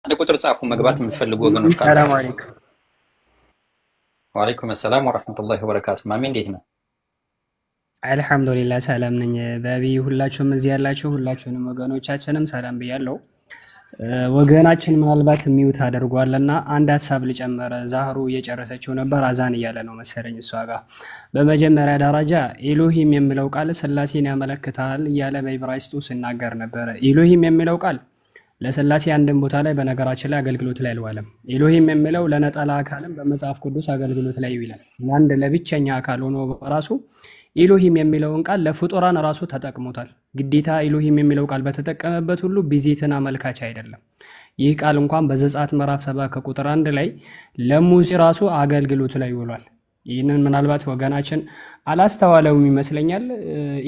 አንድ ቁጥር ጻፉ መግባት የምትፈልጉ ወገኖች ሰላም ካላችሁ። አለይኩም። ወአለይኩም ሰላም ወራህመቱላሂ ወበረካቱ። ማሜ እንዴት ነህ? አልሐምዱሊላህ ሰላም ነኝ። በቢ ሁላችሁም እዚህ ያላችሁ ሁላችሁንም ወገኖቻችንም ሰላም ብያለሁ። ወገናችን ምናልባት ሚውት አድርጓልና አንድ ሀሳብ ልጨምር። ዛህሩ እየጨረሰችው ነበር፣ አዛን እያለ ነው መሰለኝ እሷ ጋር። በመጀመሪያ ደረጃ ኤሎሂም የሚለው ቃል ስላሴን ያመለክታል እያለ በዕብራይስጡ ሲናገር ነበረ። ኤሎሂም የሚለው ቃል ለስላሴ አንድም ቦታ ላይ በነገራችን ላይ አገልግሎት ላይ አልዋለም። ኤሎሂም የሚለው ለነጠላ አካልም በመጽሐፍ ቅዱስ አገልግሎት ላይ ይውላል። ለአንድ ለብቸኛ አካል ሆኖ በራሱ ኤሎሂም የሚለውን ቃል ለፍጡራን ራሱ ተጠቅሞታል። ግዴታ ኤሎሂም የሚለው ቃል በተጠቀመበት ሁሉ ቢዜትን አመልካች አይደለም። ይህ ቃል እንኳን በዘጸአት ምዕራፍ 7 ከቁጥር 1 ላይ ለሙሴ ራሱ አገልግሎት ላይ ውሏል። ይህንን ምናልባት ወገናችን አላስተዋለውም ይመስለኛል።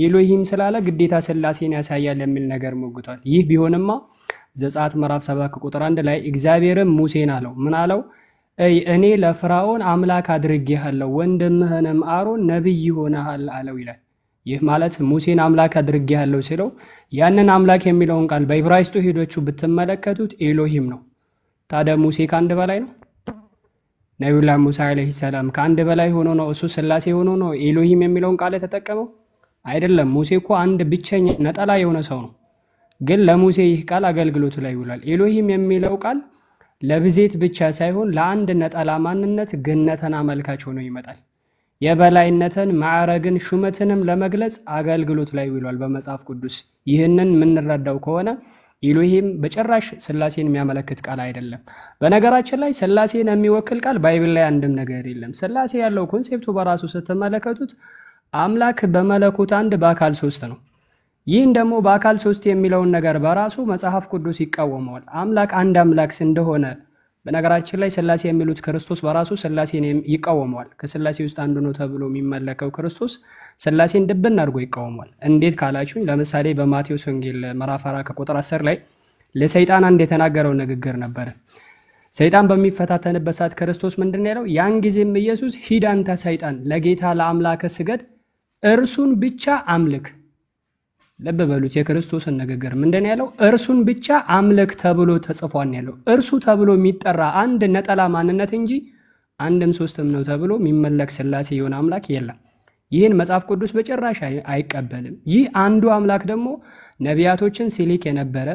ኤሎሂም ስላለ ግዴታ ስላሴን ያሳያል የሚል ነገር ሞግቷል። ይህ ቢሆንማ ዘጸአት ምዕራፍ 7 ከቁጥር 1 ላይ እግዚአብሔርም ሙሴን አለው፣ ምን አለው? እኔ ለፍርዓውን አምላክ አድርጌሃለሁ ወንድምህንም አሮን ነቢይ ይሆናል አለው ይላል። ይህ ማለት ሙሴን አምላክ አድርጌሃለሁ ሲለው ያንን አምላክ የሚለውን ቃል በዕብራይስጡ ሄዶቹ ብትመለከቱት ኤሎሂም ነው። ታዲያ ሙሴ ከአንድ በላይ ነው? ነቢዩላህ ሙሳ ዓለይሂ ሰላም ከአንድ በላይ ሆኖ ነው እሱ ስላሴ ሆኖ ነው ኤሎሂም የሚለውን ቃል የተጠቀመው? አይደለም። ሙሴ እኮ አንድ ብቸኛ ነጠላ የሆነ ሰው ነው። ግን ለሙሴ ይህ ቃል አገልግሎት ላይ ይውላል። ኤሎሂም የሚለው ቃል ለብዜት ብቻ ሳይሆን ለአንድ ነጠላ ማንነት ገነትን አመልካች ሆኖ ይመጣል። የበላይነትን፣ ማዕረግን፣ ሹመትንም ለመግለጽ አገልግሎት ላይ ይውላል በመጽሐፍ ቅዱስ። ይህንን የምንረዳው ከሆነ ኤሎሂም በጭራሽ ስላሴን የሚያመለክት ቃል አይደለም። በነገራችን ላይ ስላሴን የሚወክል ቃል ባይብል ላይ አንድም ነገር የለም። ስላሴ ያለው ኮንሴፕቱ በራሱ ስትመለከቱት አምላክ በመለኮት አንድ በአካል ሶስት ነው። ይህን ደግሞ በአካል ሶስት የሚለውን ነገር በራሱ መጽሐፍ ቅዱስ ይቃወመዋል። አምላክ አንድ አምላክ እንደሆነ በነገራችን ላይ ስላሴ የሚሉት ክርስቶስ በራሱ ስላሴን ይቃወመዋል። ከስላሴ ውስጥ አንዱ ነው ተብሎ የሚመለከው ክርስቶስ ስላሴን ድብን አድርጎ ይቃወመዋል። እንዴት ካላችሁኝ ለምሳሌ በማቴዎስ ወንጌል ምዕራፍ 4 ከቁጥር 10 ላይ ለሰይጣን አንድ የተናገረው ንግግር ነበረ። ሰይጣን በሚፈታተንበት ሰዓት ክርስቶስ ምንድን ነው ያለው? ያን ጊዜም ኢየሱስ ሂድ አንተ ሰይጣን ለጌታ ለአምላክ ስገድ እርሱን ብቻ አምልክ። ልብ በሉት የክርስቶስን ንግግር ምንድን ያለው? እርሱን ብቻ አምልክ ተብሎ ተጽፏል ያለው። እርሱ ተብሎ የሚጠራ አንድ ነጠላ ማንነት እንጂ አንድም ሶስትም ነው ተብሎ የሚመለክ ስላሴ የሆነ አምላክ የለም። ይህን መጽሐፍ ቅዱስ በጭራሽ አይቀበልም። ይህ አንዱ አምላክ ደግሞ ነቢያቶችን ሲልክ የነበረ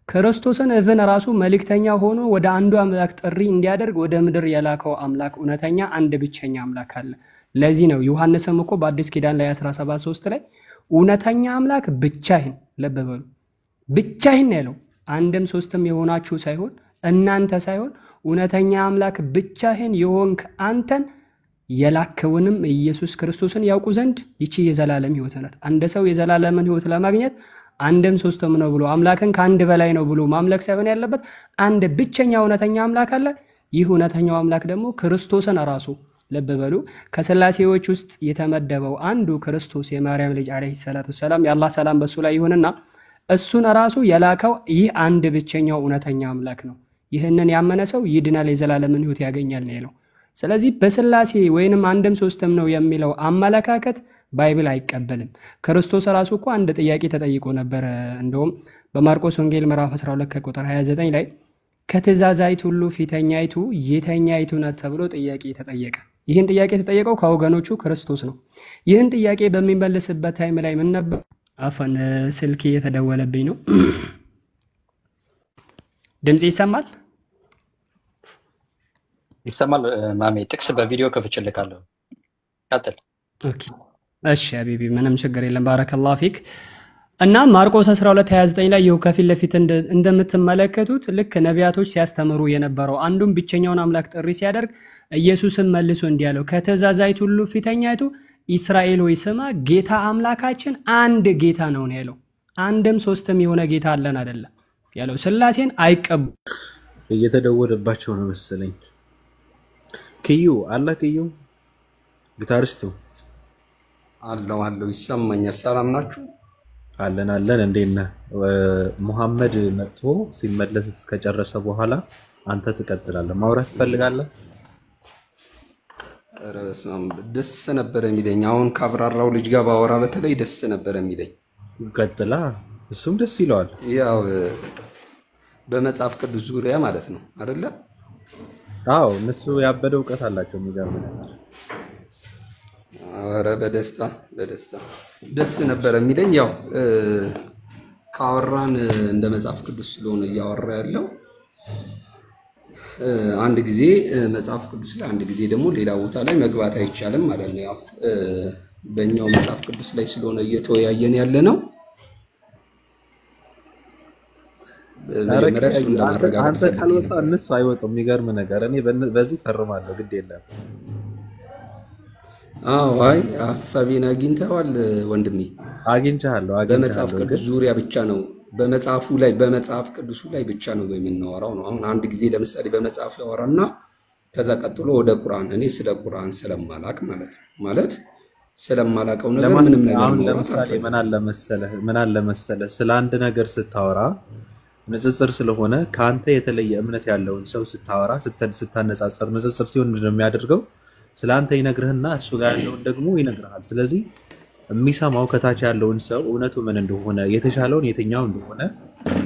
ክርስቶስን እብን ራሱ መልእክተኛ ሆኖ ወደ አንዱ አምላክ ጥሪ እንዲያደርግ ወደ ምድር የላከው አምላክ እውነተኛ አንድ ብቸኛ አምላክ አለ። ለዚህ ነው ዮሐንስም እኮ በአዲስ ኪዳን ላይ 17:3 ላይ እውነተኛ አምላክ ብቻህን፣ ልብ በሉ ብቻህን ያለው አንድም ሶስትም የሆናችሁ ሳይሆን እናንተ ሳይሆን እውነተኛ አምላክ ብቻህን የሆንክ አንተን የላከውንም ኢየሱስ ክርስቶስን ያውቁ ዘንድ ይቺ የዘላለም ሕይወት ናት። አንድ ሰው የዘላለምን ሕይወት ለማግኘት አንድም ሶስትም ነው ብሎ አምላክን ከአንድ በላይ ነው ብሎ ማምለክ ሳይሆን ያለበት አንድ ብቸኛ እውነተኛ አምላክ አለ። ይህ እውነተኛው አምላክ ደግሞ ክርስቶስን ራሱ ልብ በሉ ከስላሴዎች ውስጥ የተመደበው አንዱ ክርስቶስ የማርያም ልጅ አለይሂ ሰላቱ ሰላም የአላህ ሰላም በሱ ላይ ይሁንና እሱን ራሱ የላከው ይህ አንድ ብቸኛው እውነተኛ አምላክ ነው። ይህንን ያመነ ሰው ይድናል፣ የዘላለምን ሕይወት ያገኛል ነው ያለው። ስለዚህ በስላሴ ወይንም አንድም ሶስትም ነው የሚለው አመለካከት ባይብል አይቀበልም። ክርስቶስ ራሱ እኮ አንድ ጥያቄ ተጠይቆ ነበር። እንደውም በማርቆስ ወንጌል ምዕራፍ 12 ከቁጥር 29 ላይ ከትእዛዛይቱ ሁሉ ፊተኛይቱ የተኛይቱ ናት ተብሎ ጥያቄ ተጠየቀ። ይህን ጥያቄ የተጠየቀው ከወገኖቹ ክርስቶስ ነው። ይህን ጥያቄ በሚመልስበት ታይም ላይ ምን ነበር? አፈን ስልክ እየተደወለብኝ ነው። ድምጽ ይሰማል? ይሰማል ማሜ። ጥቅስ በቪዲዮ ከፍቼልካለሁ። ቀጥል። ኦኬ እሺ ሀቢቢ ምንም ችግር የለም። ባረከላሁ ፊክ። እና ማርቆስ 12:29 ላይ ይኸው ከፊት ለፊት እንደምትመለከቱት ልክ ነቢያቶች ሲያስተምሩ የነበረው አንዱም ብቸኛውን አምላክ ጥሪ ሲያደርግ ኢየሱስን መልሶ እንዲህ አለው፣ ከተዛዛይቱ ሁሉ ፊተኛይቱ እስራኤል ሆይ ስማ፣ ጌታ አምላካችን አንድ ጌታ ነው ያለው። አንድም ሶስትም የሆነ ጌታ አለን አይደለም ያለው። ስላሴን አይቀበሉ። እየተደወለባቸው ነው መሰለኝ። ክዩ አላ ክዩ ጊታሪስቱ አለው ይሰማኛል። ሰላም ናችሁ? አለን አለን። እንዴት ነህ? ሙሐመድ መጥቶ ሲመለስ እስከጨረሰ በኋላ አንተ ትቀጥላለህ። ማውራት ትፈልጋለህ? ኧረ በስመ አብ ደስ ነበር የሚለኝ። አሁን ካብራራው ልጅ ጋር ባወራ በተለይ ደስ ነበር የሚለኝ። ቀጥላ፣ እሱም ደስ ይለዋል። ያው በመጽሐፍ ቅዱስ ዙሪያ ማለት ነው አይደለ? አዎ እነሱ ያበደ እውቀት አላቸው። የሚገርም ነገር። ኧረ በደስታ ደስ ነበር የሚለኝ። ያው ካወራን እንደ መጽሐፍ ቅዱስ ስለሆነ እያወራ ያለው አንድ ጊዜ መጽሐፍ ቅዱስ ላይ አንድ ጊዜ ደግሞ ሌላ ቦታ ላይ መግባት አይቻልም ማለት ነው። ያው በእኛው መጽሐፍ ቅዱስ ላይ ስለሆነ እየተወያየን ያለ ነው። መጀመሪያ እሱን ለማረጋገጥ አንተ ካልወጣ እነሱ አይወጡም። የሚገርም ነገር። እኔ በዚህ ፈርማለሁ። ግድ የለም። አዎ አይ ሀሳቤን አግኝተዋል ወንድሜ። አግኝቻለሁ። በመጽሐፍ ቅዱስ ዙሪያ ብቻ ነው በመጽሐፍ ቅዱሱ ላይ ብቻ ነው የምናወራው ነው። አሁን አንድ ጊዜ ለምሳሌ በመጽሐፍ ያወራና ከዛ ቀጥሎ ወደ ቁርአን እኔ ስለ ቁርአን ስለማላቅ ማለት ስለማላቀው ነገር ምንም ነገር አሁን ለምሳሌ ምን አለ መሰለህ ስለ አንድ ነገር ስታወራ ንጽጽር ስለሆነ ከአንተ የተለየ እምነት ያለውን ሰው ስታወራ ስታነጻጽር ንጽጽር ሲሆን ምንድን ነው የሚያደርገው? ስለ አንተ ይነግርህና እሱ ጋር ያለውን ደግሞ ይነግርሃል። ስለዚህ የሚሰማው ከታች ያለውን ሰው እውነቱ ምን እንደሆነ የተሻለውን የትኛው እንደሆነ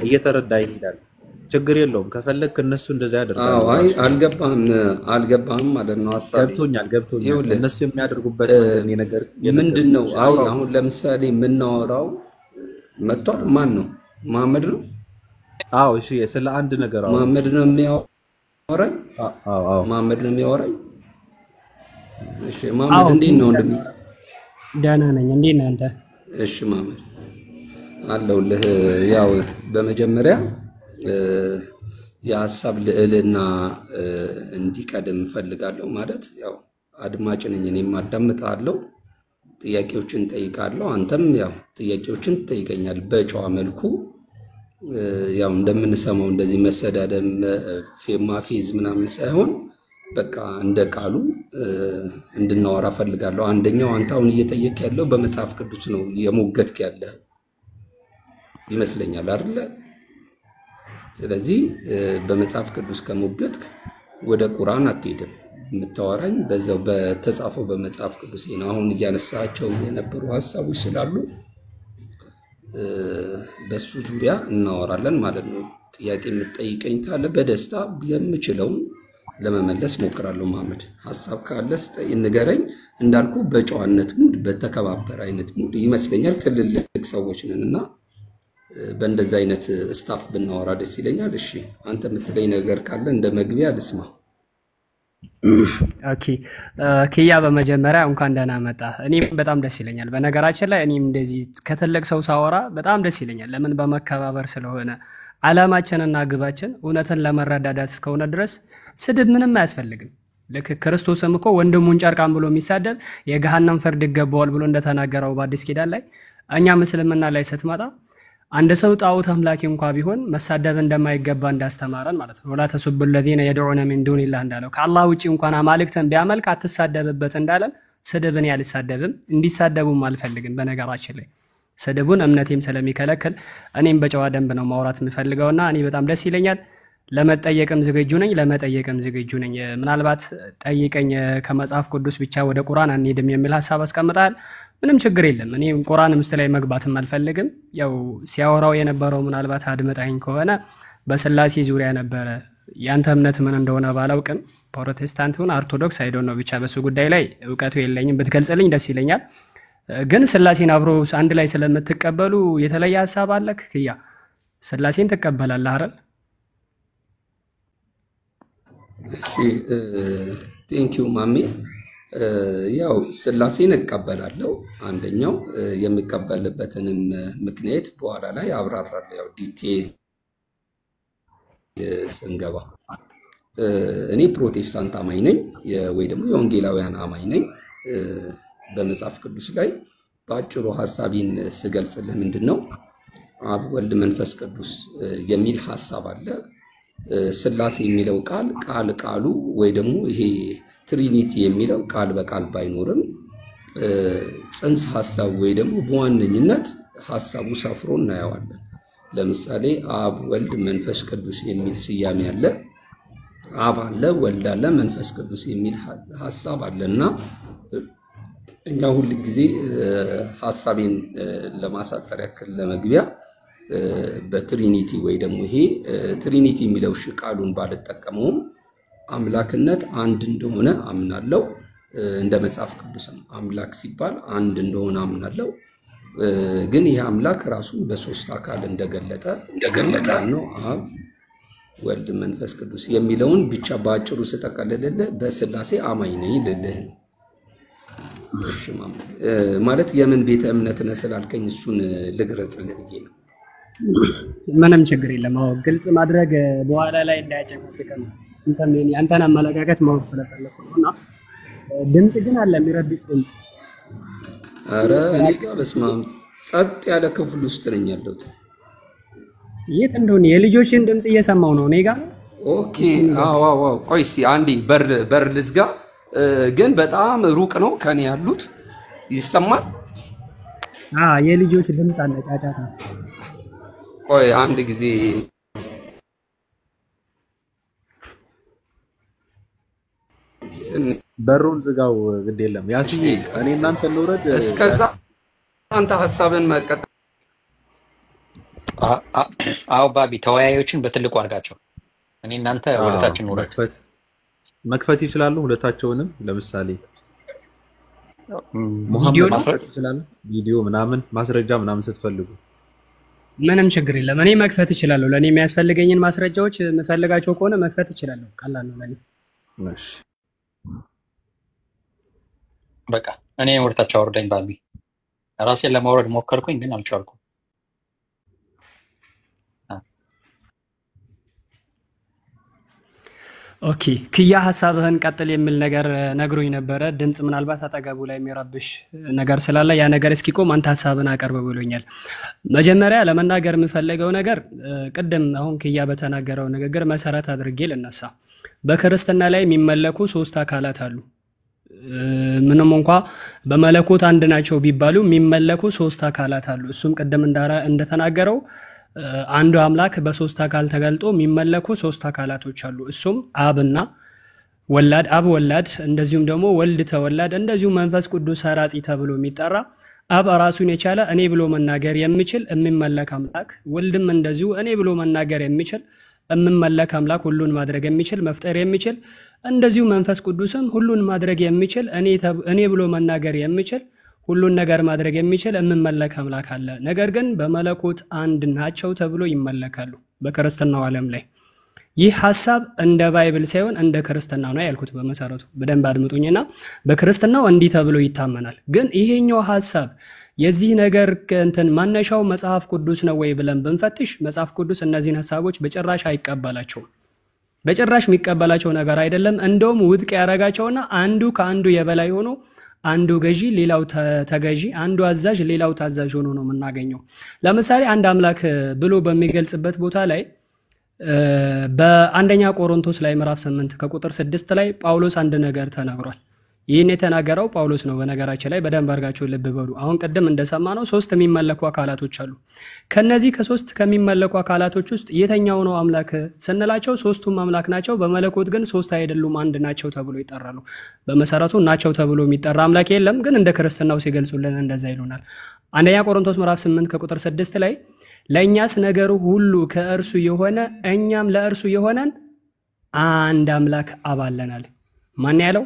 እየተረዳ ይሄዳል። ችግር የለውም። ከፈለክ እነሱ እንደዛ ያደርጋሉ። አዎ አይ አልገባህም ማለት ነው ሐሳቤ። ገብቶኛል። እነሱ የሚያደርጉበት ነገር ምንድነው? አይ አሁን ለምሳሌ የምናወራው መጥቷል። ማን ነው? መሐመድ ነው። አዎ እሺ፣ ስለ አንድ ነገር መሐመድ ነው የሚያወራኝ። አዎ መሐመድ ነው የሚያወራኝ። እሺ መሐመድ እንዴት ነው ወንድሜ? ደህና ነኝ። እንዴት ነህ አንተ? እሺ መሐመድ አለሁልህ። ያው በመጀመሪያ የሀሳብ ልዕልና እንዲቀድም እፈልጋለሁ። ማለት ያው አድማጭ ነኝ፣ እኔም አዳምጣለሁ፣ ጥያቄዎችን ጠይቃለሁ። አንተም ያው ጥያቄዎችን ትጠይቀኛል በጨዋ መልኩ። ያው እንደምንሰማው እንደዚህ መሰዳደም ማፌዝ ምናምን ሳይሆን በቃ እንደ ቃሉ እንድናወራ ፈልጋለሁ። አንደኛው አንተ አሁን እየጠየቅ ያለው በመጽሐፍ ቅዱስ ነው የሞገትክ ያለ ይመስለኛል አይደለ? ስለዚህ በመጽሐፍ ቅዱስ ከሞገትክ ወደ ቁርአን አትሄድም። የምታወራኝ በዛው በተጻፈው በመጽሐፍ ቅዱስ ነው። አሁን እያነሳቸው የነበሩ ሐሳቦች ስላሉ በሱ ዙሪያ እናወራለን ማለት ነው። ጥያቄ የምትጠይቀኝ ካለ በደስታ የምችለውን ለመመለስ ሞክራለሁ። መሐመድ ሐሳብ ካለ ንገረኝ። እንዳልኩ በጨዋነት ሙድ በተከባበረ አይነት ሙድ ይመስለኛል። ትልልቅ ሰዎች ነን እና በእንደዛ አይነት ስታፍ ብናወራ ደስ ይለኛል። እሺ አንተ የምትለኝ ነገር ካለ እንደ መግቢያ ልስማ። ኦኬ ኪያ፣ በመጀመሪያ እንኳን ደህና መጣ። እኔም በጣም ደስ ይለኛል። በነገራችን ላይ እኔም እንደዚህ ከትልቅ ሰው ሳወራ በጣም ደስ ይለኛል። ለምን? በመከባበር ስለሆነ ዓላማችንና ግባችን እውነትን ለመረዳዳት እስከሆነ ድረስ ስድብ ምንም አያስፈልግም። ልክ ክርስቶስም እኮ ወንድሙን ጨርቃም ብሎ የሚሳደብ የገሃነም ፍርድ ይገባዋል ብሎ እንደተናገረው በአዲስ ኪዳን ላይ እኛም እስልምና ላይ ስትመጣ አንድ ሰው ጣዖት አምላኪ እንኳ ቢሆን መሳደብ እንደማይገባ እንዳስተማረን ማለት ነው። ወላ ተሱቡ الذين يدعون من دون الله እንዳለው ከአላህ ውጪ እንኳን አማልክትን ቢያመልክ አትሳደብበት እንዳለን ስድብን ያልሳደብም እንዲሳደቡም አልፈልግም። በነገራችን ላይ ስድቡን እምነቴም ስለሚከለክል እኔም በጨዋ ደንብ ነው ማውራት የምፈልገውና እኔ በጣም ደስ ይለኛል። ለመጠየቅም ዝግጁ ነኝ፣ ለመጠየቅም ዝግጁ ነኝ። ምናልባት ጠይቀኝ ከመጽሐፍ ቅዱስ ብቻ ወደ ቁርአን አንሄድም የሚል ሐሳብ አስቀምጣል። ምንም ችግር የለም። እኔ ቁርአን ውስጥ ላይ መግባትም አልፈልግም። ያው ሲያወራው የነበረው ምናልባት አድመጣኝ ከሆነ በስላሴ ዙሪያ ነበረ። ያንተ እምነት ምን እንደሆነ ባላውቅም ፕሮቴስታንት ይሁን ኦርቶዶክስ አይዶን ነው፣ ብቻ በሱ ጉዳይ ላይ ዕውቀቱ የለኝም። ብትገልጽልኝ ደስ ይለኛል። ግን ስላሴን አብሮ አንድ ላይ ስለምትቀበሉ የተለየ ሐሳብ አለክ? ክያ ስላሴን ትቀበላለህ አይደል? እሺ ቴንኪው ማሜ። ያው ስላሴን እቀበላለሁ። አንደኛው የሚቀበልበትንም ምክንያት በኋላ ላይ አብራራለሁ። ያው ዲቴል ስንገባ እኔ ፕሮቴስታንት አማኝ ነኝ ወይ ደግሞ የወንጌላውያን አማኝ ነኝ። በመጽሐፍ ቅዱስ ላይ በአጭሩ ሐሳቤን ስገልጽልህ ምንድነው አብ ወልድ መንፈስ ቅዱስ የሚል ሐሳብ አለ። ስላሴ የሚለው ቃሉ ወይ ደግሞ ይሄ ትሪኒቲ የሚለው ቃል በቃል ባይኖርም ጽንሰ ሐሳብ ወይ ደግሞ በዋነኝነት ሐሳቡ ሰፍሮ እናየዋለን። ለምሳሌ አብ ወልድ መንፈስ ቅዱስ የሚል ስያሜ አለ። አብ አለ፣ ወልድ አለ፣ መንፈስ ቅዱስ የሚል ሐሳብ አለና እኛ ሁል ጊዜ ሐሳቤን ለማሳጠር ያክል ለመግቢያ በትሪኒቲ ወይ ደግሞ ይሄ ትሪኒቲ የሚለው ቃሉን ባልጠቀመውም አምላክነት አንድ እንደሆነ አምናለሁ። እንደ መጽሐፍ ቅዱስም አምላክ ሲባል አንድ እንደሆነ አምናለሁ። ግን ይሄ አምላክ ራሱን በሶስት አካል እንደገለጠ ነው። አብ፣ ወልድ፣ መንፈስ ቅዱስ የሚለውን ብቻ በአጭሩ ስጠቀልልልህ በስላሴ አማኝ ነኝ ልልህ ነው። ማለት የምን ቤተ እምነት ነህ ስላልከኝ እሱን ልግለጽልህ ብዬ ነው። ምንም ችግር የለም። አዎ ግልጽ ማድረግ በኋላ ላይ እንዳያጨቃጭቀን አንተን አመለካከት ማወቅ ስለፈለኩ ነውና ድምጽ ግን አለ የሚረብሽ ድምጽ። ኧረ እኔ ጋር በስመ አብ ጸጥ ያለ ክፍል ውስጥ ነኝ ያለሁት። የት እንደሆነ የልጆችን ድምጽ እየሰማው ነው እኔ ጋር። ኦኬ አዎ ቆይ እስኪ አንዴ በር ልዝጋ። ግን በጣም ሩቅ ነው ከኔ ያሉት ይሰማል። የልጆች ድምጽ አለ ጫጫታ። ቆይ አንድ ጊዜ በሩን ዝጋው። ግድ የለም ያስዬ እኔ እናንተ እንውረድ። እስከዛ አንተ ሐሳብን መቀጠል። አዎ ባቢ ተወያዮችን በትልቁ አድርጋቸው። እኔ እናንተ ሁለታችን እንውረድ። መክፈት ይችላሉ ሁለታቸውንም። ለምሳሌ ቪዲዮ ማስረጃ ይችላል፣ ቪዲዮ ምናምን ማስረጃ ምናምን ስትፈልጉ ምንም ችግር የለም። እኔ መክፈት እችላለሁ። ለኔ የሚያስፈልገኝን ማስረጃዎች የምፈልጋቸው ከሆነ መክፈት እችላለሁ። ቀላል ነው ለኔ። እሺ በቃ እኔ ወርታቸው አውርደኝ ባቢ። ራሴን ለማውረድ ሞከርኩኝ ግን አልቻልኩም። ኦኬ ክያ ሐሳብህን ቀጥል የሚል ነገር ነግሮኝ ነበረ። ድምጽ ምናልባት አጠገቡ ላይ የሚረብሽ ነገር ስላለ ያ ነገር እስኪቆም አንተ ሐሳብህን አቀርብ ብሎኛል። መጀመሪያ ለመናገር የምፈልገው ነገር ቅድም አሁን ክያ በተናገረው ንግግር መሰረት አድርጌ ልነሳ። በክርስትና ላይ የሚመለኩ ሶስት አካላት አሉ። ምንም እንኳ በመለኮት አንድ ናቸው ቢባሉ የሚመለኩ ሶስት አካላት አሉ። እሱም ቅድም እንደተናገረው አንዱ አምላክ በሶስት አካል ተገልጦ የሚመለኩ ሶስት አካላቶች አሉ። እሱም አብና ወላድ፣ አብ ወላድ፣ እንደዚሁም ደግሞ ወልድ ተወላድ፣ እንደዚሁም መንፈስ ቅዱስ ሰራጺ ተብሎ የሚጠራ አብ ራሱን የቻለ እኔ ብሎ መናገር የሚችል የሚመለክ አምላክ፣ ወልድም እንደዚሁ እኔ ብሎ መናገር የሚችል የሚመለክ አምላክ፣ ሁሉን ማድረግ የሚችል መፍጠር የሚችል እንደዚሁ መንፈስ ቅዱስም ሁሉን ማድረግ የሚችል እኔ ብሎ መናገር የሚችል ሁሉን ነገር ማድረግ የሚችል የሚመለክ አምላክ አለ። ነገር ግን በመለኮት አንድ ናቸው ተብሎ ይመለካሉ በክርስትናው ዓለም ላይ። ይህ ሐሳብ እንደ ባይብል ሳይሆን እንደ ክርስትና ነው ያልኩት። በመሰረቱ በደንብ አድምጡኝና በክርስትናው እንዲህ ተብሎ ይታመናል። ግን ይሄኛው ሐሳብ የዚህ ነገር ማነሻው መጽሐፍ ቅዱስ ነው ወይ ብለን ብንፈትሽ መጽሐፍ ቅዱስ እነዚህን ሐሳቦች በጭራሽ አይቀበላቸውም። በጭራሽ የሚቀበላቸው ነገር አይደለም። እንደውም ውድቅ ያደርጋቸውና አንዱ ከአንዱ የበላይ ሆኖ አንዱ ገዢ ሌላው ተገዢ፣ አንዱ አዛዥ ሌላው ታዛዥ ሆኖ ነው የምናገኘው። ለምሳሌ አንድ አምላክ ብሎ በሚገልጽበት ቦታ ላይ በአንደኛ ቆሮንቶስ ላይ ምዕራፍ 8 ከቁጥር 6 ላይ ጳውሎስ አንድ ነገር ተናግሯል። ይህን የተናገረው ጳውሎስ ነው። በነገራችን ላይ በደንብ አድርጋችሁ ልብ በሉ። አሁን ቅድም እንደሰማነው ሶስት የሚመለኩ አካላቶች አሉ። ከነዚህ ከሶስት ከሚመለኩ አካላቶች ውስጥ የተኛው ነው አምላክ ስንላቸው ሶስቱም አምላክ ናቸው። በመለኮት ግን ሶስት አይደሉም አንድ ናቸው ተብሎ ይጠራሉ። በመሰረቱ ናቸው ተብሎ የሚጠራ አምላክ የለም፣ ግን እንደ ክርስትናው ሲገልጹልን እንደዛ ይሉናል። አንደኛ ቆሮንቶስ ምዕራፍ 8 ከቁጥር 6 ላይ ለእኛስ ነገሩ ሁሉ ከእርሱ የሆነ እኛም ለእርሱ የሆነን አንድ አምላክ አብ አለናል። ማን ያለው?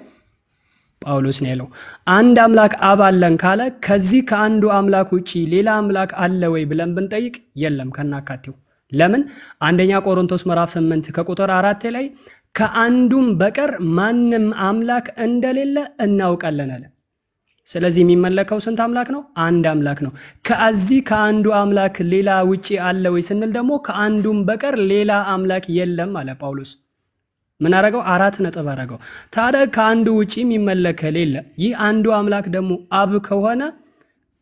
ጳውሎስ ነው ያለው። አንድ አምላክ አብ አለን ካለ ከዚህ ከአንዱ አምላክ ውጪ ሌላ አምላክ አለ ወይ ብለን ብንጠይቅ የለም ከናካቴው። ለምን? አንደኛ ቆሮንቶስ ምዕራፍ 8 ከቁጥር 4 ላይ ከአንዱም በቀር ማንም አምላክ እንደሌለ እናውቃለን አለ። ስለዚህ የሚመለከው ስንት አምላክ ነው? አንድ አምላክ ነው። ከዚህ ከአንዱ አምላክ ሌላ ውጪ አለ ወይ ስንል ደግሞ ከአንዱም በቀር ሌላ አምላክ የለም አለ ጳውሎስ። ምን አረጋው? 4 ነጥብ አረጋው። ታዲያ ከአንዱ ውጪ የሚመለክ ከሌለ ይህ አንዱ አምላክ ደግሞ አብ ከሆነ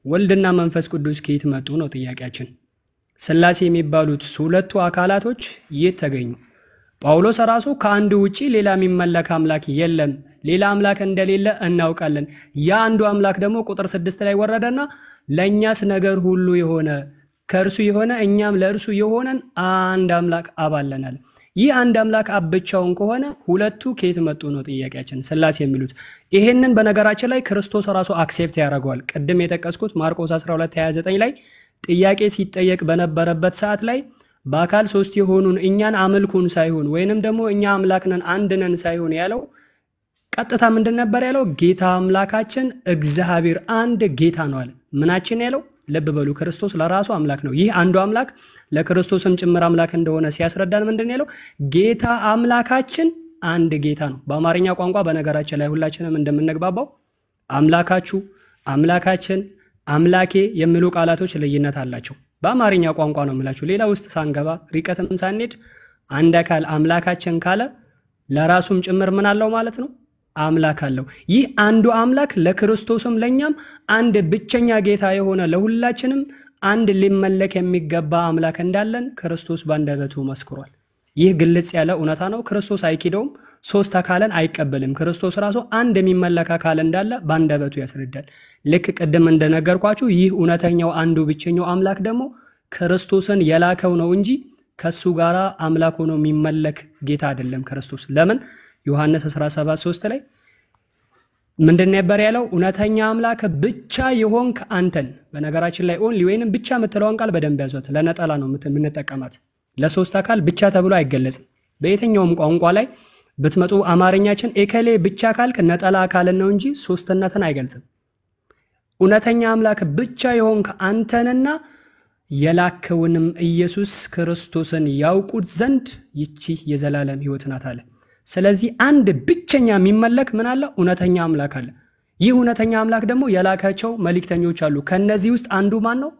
ወልድና መንፈስ ቅዱስ ከየት መጡ ነው ጥያቄያችን። ስላሴ የሚባሉት ሁለቱ አካላቶች የት ተገኙ? ጳውሎስ ራሱ ከአንዱ ውጪ ሌላ የሚመለክ አምላክ የለም፣ ሌላ አምላክ እንደሌለ እናውቃለን። ያ አንዱ አምላክ ደግሞ ቁጥር 6 ላይ ወረደና ለእኛስ ነገር ሁሉ የሆነ ከእርሱ የሆነ እኛም ለእርሱ የሆነን አንድ አምላክ አብ አለናል። ይህ አንድ አምላክ አብ ብቻውን ከሆነ ሁለቱ ከየት መጡ ነው ጥያቄያችን። ስላሴ የሚሉት ይሄንን በነገራችን ላይ ክርስቶስ ራሱ አክሴፕት ያደርገዋል። ቅድም የጠቀስኩት ማርቆስ 12:29 ላይ ጥያቄ ሲጠየቅ በነበረበት ሰዓት ላይ በአካል ሶስት የሆኑን እኛን አምልኩን ሳይሆን ወይንም ደግሞ እኛ አምላክ ነን አንድ ነን ሳይሆን ያለው ቀጥታ ምንድን ነበር ያለው? ጌታ አምላካችን እግዚአብሔር አንድ ጌታ ነው አለ። ምናችን ያለው? ልብ በሉ፣ ክርስቶስ ለራሱ አምላክ ነው። ይህ አንዱ አምላክ ለክርስቶስም ጭምር አምላክ እንደሆነ ሲያስረዳን ምንድን ያለው? ጌታ አምላካችን አንድ ጌታ ነው። በአማርኛ ቋንቋ በነገራችን ላይ ሁላችንም እንደምንግባባው አምላካችሁ፣ አምላካችን፣ አምላኬ የሚሉ ቃላቶች ልዩነት አላቸው። በአማርኛ ቋንቋ ነው የምላችሁ። ሌላ ውስጥ ሳንገባ ርቀትም ሳንሄድ አንድ አካል አምላካችን ካለ ለራሱም ጭምር ምን አለው ማለት ነው? አምላክ አለው። ይህ አንዱ አምላክ ለክርስቶስም ለኛም አንድ ብቸኛ ጌታ የሆነ ለሁላችንም አንድ ሊመለክ የሚገባ አምላክ እንዳለን ክርስቶስ በአንደበቱ መስክሯል። ይህ ግልጽ ያለ እውነታ ነው። ክርስቶስ አይክደውም። ሶስት አካልን አይቀበልም። ክርስቶስ ራሱ አንድ የሚመለክ አካል እንዳለ በአንደበቱ ያስረዳል። ልክ ቅድም እንደነገርኳችሁ ይህ እውነተኛው አንዱ ብቸኛው አምላክ ደግሞ ክርስቶስን የላከው ነው እንጂ ከሱ ጋራ አምላክ ሆኖ የሚመለክ ጌታ አይደለም ክርስቶስ። ለምን? ዮሐንስ 17:3 ላይ ምንድን ነበር ያለው? እውነተኛ አምላክ ብቻ የሆንክ አንተን። በነገራችን ላይ ኦንሊ ወይንም ብቻ የምትለውን ቃል በደንብ ያዟት። ለነጠላ ነው የምንጠቀማት። ለሶስት አካል ብቻ ተብሎ አይገለጽም። በየትኛውም ቋንቋ ላይ ብትመጡ አማርኛችን ኤከሌ ብቻ ካልክ ነጠላ አካልን ነው እንጂ ሶስትነትን አይገልጽም። እውነተኛ አምላክ ብቻ የሆንክ አንተንና የላከውንም ኢየሱስ ክርስቶስን ያውቁት ዘንድ ይቺ የዘላለም ሕይወት ናት አለ። ስለዚህ አንድ ብቸኛ የሚመለክ ምን አለ? እውነተኛ አምላክ አለ። ይህ እውነተኛ አምላክ ደግሞ የላካቸው መልእክተኞች አሉ። ከነዚህ ውስጥ አንዱ ማን ነው?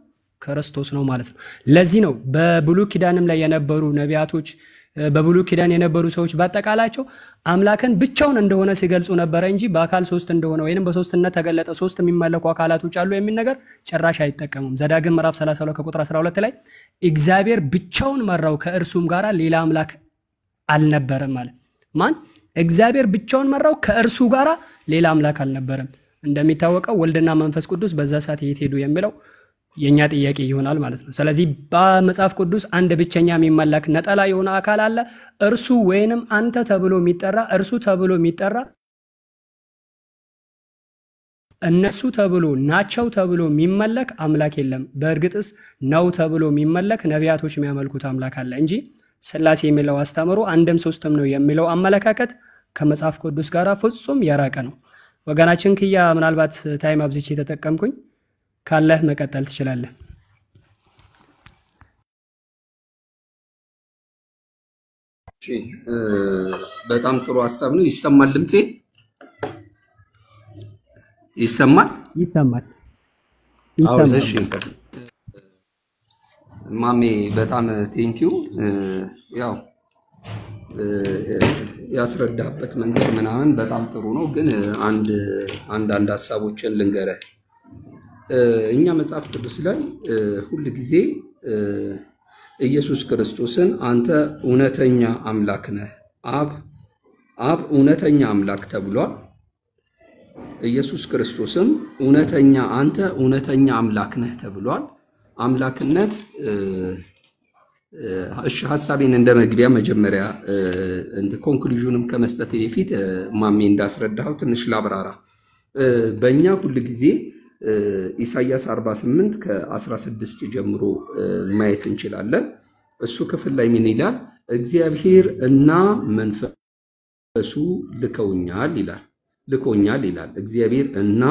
ክርስቶስ ነው ማለት ነው። ለዚህ ነው በብሉይ ኪዳንም ላይ የነበሩ ነቢያቶች፣ በብሉይ ኪዳን የነበሩ ሰዎች በአጠቃላቸው አምላክን ብቻውን እንደሆነ ሲገልጹ ነበረ እንጂ በአካል ሶስት እንደሆነ ወይንም በሶስትነት ተገለጠ ሶስት የሚመለኩ አካላቶች አሉ የሚል ነገር ጭራሽ አይጠቀሙም። ዘዳግም ምዕራፍ 32 ከቁጥር 12 ላይ እግዚአብሔር ብቻውን መራው ከእርሱም ጋራ ሌላ አምላክ አልነበረም ማለት ማን? እግዚአብሔር ብቻውን መራው ከእርሱ ጋራ ሌላ አምላክ አልነበረም። እንደሚታወቀው ወልድና መንፈስ ቅዱስ በዛ ሰዓት የት ሄዱ የሚለው የኛ ጥያቄ ይሆናል ማለት ነው። ስለዚህ በመጽሐፍ ቅዱስ አንድ ብቸኛ የሚመለክ ነጠላ የሆነ አካል አለ። እርሱ ወይንም አንተ ተብሎ የሚጠራ እርሱ ተብሎ የሚጠራ እነሱ ተብሎ ናቸው ተብሎ የሚመለክ አምላክ የለም። በእርግጥስ ነው ተብሎ የሚመለክ ነቢያቶች የሚያመልኩት አምላክ አለ እንጂ ሥላሴ የሚለው አስተምሮ አንድም ሶስትም ነው የሚለው አመለካከት ከመጽሐፍ ቅዱስ ጋር ፍጹም የራቀ ነው። ወገናችን ክያ ምናልባት ታይም አብዝቼ ተጠቀምኩኝ ካለህ መቀጠል ትችላለህ። እሺ፣ በጣም ጥሩ ሐሳብ ነው። ይሰማል? ድምጼ ይሰማል? ይሰማል። አዎ ይሰማል። እሺ ይሰማል። ማሜ በጣም ቴንኪው። ያው ያስረዳበት መንገድ ምናምን በጣም ጥሩ ነው፣ ግን አንዳንድ ሀሳቦችን ልንገረህ። እኛ መጽሐፍ ቅዱስ ላይ ሁል ጊዜ ኢየሱስ ክርስቶስን አንተ እውነተኛ አምላክ ነህ፣ አብ እውነተኛ አምላክ ተብሏል። ኢየሱስ ክርስቶስም አንተ እውነተኛ አምላክ ነህ ተብሏል። አምላክነት እሺ፣ ሐሳቤን እንደ መግቢያ መጀመሪያ ኮንክሉዥንም ከመስጠት በፊት ማሜ እንዳስረዳው ትንሽ ላብራራ። በእኛ ሁል ጊዜ ኢሳይያስ 48 ከ16 ጀምሮ ማየት እንችላለን። እሱ ክፍል ላይ ምን ይላል? እግዚአብሔር እና መንፈሱ ልኮኛል ይላል። እግዚአብሔር እና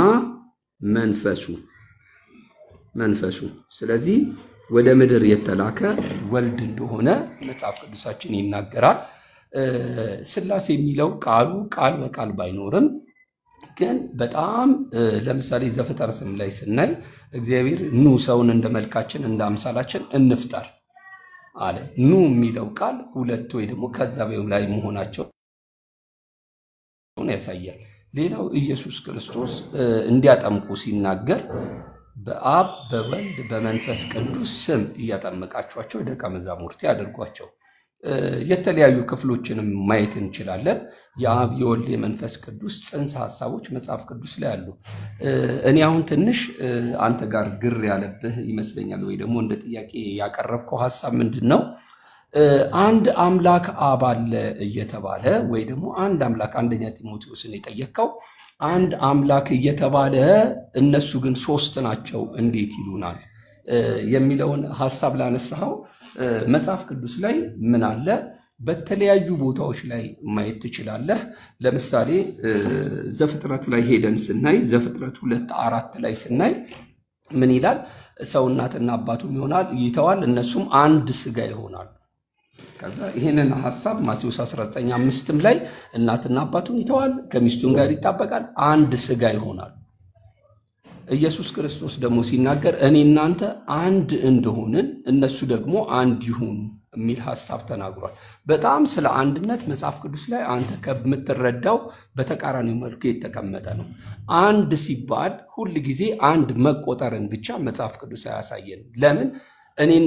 መንፈሱ። ስለዚህ ወደ ምድር የተላከ ወልድ እንደሆነ መጽሐፍ ቅዱሳችን ይናገራል። ሥላሴ የሚለው ቃል በቃል ባይኖርም ግን በጣም ለምሳሌ ዘፍጥረትም ላይ ስናይ እግዚአብሔር ኑ ሰውን እንደ መልካችን እንደ አምሳላችን እንፍጠር አለ። ኑ የሚለው ቃል ሁለት ወይ ደግሞ ከዛ በላይ መሆናቸውን ያሳያል። ሌላው ኢየሱስ ክርስቶስ እንዲያጠምቁ ሲናገር በአብ በወልድ በመንፈስ ቅዱስ ስም እያጠመቃችኋቸው ደቀ መዛሙርቴ አድርጓቸው። የተለያዩ ክፍሎችንም ማየት እንችላለን። የአብ የወልድ የመንፈስ ቅዱስ ጽንሰ ሐሳቦች መጽሐፍ ቅዱስ ላይ አሉ። እኔ አሁን ትንሽ አንተ ጋር ግር ያለብህ ይመስለኛል፣ ወይ ደግሞ እንደ ጥያቄ ያቀረብከው ሐሳብ ምንድን ነው? አንድ አምላክ አብ አለ እየተባለ ወይ ደግሞ አንድ አምላክ አንደኛ ጢሞቴዎስን የጠየቅከው አንድ አምላክ እየተባለ እነሱ ግን ሶስት ናቸው እንዴት ይሉናል? የሚለውን ሐሳብ ላነሳው መጽሐፍ ቅዱስ ላይ ምን አለ? በተለያዩ ቦታዎች ላይ ማየት ትችላለህ። ለምሳሌ ዘፍጥረት ላይ ሄደን ስናይ ዘፍጥረት 2:4 ላይ ስናይ ምን ይላል? ሰው እናትና አባቱን ይተዋል፣ እነሱም አንድ ስጋ ይሆናሉ። ከዛ ይህንን ሐሳብ ማቴዎስ 19:5 ላይ እናትና አባቱን ይተዋል፣ ከሚስቱም ጋር ይጣበቃል፣ አንድ ስጋ ይሆናል። ኢየሱስ ክርስቶስ ደግሞ ሲናገር እኔ እናንተ አንድ እንደሆንን እነሱ ደግሞ አንድ ይሁኑ የሚል ሐሳብ ተናግሯል። በጣም ስለ አንድነት መጽሐፍ ቅዱስ ላይ አንተ ከምትረዳው በተቃራኒው መልኩ የተቀመጠ ነው። አንድ ሲባል ሁል ጊዜ አንድ መቆጠርን ብቻ መጽሐፍ ቅዱስ አያሳየንም። ለምን? እኔን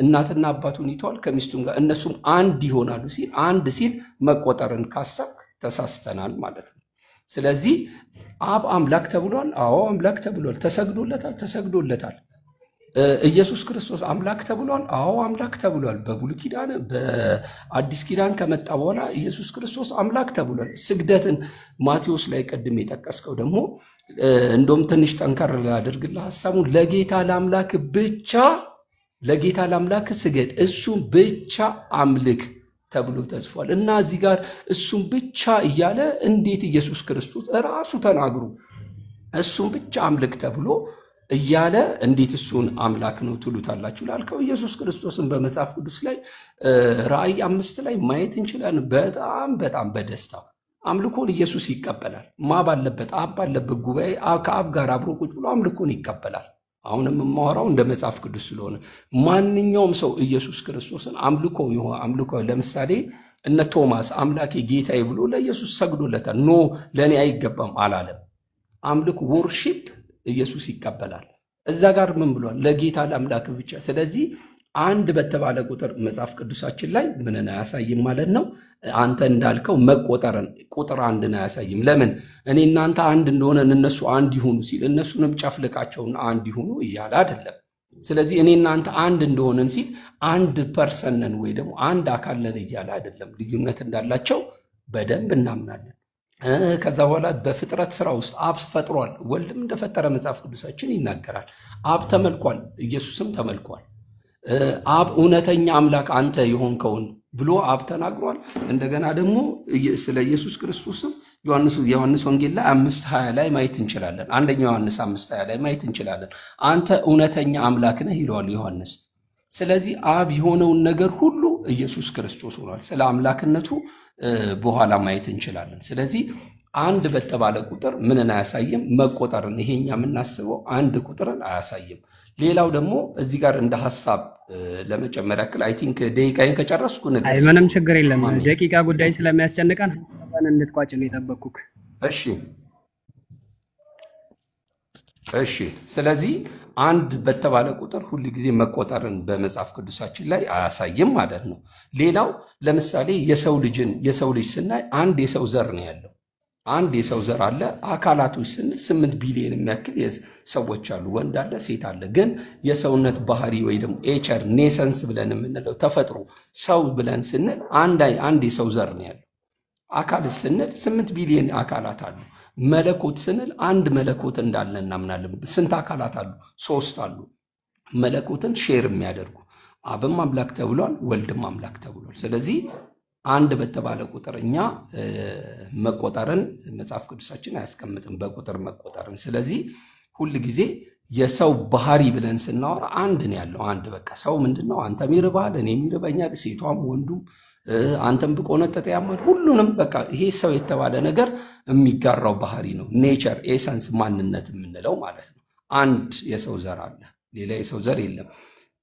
እናትና አባቱን ይተዋል ከሚስቱም ጋር እነሱም አንድ ይሆናሉ ሲል አንድ ሲል መቆጠርን ካሰብክ ተሳስተናል ማለት ነው። ስለዚህ አብ አምላክ ተብሏል። አዎ አምላክ ተብሏል። ተሰግዶለታል። ተሰግዶለታል። ኢየሱስ ክርስቶስ አምላክ ተብሏል። አዎ አምላክ ተብሏል። በብሉይ ኪዳን በአዲስ ኪዳን ከመጣ በኋላ ኢየሱስ ክርስቶስ አምላክ ተብሏል። ስግደትን ማቴዎስ ላይ ቅድም የጠቀስከው ደግሞ እንደውም ትንሽ ጠንከር ላድርግልህ ሐሳቡን ለጌታ ለአምላክ ብቻ ለጌታ ለአምላክ ስገድ እሱም ብቻ አምልክ ተብሎ ተጽፏል። እና እዚህ ጋር እሱም ብቻ እያለ እንዴት ኢየሱስ ክርስቶስ ራሱ ተናግሮ እሱም ብቻ አምልክ ተብሎ እያለ እንዴት እሱን አምላክ ነው ትሉታላችሁ ላልከው ኢየሱስ ክርስቶስን በመጽሐፍ ቅዱስ ላይ ራእይ 5 ላይ ማየት እንችላለን። በጣም በደስታ አምልኮን ኢየሱስ ይቀበላል። ማ ባለበት አብ ባለበት ጉባኤ ከአብ ጋር አብሮ ቁጭ ብሎ አምልኮን ይቀበላል። አሁንም የማወራው እንደ መጽሐፍ ቅዱስ ስለሆነ ማንኛውም ሰው ኢየሱስ ክርስቶስን አምልኮ ለምሳሌ እነ ቶማስ አምላኬ ጌታዬ ብሎ ለኢየሱስ ሰግዶለታል። ኖ ለእኔ አይገባም አላለም። አምልኮ ወርሺፕ ኢየሱስ ይቀበላል። እዛ ጋር ምን ብሏል? ለጌታ ለአምላክ ብቻ። ስለዚህ አንድ በተባለ ቁጥር መጽሐፍ ቅዱሳችን ላይ ምንን አያሳይም ማለት ነው? አንተ እንዳልከው መቆጠርን ቁጥር አንድን አያሳይም። ለምን? እኔ እናንተ አንድ እንደሆነን እነሱ አንድ ይሁኑ ሲል እነሱንም ጨፍልቃቸውን አንድ ይሁኑ እያለ አይደለም። ስለዚህ እኔ እናንተ አንድ እንደሆነን ሲል አንድ ፐርሰን ነን ወይ ደግሞ አንድ አካል ነን እያለ አይደለም። ልዩነት እንዳላቸው በደንብ እናምናለን። ከዛ በኋላ በፍጥረት ስራ ውስጥ አብ ፈጥሯል፣ ወልድም እንደፈጠረ መጽሐፍ ቅዱሳችን ይናገራል። አብ ተመልኳል፣ ኢየሱስም ተመልኳል። አብ እውነተኛ አምላክ አንተ የሆንከውን ብሎ አብ ተናግሯል። እንደገና ደግሞ ስለ ኢየሱስ ክርስቶስም ዮሐንስ ወንጌል ላይ 5:20 ላይ ማየት እንችላለን። አንደኛው ዮሐንስ 5:20 ላይ ማየት እንችላለን። አንተ እውነተኛ አምላክ ነህ ይለዋል ዮሐንስ። ስለዚህ አብ የሆነውን ነገር ሁሉ ኢየሱስ ክርስቶስ ሆኗል። ስለ አምላክነቱ በኋላ ማየት እንችላለን። ስለዚህ አንድ በተባለ ቁጥር ምንን አያሳይም? መቆጠርን። ይሄኛ የምናስበው አንድ ቁጥርን አያሳይም። ሌላው ደግሞ እዚህ ጋር እንደ ሐሳብ ለመጨመር ያክል አይ ቲንክ ደቂቃዬን ከጨረስኩ ነገር አይ ምንም ችግር የለም። ደቂቃ ጉዳይ ስለሚያስጨንቀን እንድትቋጭ ነው የጠበቅኩክ። እሺ። ስለዚህ አንድ በተባለ ቁጥር ሁል ጊዜ መቆጠርን በመጽሐፍ ቅዱሳችን ላይ አያሳይም ማለት ነው። ሌላው ለምሳሌ የሰው ልጅ ስናይ አንድ የሰው ዘር ነው ያለው። አንድ የሰው ዘር አለ። አካላቶች ስንል 8 ቢሊዮን የሚያክል ሰዎች አሉ። ወንድ አለ፣ ሴት አለ። ግን የሰውነት ባህሪ ወይ ደግሞ ኤቸር ኔሰንስ ብለን የምንለው ተፈጥሮ ሰው ብለን ስንል አንድ የሰው ዘር ነው ያለው። አካል ስንል 8 ቢሊዮን አካላት አሉ። መለኮት ስንል አንድ መለኮት እንዳለ እናምናለን። ስንት አካላት አሉ? 3 አሉ። መለኮትን ሼር የሚያደርጉ አብም አምላክ ተብሏል፣ ወልድም አምላክ ተብሏል። ስለዚህ አንድ በተባለ ቁጥር እኛ መቆጠርን መጽሐፍ ቅዱሳችን አያስቀምጥም፣ በቁጥር መቆጠርን። ስለዚህ ሁል ጊዜ የሰው ባህሪ ብለን ስናወራ አንድ ነው ያለው። አንድ በቃ ሰው ምንድነው? አንተም ይርባል፣ እኔም ይርበኛል፣ ሴቷም ወንዱም አንተም ብቆነጠጠ ያማል፣ ሁሉንም በቃ ይሄ ሰው የተባለ ነገር የሚጋራው ባህሪ ነው። ኔቸር፣ ኤሰንስ፣ ማንነት የምንለው ማለት ነው። አንድ የሰው ዘር አለ፣ ሌላ የሰው ዘር የለም።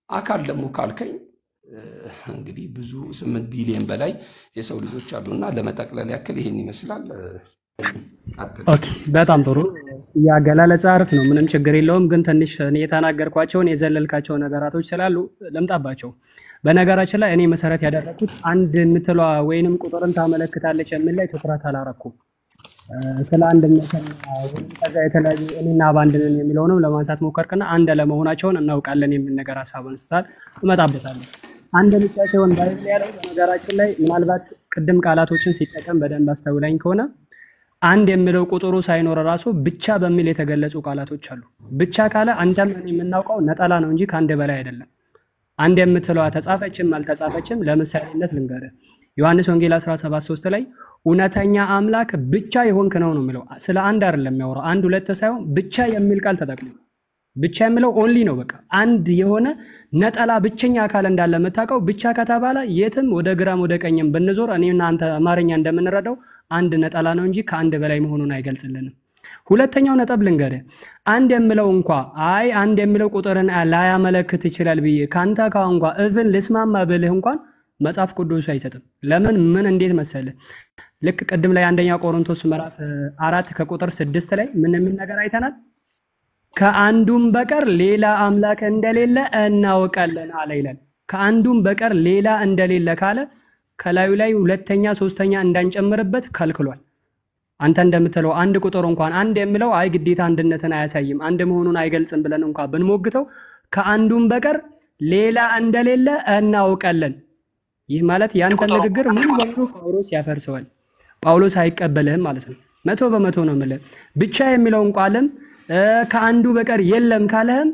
አካል ደግሞ ካልከኝ እንግዲህ ብዙ 8 ቢሊዮን በላይ የሰው ልጆች አሉና ለመጠቅለል ያክል ይሄን ይመስላል። ኦኬ፣ በጣም ጥሩ። ያገላለጻ አሪፍ ነው፣ ምንም ችግር የለውም። ግን ትንሽ እኔ የተናገርኳቸውን የዘለልካቸው ነገራቶች ስላሉ ልምጣባቸው። በነገራችን ላይ እኔ መሰረት ያደረኩት አንድ የምትለዋ ወይንም ቁጥርን ታመለክታለች የሚል ላይ ትኩረት አላረኩም። ስለ አንድነትና ከዛ የተለያዩ እኔና በአንድ ነን የሚለውንም ለማንሳት ሞከርክና አንድ ለመሆናቸውን እናውቃለን የሚል ነገር ሐሳብ አንስታል። እመጣበታለሁ። አንድ ብቻ ሲሆን ባይብል ያለው በነገራችን ላይ ምናልባት ቅድም ቃላቶችን ሲጠቀም በደንብ አስተውላኝ ከሆነ አንድ የሚለው ቁጥሩ ሳይኖር ራሱ ብቻ በሚል የተገለጹ ቃላቶች አሉ። ብቻ ካለ አንተም እኔ የምናውቀው ነጠላ ነው እንጂ ከአንድ በላይ አይደለም። አንድ የምትለዋ ተጻፈችም አልተጻፈችም ለምሳሌነት ልንገርህ። ዮሐንስ ወንጌል 17:3 ላይ እውነተኛ አምላክ ብቻ የሆንክ ነው የሚለው። ስለ አንድ አይደለም የሚያወራው፣ አንድ ሁለት ሳይሆን ብቻ የሚል ቃል ተጠቅሞ ብቻ የሚለው ኦንሊ ነው። በቃ አንድ የሆነ ነጠላ ብቸኛ አካል እንዳለ የምታውቀው ብቻ ከተባለ የትም ወደ ግራም ወደ ቀኝም ብንዞር እኔና አንተ አማርኛ እንደምንረዳው አንድ ነጠላ ነው እንጂ ከአንድ በላይ መሆኑን አይገልጽልንም። ሁለተኛው ነጥብ ልንገርህ። አንድ የሚለው እንኳን አንድ የሚለው ቁጥርን ላያመለክት ይችላል ብዬ ካንተ እንኳ እብን ልስማማ ብልህ እንኳን መጽሐፍ ቅዱስ አይሰጥም። ለምን ምን እንዴት መሰለህ? ልክ ቅድም ላይ አንደኛ ቆሮንቶስ ምዕራፍ 4 ከቁጥር 6 ላይ ምን የሚል ነገር አይተናል? ከአንዱም በቀር ሌላ አምላክ እንደሌለ እናውቃለን አለ ይላል። ከአንዱም በቀር ሌላ እንደሌለ ካለ ከላዩ ላይ ሁለተኛ ሶስተኛ እንዳንጨምርበት ከልክሏል። አንተ እንደምትለው አንድ ቁጥር እንኳን አንድ የሚለው ግዴታ አንድነትን አያሳይም አንድ መሆኑን አይገልጽም ብለን እንኳን ብንሞግተው ከአንዱም በቀር ሌላ እንደሌለ እናውቃለን። ይህ ማለት ያንተ ንግግር ሙሉ በሙሉ ጳውሎስ ያፈርሰዋል። ጳውሎስ አይቀበልህም ማለት ነው። 100% ነው ማለት ብቻ የሚለውን ቃልም ከአንዱ በቀር የለም ካለህም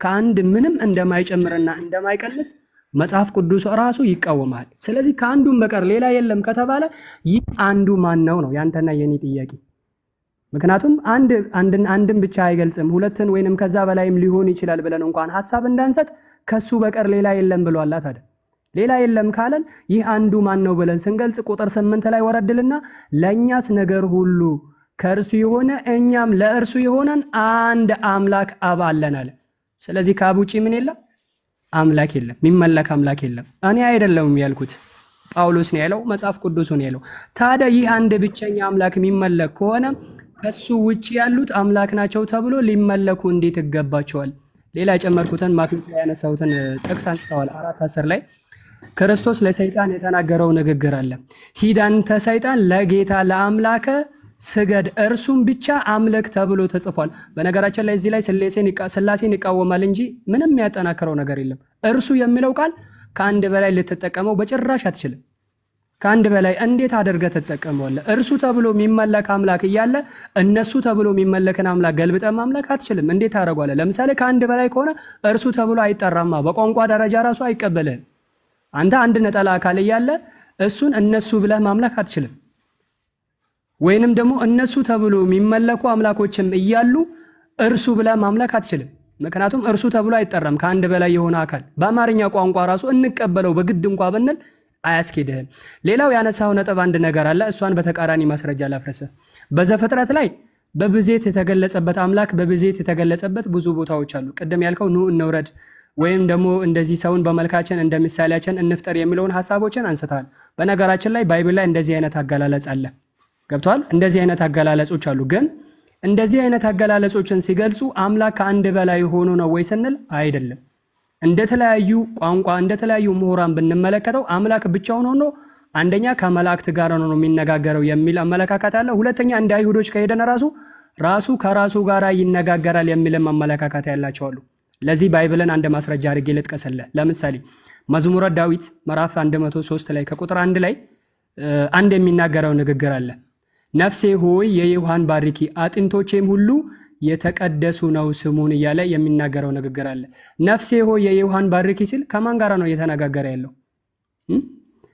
ከአንድ ምንም እንደማይጨምርና እንደማይቀንስ መጽሐፍ ቅዱስ ራሱ ይቃወማል። ስለዚህ ከአንዱም በቀር ሌላ የለም ከተባለ ይህ አንዱ ማን ነው ነው ያንተና የኔ ጥያቄ። ምክንያቱም አንድን ብቻ አይገልጽም ሁለትን ወይንም ከዛ በላይም ሊሆን ይችላል ብለን እንኳን ሐሳብ እንዳንሰጥ ከሱ በቀር ሌላ የለም ብሏል ታዲያ። ሌላ የለም ካለን ይህ አንዱ ማን ነው ብለን ስንገልጽ ቁጥር 8 ላይ ወረድልና ለኛስ ነገር ሁሉ ከእርሱ የሆነ እኛም ለእርሱ የሆነን አንድ አምላክ አብ አለን አለ። ስለዚህ ከአብ ውጪ ምን የለም? አምላክ የለም፣ የሚመለክ አምላክ የለም። እኔ አይደለሁም ያልኩት ጳውሎስ ነው ያለው፣ መጽሐፍ ቅዱስ ነው ያለው። ታዲያ ይህ አንድ ብቸኛ አምላክ የሚመለክ ከሆነ ከሱ ውጪ ያሉት አምላክ ናቸው ተብሎ ሊመለኩ እንዴት ይገባቸዋል? ሌላ የጨመርኩትን ማቴዎስ ላይ ያነሳሁትን ጥቅስ አንስተዋል 4:10 ላይ ክርስቶስ ለሰይጣን የተናገረው ንግግር አለ። ሂድ አንተ ሰይጣን ለጌታ ለአምላከ ስገድ እርሱም ብቻ አምልክ ተብሎ ተጽፏል። በነገራችን ላይ እዚህ ላይ ስላሴን ይቃወማል እንጂ ምንም ያጠናከረው ነገር የለም። እርሱ የሚለው ቃል ከአንድ በላይ ልትጠቀመው በጭራሽ አትችልም። ከአንድ በላይ እንዴት አድርገህ ትጠቀመዋለህ? እርሱ ተብሎ የሚመለክ አምላክ እያለ እነሱ ተብሎ የሚመለክን አምላክ ገልብጠህ ማምለክ አትችልም። እንዴት ታደርገዋለህ? ለምሳሌ ከአንድ በላይ ከሆነ እርሱ ተብሎ አይጠራማ፣ በቋንቋ ደረጃ ራሱ አይቀበልህም። አንተ አንድ ነጠላ አካል እያለ እሱን እነሱ ብለህ ማምለክ አትችልም። ወይንም ደግሞ እነሱ ተብሎ የሚመለኩ አምላኮችም እያሉ እርሱ ብለህ ማምለክ አትችልም። ምክንያቱም እርሱ ተብሎ አይጠራም ከአንድ በላይ የሆነ አካል። በአማርኛ ቋንቋ ራሱ እንቀበለው በግድ እንኳን ብንል አያስኬድህም። ሌላው ያነሳው ነጥብ አንድ ነገር አለ፣ እሷን በተቃራኒ ማስረጃ ላፍረሰ። በዘፍጥረት ላይ በብዜት የተገለጸበት አምላክ በብዜት የተገለጸበት ብዙ ቦታዎች አሉ። ቅድም ያልከው ኑ እንውረድ ወይም ደግሞ እንደዚህ ሰውን በመልካችን እንደ ምሳሌያችን እንፍጠር የሚለውን ሐሳቦችን አንስተሃል። በነገራችን ላይ ባይብል ላይ እንደዚህ አይነት አገላለጽ አለ። ገብቷል? እንደዚህ አይነት አገላለጾች አሉ። ግን እንደዚህ አይነት አገላለጾችን ሲገልጹ አምላክ ከአንድ በላይ ሆኖ ነው ወይ ስንል አይደለም። እንደተለያዩ ቋንቋ እንደተለያዩ ምሁራን ብንመለከተው አምላክ ብቻውን ሆኖ አንደኛ ከመላእክት ጋር ነው የሚነጋገረው የሚል አመለካከት አለ። ሁለተኛ እንደ አይሁዶች ከሄደን ራሱ ከራሱ ጋር ይነጋገራል የሚልም አመለካከት ያላቸው አሉ። ለዚህ ባይብልን አንድ ማስረጃ አድርጌ ልጥቀስልህ። ለምሳሌ መዝሙረ ዳዊት ምዕራፍ 103 ላይ ከቁጥር 1 ላይ አንድ የሚናገረው ንግግር አለ። ነፍሴ ሆይ የይሖዋን ባርኪ አጥንቶቼም ሁሉ የተቀደሱ ነው ስሙን እያለ የሚናገረው ንግግር አለ። ነፍሴ ሆይ የይሖዋን ባርኪ ሲል ከማን ጋራ ነው እየተነጋገረ ያለው?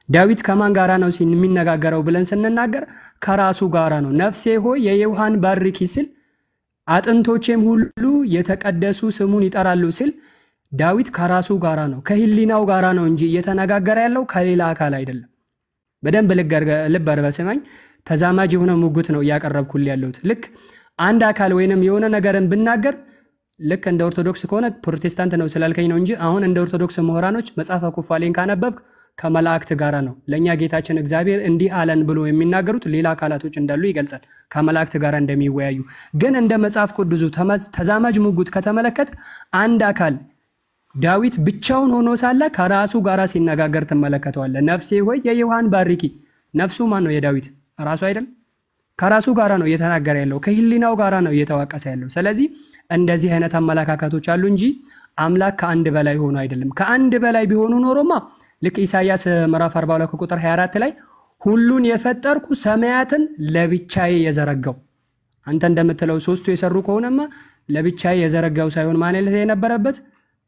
ዳዊት ከማን ጋራ ነው የሚነጋገረው ብለን ስንናገር ከራሱ ጋራ ነው። ነፍሴ ሆይ የይሖዋን ባርኪ ሲል አጥንቶቼም ሁሉ የተቀደሱ ስሙን ይጠራሉ ሲል ዳዊት ከራሱ ጋራ ነው ከህሊናው ጋራ ነው እንጂ እየተነጋገረ ያለው ከሌላ አካል አይደለም። በደንብ ልብ አድርገህ ስማኝ። ተዛማጅ የሆነ ሙግት ነው እያቀረብኩልህ ያለሁት። ልክ አንድ አካል ወይንም የሆነ ነገርን ብናገር ልክ እንደ ኦርቶዶክስ ከሆነ ፕሮቴስታንት ነው ስላልከኝ ነው እንጂ አሁን እንደ ኦርቶዶክስ ምሁራኖች መጽሐፈ ኩፋሌን ካነበብክ ከመላእክት ጋራ ነው ለኛ ጌታችን እግዚአብሔር እንዲህ አለን ብሎ የሚናገሩት ሌላ አካላቶች እንዳሉ ይገልጻል። ከመላእክት ጋራ እንደሚወያዩ ግን እንደ መጽሐፍ ቅዱስ ተዛማጅ ሙግት ከተመለከት አንድ አካል ዳዊት ብቻውን ሆኖ ሳለ ከራሱ ጋራ ሲነጋገር ተመለከተዋለህ። ነፍሴ ሆይ የይሖዋን ባርኪ። ነፍሱ ማን ነው? የዳዊት ራሱ አይደል? ከራሱ ጋራ ነው እየተናገረ ያለው፣ ከህሊናው ጋራ ነው እየተዋቀሰ ያለው። ስለዚህ እንደዚህ አይነት አመለካከቶች አሉ እንጂ አምላክ ከአንድ በላይ ሆኖ አይደለም። ከአንድ በላይ ቢሆኑ ኖሮማ ልክ ኢሳይያስ ምዕራፍ 42 ቁጥር 24 ላይ ሁሉን የፈጠርኩ ሰማያትን ለብቻዬ የዘረጋው። አንተ እንደምትለው ሶስቱ የሰሩ ከሆነማ ለብቻዬ የዘረጋው ሳይሆን ማለት የነበረበት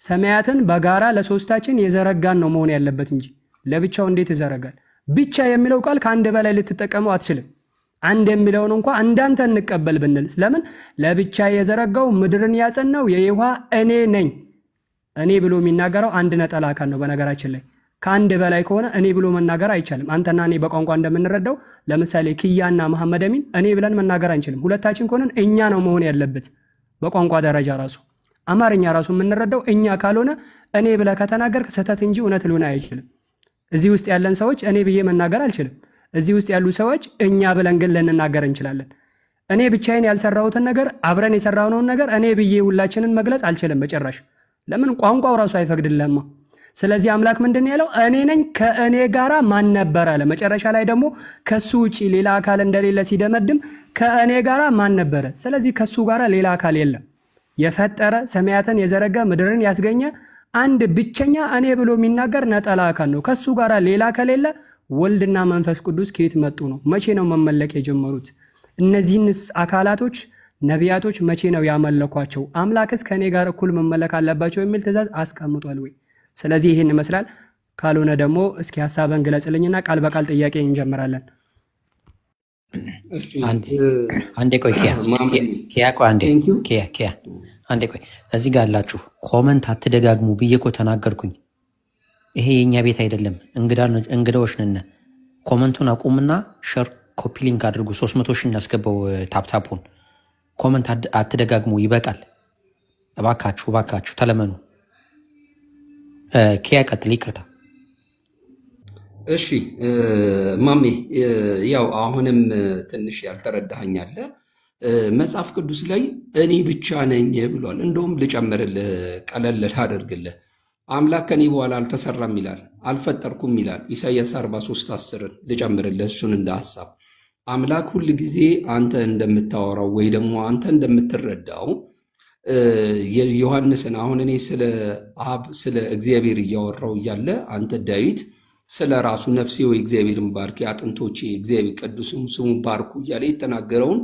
ሰማያትን በጋራ ለሶስታችን የዘረጋን ነው መሆን ያለበት እንጂ ለብቻው እንዴት ይዘረጋል? ብቻ የሚለው ቃል ከአንድ በላይ ልትጠቀመው አትችልም። አንድ የሚለውን እንኳን እንዳንተ እንቀበል ብንል ለምን ለብቻ የዘረጋው ምድርን ያጸናው የይሖዋ እኔ ነኝ። እኔ ብሎ የሚናገረው አንድ ነጠላ አካል ነው። በነገራችን ላይ ከአንድ በላይ ከሆነ እኔ ብሎ መናገር አይቻልም። አንተና እኔ በቋንቋ እንደምንረዳው ለምሳሌ ኪያና መሐመድ አሚን እኔ ብለን መናገር አንችልም። ሁለታችን ከሆነን እኛ ነው መሆን ያለበት። በቋንቋ ደረጃ ራሱ አማርኛ ራሱ የምንረዳው እኛ ካልሆነ እኔ ብለህ ከተናገርክ ስህተት እንጂ እውነት ሊሆን አይችልም። እዚህ ውስጥ ያለን ሰዎች እኔ ብዬ መናገር አልችልም። እዚህ ውስጥ ያሉ ሰዎች እኛ ብለን ግን ልንናገር እንችላለን። እኔ ብቻዬን ያልሰራሁትን ነገር አብረን የሰራነውን ነገር እኔ ብዬ ሁላችንን መግለጽ አልችልም በጭራሽ። ለምን ቋንቋው ራሱ አይፈቅድልህማ። ስለዚህ አምላክ ምንድነው ያለው? እኔ ነኝ ከእኔ ጋራ ማን ነበር አለ። መጨረሻ ላይ ደግሞ ከሱ ውጪ ሌላ አካል እንደሌለ ሲደመድም ከእኔ ጋራ ማን ነበረ? ስለዚህ ከሱ ጋራ ሌላ አካል የለም። የፈጠረ ሰማያትን የዘረጋ ምድርን ያስገኘ አንድ ብቸኛ እኔ ብሎ የሚናገር ነጠላ አካል ነው። ከሱ ጋራ ሌላ ከሌለ ወልድና መንፈስ ቅዱስ ከየት መጡ ነው? መቼ ነው መመለክ የጀመሩት? እነዚህንስ አካላቶች ነቢያቶች መቼ ነው ያመለኳቸው? አምላክስ ከኔ ጋር እኩል መመለክ አለባቸው የሚል ትእዛዝ አስቀምጧል ወይ? ስለዚህ ይሄን ይመስላል። ካልሆነ ደግሞ እስኪ ሐሳብን ግለጽልኝና ቃል በቃል ጥያቄ እንጀምራለን። አንዴ ቆይ ኪያ ቆይ አንዴ ቆይ እዚህ ጋር አላችሁ ኮመንት አትደጋግሙ ብዬ እኮ ተናገርኩኝ። ይሄ የኛ ቤት አይደለም፣ እንግዳዎች ነን። ኮመንቱን አቁምና ሼር ኮፒ ሊንክ አድርጉ። 300 ሺህ እናስገባው ታፕታፑን። ኮመንት አትደጋግሙ፣ ይበቃል። እባካችሁ ተለመኑ። ኪያ ቀጥል፣ ይቅርታ። እሺ ማሜ፣ ያው አሁንም ትንሽ ያልተረዳኸኝ አለ። መጽሐፍ ቅዱስ ላይ እኔ ብቻ ነኝ ብሏል። እንደውም ልጨምርልህ፣ ቀለል ላደርግልህ። አምላክ ከኔ በኋላ አልተሰራም ይላል፣ አልፈጠርኩም ይላል። ኢሳይያስ 43:10 ልጨምርልህ እሱን እንደ ሐሳብ። አምላክ ሁል ጊዜ አንተ እንደምታወራው ወይ ደግሞ አንተ እንደምትረዳው ዮሐንስን አሁን እኔ ስለ አብ ስለ እግዚአብሔር እያወራው እያለ አንተ ዳዊት ስለ ራሱ ነፍሴ ወይ እግዚአብሔርን ባርኪ፣ አጥንቶቼ እግዚአብሔር ቅዱስም ስሙን ባርኩ እያለ የተናገረውን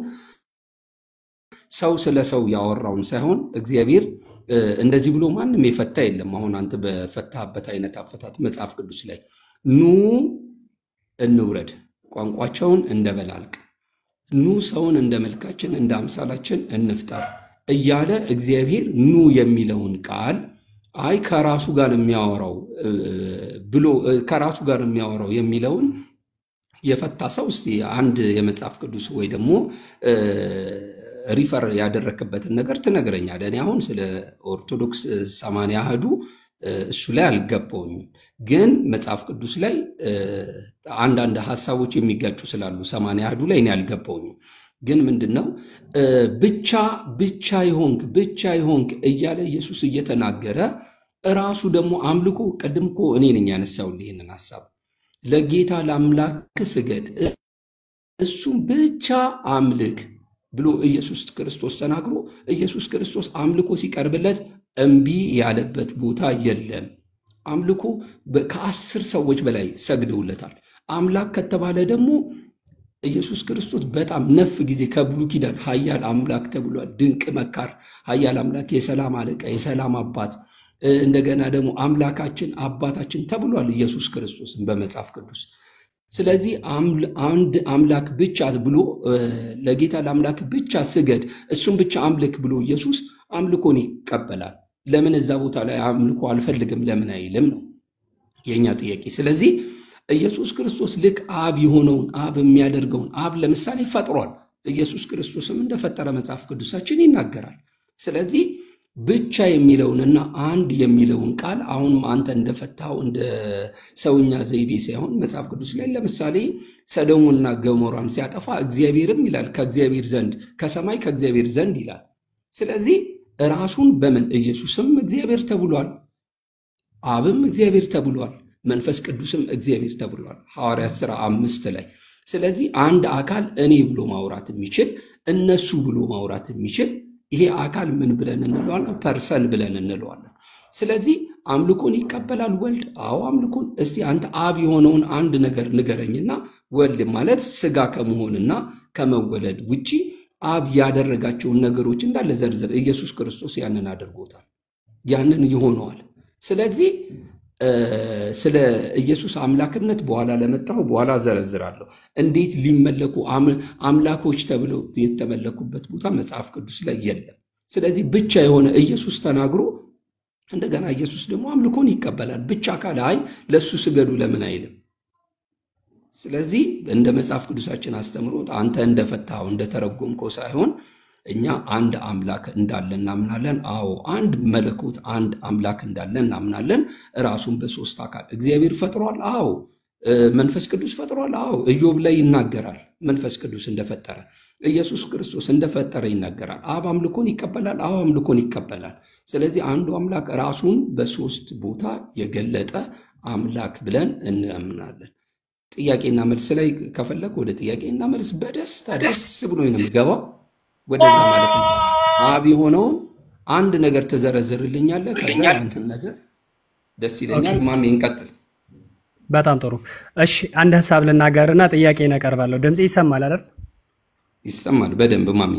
ሰው ስለ ሰው ያወራውን ሳይሆን እግዚአብሔር እንደዚህ ብሎ ማንም የፈታ የለም። አሁን አንተ በፈታበት አይነት አፈታት መጽሐፍ ቅዱስ ላይ ኑ እንውረድ፣ ቋንቋቸውን እንደበላልቅ፣ ኑ ሰውን እንደ መልካችን እንደ አምሳላችን እንፍጠር እያለ እግዚአብሔር ኑ የሚለውን ቃል አይ ከራሱ ጋር የሚያወራው ብሎ ከራሱ ጋር የሚያወራው የሚለውን የፈታ ሰው እስቲ አንድ የመጽሐፍ ቅዱስ ወይ ደግሞ ሪፈር ያደረክበትን ነገር ትነግረኛለህ። እኔ አሁን ስለ ኦርቶዶክስ 80 አህዱ እሱ ላይ አልገባውኝም፣ ግን መጽሐፍ ቅዱስ ላይ አንዳንድ ሐሳቦች የሚጋጩ ስላሉ 80 አህዱ ላይ እኔ አልገባውኝም። ግን ምንድነው ብቻ ይሆንክ እያለ ኢየሱስ እየተናገረ ራሱ ደግሞ አምልኮ ቀድም እኮ እኔ ነኝ ያነሳውልህ ይሄንን ሐሳብ ለጌታ ለአምላክ ስገድ እሱም ብቻ አምልክ ብሎ ኢየሱስ ክርስቶስ ተናግሮ ኢየሱስ ክርስቶስ አምልኮ ሲቀርብለት እምቢ ያለበት ቦታ የለም። አምልኮ ከ10 ሰዎች በላይ ሰግደውለታል። አምላክ ከተባለ ደግሞ ኢየሱስ ክርስቶስ በጣም ነፍ ጊዜ ከብሉይ ኪዳን ኃያል አምላክ ተብሏል። ድንቅ መካር፣ ኃያል አምላክ፣ የሰላም አለቃ፣ የሰላም አባት፣ እንደገና ደግሞ አምላካችን አባታችን ተብሏል ኢየሱስ ክርስቶስን በመጽሐፍ ቅዱስ። ስለዚህ አንድ አምላክ ብቻ ብሎ ለጌታ ለአምላክ ብቻ ስገድ እሱም ብቻ አምልክ ብሎ ኢየሱስ አምልኮን ይቀበላል። ለምን እዛ ቦታ ላይ አምልኮ አልፈልግም ለምን አይልም ነው የኛ ጥያቄ። ስለዚህ ኢየሱስ ክርስቶስ ልክ አብ የሆነውን አብ የሚያደርገውን አብ ለምሳሌ ፈጥሯል። ኢየሱስ ክርስቶስም እንደፈጠረ መጽሐፍ ቅዱሳችን ይናገራል። ስለዚህ ብቻ የሚለውንና አንድ የሚለውን ቃል አሁን አንተ እንደፈታው እንደ ሰውኛ ዘይቤ ሳይሆን መጽሐፍ ቅዱስ ላይ ለምሳሌ ሰዶምና ገሞራን ሲያጠፋ እግዚአብሔርም ይላል ከእግዚአብሔር ዘንድ ከሰማይ ከእግዚአብሔር ዘንድ ይላል። ስለዚህ ራሱን በምን ኢየሱስም እግዚአብሔር ተብሏል፣ አብም እግዚአብሔር ተብሏል፣ መንፈስ ቅዱስም እግዚአብሔር ተብሏል ሐዋርያት ሥራ 5 ላይ። ስለዚህ አንድ አካል እኔ ብሎ ማውራት የሚችል እነሱ ብሎ ማውራት የሚችል ይሄ አካል ምን ብለን እንለዋለን? ፐርሰን ብለን እንለዋለን። ስለዚህ አምልኮን ይቀበላል ወልድ። አዎ አምልኮን። እስቲ አንተ አብ የሆነውን አንድ ነገር ንገረኝና ወልድ ማለት ስጋ ከመሆንና ከመወለድ ውጪ አብ ያደረጋቸውን ነገሮች እንዳለ ዘርዝር ኢየሱስ ክርስቶስ ያንን አድርጎታል፣ ያንን ይሆነዋል። ስለዚህ ስለ ኢየሱስ አምላክነት በኋላ ዘረዝራለሁ። እንዴት ሊመለኩ አምላኮች ተብለው የተመለኩበት ቦታ መጽሐፍ ቅዱስ ላይ የለም። ስለዚህ ብቻ የሆነ ኢየሱስ ተናግሮ እንደገና ኢየሱስ ደግሞ አምልኮን ይቀበላል። ብቻ ካለ አይ ለሱ ስገዱ ለምን አይልም? ስለዚህ እንደ መጽሐፍ ቅዱሳችን አስተምሮት አንተ እንደፈታው እንደተረጎምከው ሳይሆን እኛ አንድ አምላክ እንዳለ እናምናለን። አዎ አንድ መለኮት አንድ አምላክ እንዳለ እናምናለን። ራሱን በሶስት አካል እግዚአብሔር ፈጥሯል። አዎ መንፈስ ቅዱስ ፈጥሯል። አዎ ኢዮብ ላይ ይናገራል መንፈስ ቅዱስ እንደፈጠረ። ኢየሱስ ክርስቶስ እንደፈጠረ ይናገራል። አብ አምልኮን ይቀበላል። አዎ አምልኮን ይቀበላል። ስለዚህ አንዱ አምላክ ራሱን በሶስት ቦታ የገለጠ አምላክ ብለን እናምናለን። ጥያቄና መልስ ላይ ከፈለግ ወደ ጥያቄና መልስ በደስታ ደስ ብሎ ነው የምገባው። ወደዛ ማለት ነው። አብ የሆነውን አንድ ነገር ተዘረዝርልኛለህ፣ ከዛ አንተን ነገር ደስ ይለኛል። ማሜ እንቀጥል። በጣም ጥሩ። እሺ አንድ ሐሳብ ልናገርና ጥያቄ እናቀርባለሁ። ድምጽ ይሰማል አይደል? ይሰማል በደንብ ማሜ።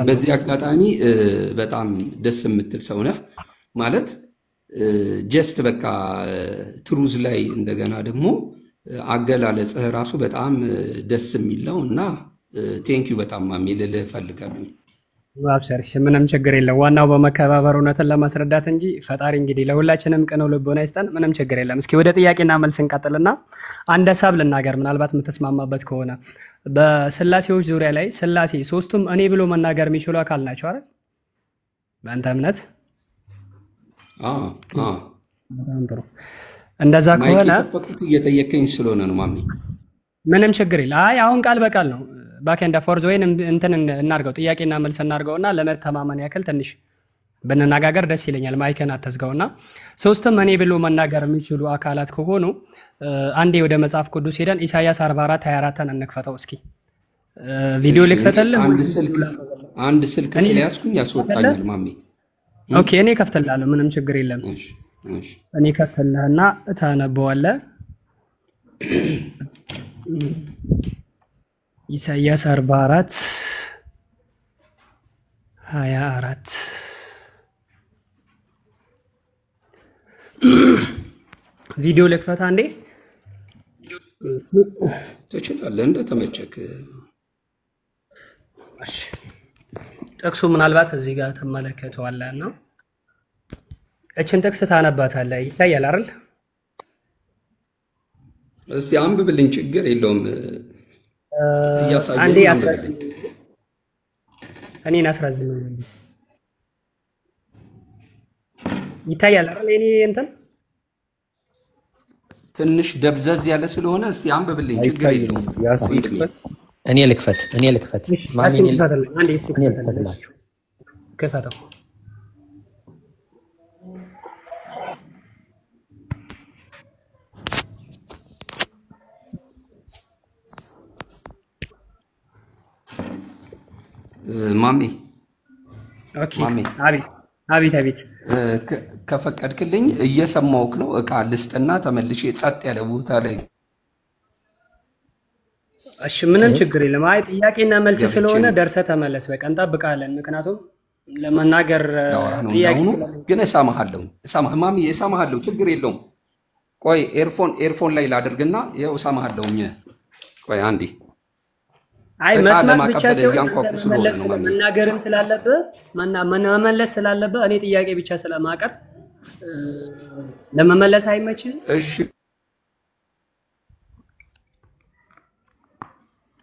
በዚህ አጋጣሚ በጣም ደስ የምትል ሰው ነህ ማለት ጀስት በቃ ትሩዝ ላይ እንደገና ደግሞ አገላለጽህ ራሱ በጣም ደስ የሚለው እና ቴንኪዩ በጣም ማሜ ልልህ እፈልጋለሁ። አብሽርሽ፣ ምንም ችግር የለም። ዋናው በመከባበር እውነትን ለማስረዳት እንጂ ፈጣሪ እንግዲህ ለሁላችንም ቅን ልቦና ይስጠን። ምንም ችግር የለም። እስኪ ወደ ጥያቄና መልስ እንቀጥልና አንድ ሐሳብ ልናገር፣ ምናልባት የምትስማማበት ከሆነ በስላሴዎች ዙሪያ ላይ ስላሴ ሶስቱም እኔ ብሎ መናገር የሚችሉ አካል ናቸው አይደል? በአንተ እምነት? በጣም ጥሩ። እንደዛ ከሆነ ማይክ እየጠየቀኝ ስለሆነ ነው ማሜ። ምንም ችግር የለም። አይ አሁን ቃል በቃል ነው ባክ ኤንድ ፎርዝ ወይን እንትን እናርገው፣ ጥያቄና መልስ እናርገውና ለመተማመን ያክል ትንሽ ብንነጋገር ደስ ይለኛል። ማይክን አትዝጋውና ሶስቱም እኔ ብሎ መናገር የሚችሉ አካላት ከሆኑ አንዴ ወደ መጽሐፍ ቅዱስ ሄደን ኢሳይያስ 44:24 እንክፈተው እስኪ። ቪዲዮ ልክፈተልህ? አንድ ስልክ ስለያዝኩኝ ያስወጣኛል ማሜ። ኦኬ እኔ ከፍተላለሁ፣ ምንም ችግር የለም። እኔ ከፍተልህና ታነበዋለህ። ኢሳይያስ 44:24 ቪዲዮ ልክፈት አንዴ። ትችላለህ እንደተመቸክ። እሺ ጥቅሱ ምናልባት እዚህ ጋር ተመለከተዋለህና እችን ጥቅስ ታነባታለህ። ይታያል አይደል? እስቲ አንብብልኝ፣ ችግር የለውም። አንዴ እኔን አስረዝም። ይታያል አይደል? እኔ እንትን ትንሽ ደብዘዝ ያለ ስለሆነ እስቲ አንብብልኝ፣ ችግር የለውም። እኔ ልክፈት ማሚ፣ አንዴ ልክፈትላችሁ። ክፈተው። ማሚ ኦኬ አቤት ከፈቀድክልኝ እየሰማሁህ ነው። እቃ ልስጥና ተመልሼ ጸጥ ያለ ቦታ ላይ። እሺ ምንም ችግር የለም። አይ ጥያቄና መልስ ስለሆነ ደርሰህ ተመለስ። በቃ እንጠብቃለን። ምክንያቱም ለመናገር ጥያቄ ግን እሰማሃለሁ ማሚ፣ እሰማሃለሁ፣ ችግር የለውም። ቆይ ኤርፎን ላይ ላድርግና ይኸው እሰማሃለሁ። ቆይ አንዴ። አይ መስማት ብቻ ሳይሆን መናገርም ስላለብህ መመለስ ስላለብህ እኔ ጥያቄ ብቻ ስለማቀርብ ለመመለስ አይመችም። እሺ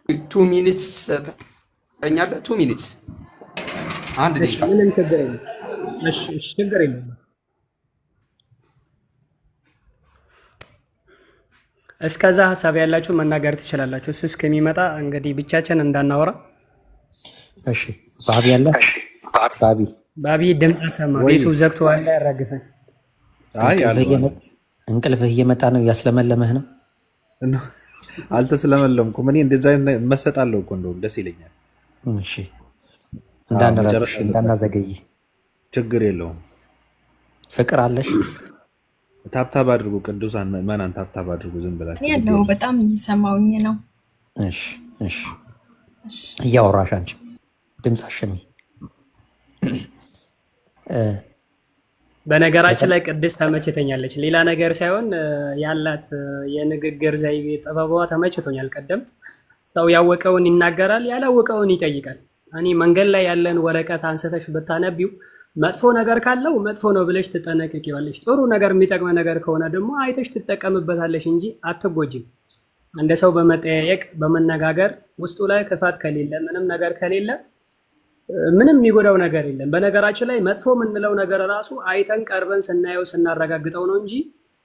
2 ሚኒትስ ተኛለህ። 2 ሚኒትስ አንድ ደቂቃ። ምንም ችግር የለም። እሺ ችግር የለም። እስከዛ ሐሳብ ያላችሁ መናገር ትችላላችሁ። እሱ እስከሚመጣ እንግዲህ ብቻችን እንዳናወራ። እሺ ባቢ ያለ ባቢ ድምጽ ሰማ። ቤቱ ዘግቷል። ያራግፈን። አይ እንቅልፍህ እየመጣ ነው። ያስለመለመህ ነው። አልተስለመለምኩም። እኔ እንደዛ መሰጣለሁ እኮ እንደው ደስ ይለኛል። እሺ እንዳንረብሽ እንዳናዘገይ። ችግር የለውም። ፍቅር አለሽ? ታብታብ አድርጉ ቅዱሳን ምዕመናን ታብታብ አድርጉ ዝም ብላችሁ ያለው በጣም እየሰማውኝ ነው። እሺ እሺ እያወራሽ አንቺ ድምፅ አሸሚ። በነገራችን ላይ ቅድስት ተመችተኛለች። ሌላ ነገር ሳይሆን ያላት የንግግር ዘይቤ ጥበቧ ተመችቶኛል። ቀደም ሰው ያወቀውን ይናገራል፣ ያላወቀውን ይጠይቃል። እኔ መንገድ ላይ ያለን ወረቀት አንስተሽ ብታነቢው መጥፎ ነገር ካለው መጥፎ ነው ብለሽ ትጠነቀቂዋለሽ። ጥሩ ነገር የሚጠቅም ነገር ከሆነ ደግሞ አይተሽ ትጠቀምበታለሽ እንጂ አትጎጂም። አንድ ሰው በመጠያየቅ በመነጋገር ውስጡ ላይ ክፋት ከሌለ ምንም ነገር ከሌለ ምንም የሚጎዳው ነገር የለም። በነገራችን ላይ መጥፎ የምንለው ነገር ራሱ አይተን ቀርበን ስናየው ስናረጋግጠው ነው እንጂ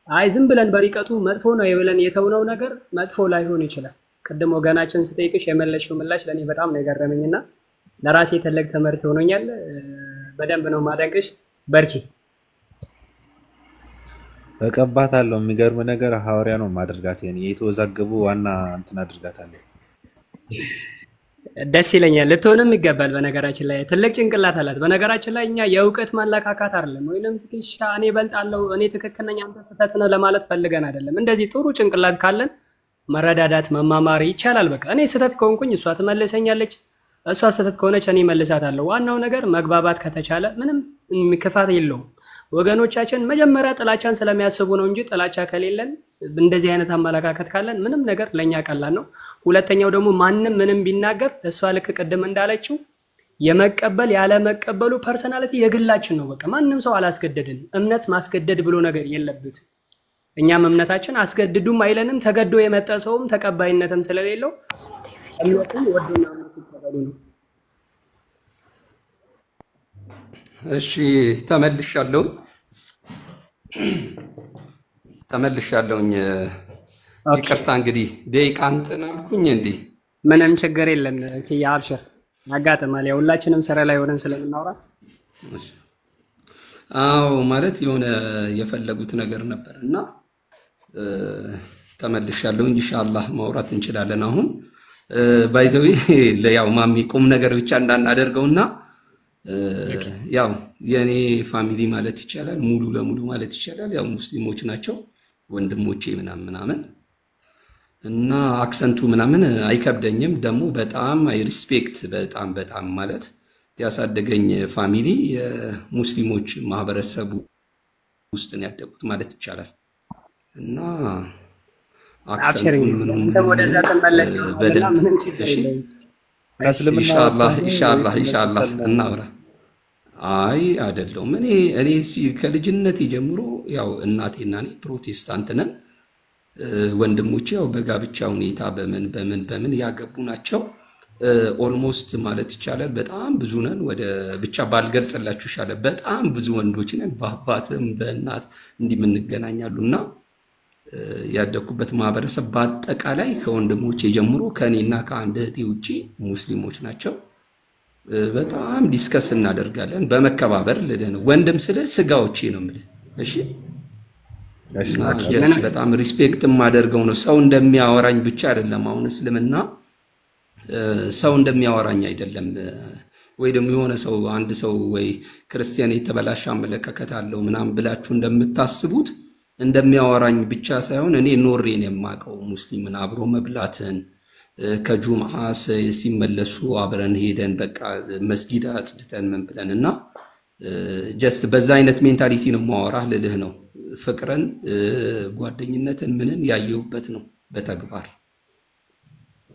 አይ ዝም ብለን በሪቀቱ መጥፎ ነው የብለን የተውነው ነገር መጥፎ ላይሆን ይችላል። ቅድም ወገናችን ስጠይቅሽ የመለሽው ምላሽ ለኔ በጣም ነው የገረመኝና ለራሴ ትልቅ ትምህርት ሆኖኛል። በደንብ ነው ማደንቅሽ። በርቺ። እቀባታለሁ። የሚገርም ነገር ሐዋርያ ነው ማድርጋት የተወዛገቡ ዋና እንትን አድርጋታለሁ። ደስ ይለኛል። ልትሆንም ይገባል። በነገራችን ላይ ትልቅ ጭንቅላት አላት። በነገራችን ላይ እኛ የእውቀት ማለካካት አይደለም ወይንም ትክሻ እኔ እበልጣለሁ እኔ ትክክል ነኝ አንተ ስህተት ነህ ለማለት ፈልገን አይደለም። እንደዚህ ጥሩ ጭንቅላት ካለን መረዳዳት መማማር ይቻላል። በቃ እኔ ስህተት ከሆንኩኝ እሷ ትመልሰኛለች፣ እሷ ስህተት ከሆነች እኔ መልሳታለሁ። ዋናው ነገር መግባባት ከተቻለ ምንም ክፋት የለውም። ወገኖቻችን መጀመሪያ ጥላቻን ስለሚያስቡ ነው እንጂ ጥላቻ ከሌለን እንደዚህ አይነት አመለካከት ካለን ምንም ነገር ለኛ ቀላል ነው። ሁለተኛው ደግሞ ማንም ምንም ቢናገር እሷ ልክ ቅድም እንዳለችው የመቀበል ያለ መቀበሉ ፐርሰናሊቲ የግላችን ነው። በቃ ማንም ሰው አላስገደድን። እምነት ማስገደድ ብሎ ነገር የለበትም። እኛም እምነታችን አስገድዱም አይለንም። ተገዶ የመጣ ሰውም ተቀባይነትም ስለሌለው እምነትን ወዶና እምነት ይቀበሉ ነው። እሺ ተመልሻለሁኝ። ይቅርታ እንግዲህ ደቂቃ እንትን አልኩኝ እንዴ? ምንም ችግር የለም። ኪያ አብሽር፣ ያጋጥማል። ያው ሁላችንም ስራ ላይ ሆነን ስለምናወራ አዎ ማለት የሆነ የፈለጉት ነገር ነበር እና ተመልሻለሁ። ኢንሻአላህ ማውራት እንችላለን። አሁን ባይዘዊ ለያው ማሚ ቁም ነገር ብቻ እንዳናደርገውና ያው የኔ ፋሚሊ ማለት ይቻላል ሙሉ ለሙሉ ማለት ይቻላል ያው ሙስሊሞች ናቸው ወንድሞቼ ምናምን እና አክሰንቱ ምናምን አይከብደኝም። ደግሞ በጣም አይ ሪስፔክት በጣም ማለት ያሳደገኝ ፋሚሊ የሙስሊሞች ማህበረሰብ ውስጥ ነው ያደጉት ማለት ይቻላል እና አክሰንቱን ምንም ወደዛ ተመለስ ይሆናል። ምንም ችግር የለም። ኢንሻአላህ እናውራ። አይ አይደለም እኔ ከልጅነቴ ጀምሮ ያው እናቴና እኔ ፕሮቴስታንት ነን። ወንድሞቼ ያው በጋብቻ ሁኔታ በምን ያገቡ ናቸው። ኦልሞስት ማለት ይቻላል በጣም ብዙ ነን። ወደ ብቻ ባልገልጽላችሁ ይሻላል። በጣም ብዙ ወንዶች ነን። በአባትም በእናት እንዲህ የምንገናኛሉና ያደኩበት ማህበረሰብ በአጠቃላይ ከወንድሞቼ ጀምሮ ከኔና ከአንድ እህቴ ውጪ ሙስሊሞች ናቸው። በጣም ዲስከስ እናደርጋለን በመከባበር ልልህ ነው። ወንድም ስለ ስጋዎቼ ነው የምልህ። እሺ በጣም ሪስፔክት የማደርገው ነው። ሰው እንደሚያወራኝ ብቻ አይደለም። አሁን እስልምና ሰው እንደሚያወራኝ አይደለም። ወይ ደግሞ የሆነ ሰው አንድ ሰው ወይ ክርስቲያን የተበላሸ አመለካከት አለው ምናምን ብላችሁ እንደምታስቡት እንደሚያወራኝ ብቻ ሳይሆን እኔ ኖሬን የማውቀው ሙስሊምን አብሮ መብላትን ከጁምዓ ሲመለሱ አብረን ሄደን በቃ መስጊድ አጽድተን ምን ብለንና ጀስት በዛ አይነት ሜንታሊቲ ነው ማወራህ ልልህ ነው። ፍቅርን ጓደኝነትን ምንን ያየሁበት ነው በተግባር።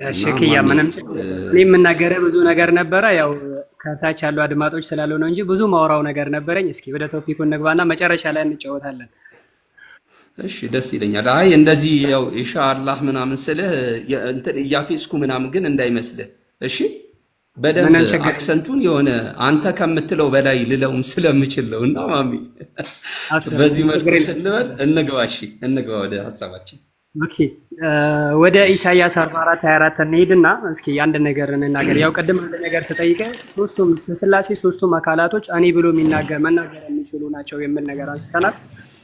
እሺ ኪያ ምንም እኔ የምናገረው ብዙ ነገር ነበረ። ያው ከታች ያሉ አድማጮች ስላሉ ነው እንጂ ብዙ ማወራው ነገር ነበረኝ። እስኪ ወደ ቶፒኩ እንግባና መጨረሻ ላይ እንጫወታለን። እሺ ደስ ይለኛል። አይ እንደዚህ ያው ኢንሻአላህ ምናምን ስልህ እንትን እያፌስኩ ምናምን ግን እንዳይመስልህ እሺ። በደንብ አክሰንቱን የሆነ አንተ ከምትለው በላይ ልለውም ስለምችል ነው እና ማሚ በዚህ መልኩ ልበል። እንግባ ወደ ሐሳባችን። ኦኬ ወደ ኢሳይያስ 44:24 እንሄድና እስኪ አንድ ነገር እንናገር። ያው ቀደም አንድ ነገር ስጠይቀ ሶስቱም ስላሴ ሶስቱም አካላቶች እኔ ብሎ መናገር የሚችሉ ናቸው የሚል ነገር አንስተናል።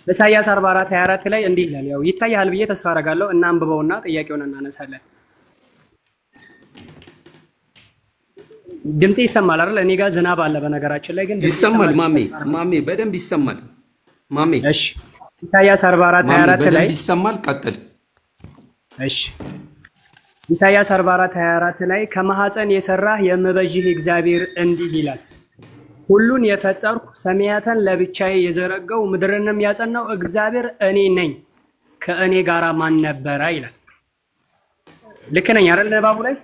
ኢሳይያስ 44:24 ላይ እንዲህ ይላል። ያው ይታያል ብዬ ተስፋ አደርጋለሁ እና አንብበውና ጥያቄውን እናነሳለን። ድምጽ ይሰማል አይደል? እኔ ጋር ዝናብ አለ በነገራችን ላይ ግን ይሰማል። ማሜ በደንብ ይሰማል ማሜ። እሺ ኢሳይያስ 44:24 ላይ ይሰማል። ቀጥል። እሺ ኢሳይያስ 44:24 ላይ ከማህፀን የሰራህ የምበጅህ እግዚአብሔር እንዲህ ይላል፣ ሁሉን የፈጠርኩ ሰማያትን ለብቻዬ የዘረጋው ምድርንም ያጸናው እግዚአብሔር እኔ ነኝ፣ ከእኔ ጋር ማን ነበረ ይላል። ልክ ነኝ አይደል? ንባቡ ላይ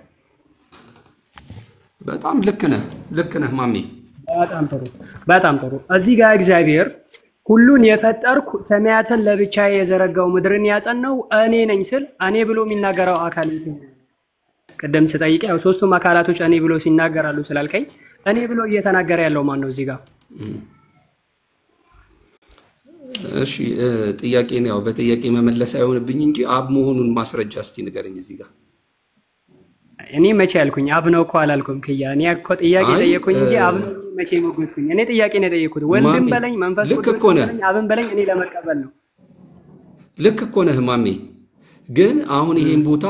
በጣም ልክ ነህ ማሚ። በጣም ጥሩ። እዚህ ጋር እግዚአብሔር ሁሉን የፈጠርኩ ሰማያትን ለብቻዬ የዘረጋው ምድርን ያጸናው እኔ ነኝ ስል እኔ ብሎ የሚናገረው አካል ቅድም ስጠይቅ ያው ሶስቱም አካላቶች እኔ ብሎ ሲናገራሉ ስላልከኝ እኔ ብሎ እየተናገረ ያለው ማን ነው እዚህ ጋር? እሺ ጥያቄን ያው በጥያቄ መመለስ አይሆንብኝ እንጂ አብ መሆኑን ማስረጃ እስቲ ንገረኝ እዚህ ጋር። እኔ መቼ ያልኩኝ አብ ነው እኮ አላልኩም። ከያ እኔ እኮ ጥያቄ ጠየቅኩኝ እንጂ አብ ነው መቼ ሞግኩኝ? እኔ ጥያቄ ነው የጠየቅኩት። ወልድም በለኝ መንፈስ ቅዱስ በለኝ አብን በለኝ እኔ ለመቀበል ነው። ልክ እኮ ነህ ማሜ። ግን አሁን ይሄን ቦታ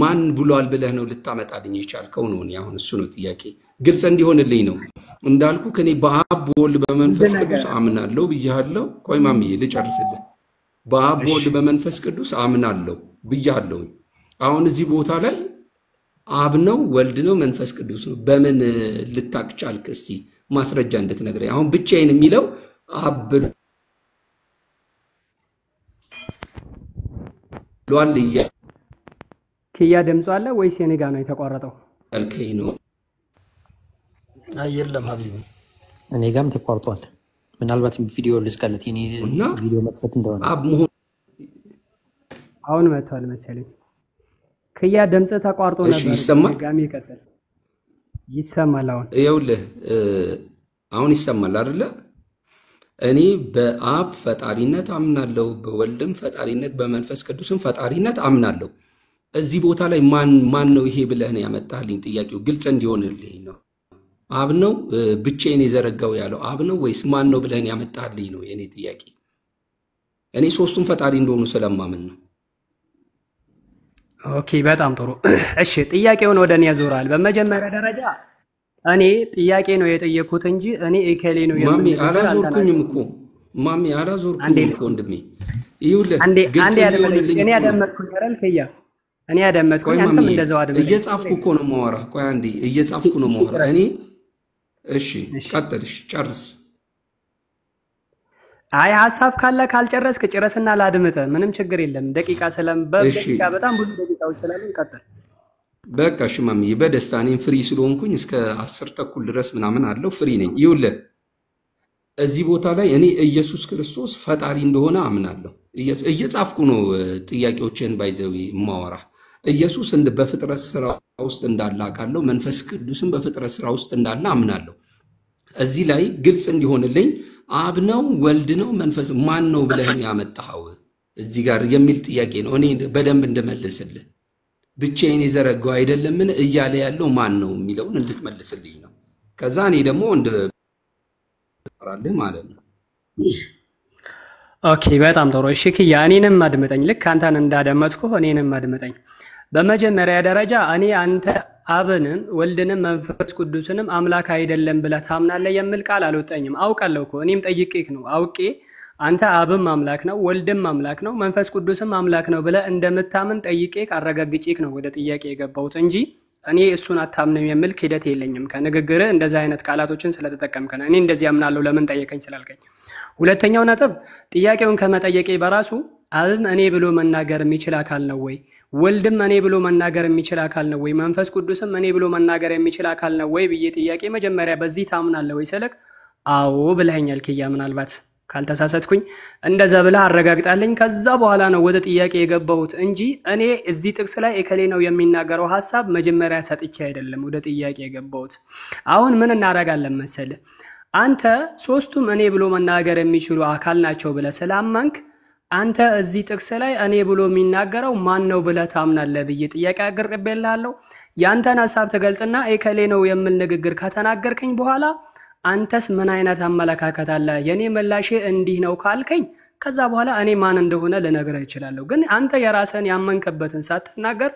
ማን ብሏል ብለህ ነው ልታመጣልኝ የቻልከው ነው? አሁን እሱ ነው ጥያቄ። ግልጽ እንዲሆንልኝ ነው እንዳልኩ ከኔ በአብ በወልድ በመንፈስ ቅዱስ አምናለሁ ብያለሁ። ቆይ ማሜ ልጨርስልህ። በአብ በወልድ በመንፈስ ቅዱስ አምናለሁ ብያለሁ። አሁን እዚህ ቦታ ላይ አብ ነው ወልድ ነው መንፈስ ቅዱስ ነው በምን ልታቅ ቻልክ? እስቲ ማስረጃ እንድትነግረኝ። አሁን ብቻዬን የሚለው አብ ብሏል ኪያ ድምፁ አለ ወይስ የኔ ጋር ነው የተቋረጠው? አልከኝ ነው። የለም ሀቢቢ እኔ ጋርም ተቋርጧል። ምናልባት ቪዲዮ ልዝጋለት የኔ ቪዲዮ መጥፋት እንደሆነ አብ መሆን አሁን መጥቷል መሰለኝ። ክያ ድምጽ ተቋርጦ ነበር። ይሰማል? ጋሚ ይቀጥል። ይሰማል? አሁን ይኸውልህ አሁን ይሰማል አይደለ? እኔ በአብ ፈጣሪነት አምናለሁ፣ በወልድም ፈጣሪነት፣ በመንፈስ ቅዱስም ፈጣሪነት አምናለሁ። እዚህ ቦታ ላይ ማን ነው ይሄ ብለህ ነው ያመጣልኝ? ጥያቄው ግልጽ እንዲሆንልኝ ነው። አብ ነው ብቻዬን የዘረጋው ያለው አብ ነው ወይስ ማን ነው ብለህ ነው ያመጣልኝ ነው የኔ ጥያቄ። እኔ ሶስቱም ፈጣሪ እንደሆኑ ስለማምን ነው። ኦኬ በጣም ጥሩ። እሺ ጥያቄውን ወደ እኔ ያዞራል። በመጀመሪያ ደረጃ እኔ ጥያቄ ነው የጠየኩት እንጂ እኔ እከሌ ነው ማሚ አላዞርኩኝም እኮ ማሚ አላዞርኩኝም እኮ ወንድሜ። ይኸውልህ ግልጽ እንዲሆንልኝ እኔ ያደመጥኩኝ አይደል ከያ እኔ ያደመጥኩኝ አንተም እንደዛው አድርገህ እየጻፍኩ እኮ ነው የማወራ። ቆይ አንዴ እየጻፍኩ ነው የማወራ እኔ። እሺ ቀጥልሽ ጨርስ። አይ ሐሳብ ካለ ካልጨረስክ ጭረስና ላድምጥ፣ ምንም ችግር የለም። ደቂቃ በደቂቃ በጣም ብዙ ደቂቃዎች ስላሉ ቀጥል። በቃ እሺ ማሚዬ በደስታ እኔም ፍሪ ስለሆንኩኝ እስከ 10 ተኩል ድረስ ምናምን አለው ፍሪ ነኝ። ይኸውልህ እዚህ ቦታ ላይ እኔ ኢየሱስ ክርስቶስ ፈጣሪ እንደሆነ አምናለሁ። እየጻፍኩ ነው ጥያቄዎችን ባይዘዊ ማወራ። ኢየሱስ በፍጥረት ስራ ውስጥ እንዳለ አውቃለሁ። መንፈስ ቅዱስም በፍጥረት ስራ ውስጥ እንዳለ አምናለሁ። እዚህ ላይ ግልጽ እንዲሆንልኝ አብ ነው ወልድ ነው መንፈስ ማን ነው ብለህ ያመጣኸው እዚህ ጋር የሚል ጥያቄ ነው እኔ በደንብ እንድመልስልህ። ብቻዬን የዘረጋው አይደለምን እያለ ያለው ማን ነው የሚለውን እንድትመልስልኝ ነው። ከዛ እኔ ደግሞ እንድራለህ ማለት ነው። ኦኬ በጣም ጥሩ። እሺ ክያ እኔንም አድምጠኝ፣ ልክ አንተን እንዳደመጥኩ እኔንም አድምጠኝ። በመጀመሪያ ደረጃ እኔ አንተ አብንም ወልድንም መንፈስ ቅዱስንም አምላክ አይደለም ብለህ ታምናለህ የሚል ቃል አልወጣኝም። አውቃለሁ እኮ እኔም ጠይቄክ ነው አውቄ አንተ አብም አምላክ ነው ወልድም አምላክ ነው መንፈስ ቅዱስም አምላክ ነው ብለህ እንደምታምን ጠይቄክ አረጋግጬክ ነው ወደ ጥያቄ የገባሁት እንጂ እኔ እሱን አታምንም የሚል ክህደት የለኝም። ከንግግርህ እንደዛ አይነት ቃላቶችን ስለተጠቀምክ ነው እኔ እንደዚህ አምናለሁ ለምን ጠየቀኝ ስላልከኝ። ሁለተኛው ነጥብ ጥያቄውን ከመጠየቄ በራሱ አብም እኔ ብሎ መናገር የሚችል አካል ነው ወይ? ወልድም እኔ ብሎ መናገር የሚችል አካል ነው ወይ? መንፈስ ቅዱስም እኔ ብሎ መናገር የሚችል አካል ነው ወይ ብዬ ጥያቄ መጀመሪያ በዚህ ታምናለህ ወይ ስልክ አዎ ብለኸኛል ክያ። ምናልባት ካልተሳሳትኩኝ እንደዛ ብለህ አረጋግጣለኝ። ከዛ በኋላ ነው ወደ ጥያቄ የገባሁት እንጂ እኔ እዚህ ጥቅስ ላይ እከሌ ነው የሚናገረው ሐሳብ መጀመሪያ ሰጥቼ አይደለም ወደ ጥያቄ የገባሁት። አሁን ምን እናደርጋለን መሰለህ? አንተ ሶስቱም እኔ ብሎ መናገር የሚችሉ አካል ናቸው ብለህ ስላመንክ አንተ እዚህ ጥቅስ ላይ እኔ ብሎ የሚናገረው ማን ነው ብለህ ታምናለህ ብዬ ጥያቄ አቅርቤልሃለሁ። ያንተን ሐሳብ ተገልጽና እከሌ ነው የሚል ንግግር ከተናገርከኝ በኋላ አንተስ ምን አይነት አመለካከት አለ? የኔ ምላሼ እንዲህ ነው ካልከኝ ከዛ በኋላ እኔ ማን እንደሆነ ልነግርህ እችላለሁ። ግን አንተ የራስህን ያመንከበትን ሳትናገር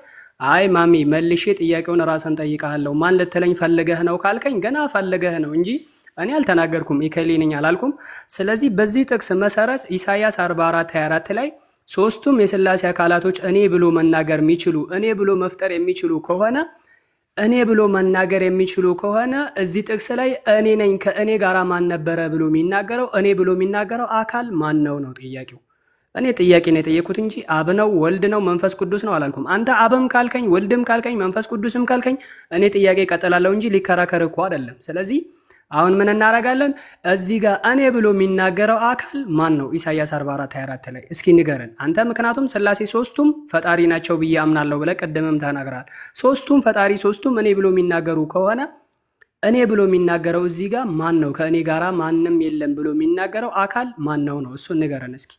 አይ ማሚ መልሼ ጥያቄውን ራስን ጠይቀሃለሁ ማን ልትለኝ ፈልገህ ነው ካልከኝ ገና ፈልገህ ነው እንጂ እኔ አልተናገርኩም ኢከሌ ነኝ አላልኩም። ስለዚህ በዚህ ጥቅስ መሰረት ኢሳይያስ 44:24 ላይ ሶስቱም የሥላሴ አካላቶች እኔ ብሎ መናገር የሚችሉ እኔ ብሎ መፍጠር የሚችሉ ከሆነ እኔ ብሎ መናገር የሚችሉ ከሆነ እዚህ ጥቅስ ላይ እኔ ነኝ ከእኔ ጋር ማን ነበረ ብሎ የሚናገረው እኔ ብሎ የሚናገረው አካል ማን ነው ነው ጥያቄው። እኔ ጥያቄ ነው የጠየኩት እንጂ አብ ነው ወልድ ነው መንፈስ ቅዱስ ነው አላልኩም። አንተ አብም ካልከኝ ወልድም ካልከኝ መንፈስ ቅዱስም ካልከኝ እኔ ጥያቄ ቀጥላለሁ እንጂ ሊከራከር እኮ አይደለም። ስለዚህ አሁን ምን እናደርጋለን? እዚህ ጋር እኔ ብሎ የሚናገረው አካል ማን ነው? ኢሳይያስ 44:24 ላይ እስኪ ንገረን አንተ። ምክንያቱም ሥላሴ ሶስቱም ፈጣሪ ናቸው ብዬ አምናለሁ ብለህ ቀደምም ተናግረሃል። ሶስቱም ፈጣሪ ሶስቱም እኔ ብሎ የሚናገሩ ከሆነ እኔ ብሎ የሚናገረው እዚህ ጋር ማን ነው? ከእኔ ጋራ ማንም የለም ብሎ የሚናገረው አካል ማን ነው ነው? እሱን ንገረን እስኪ።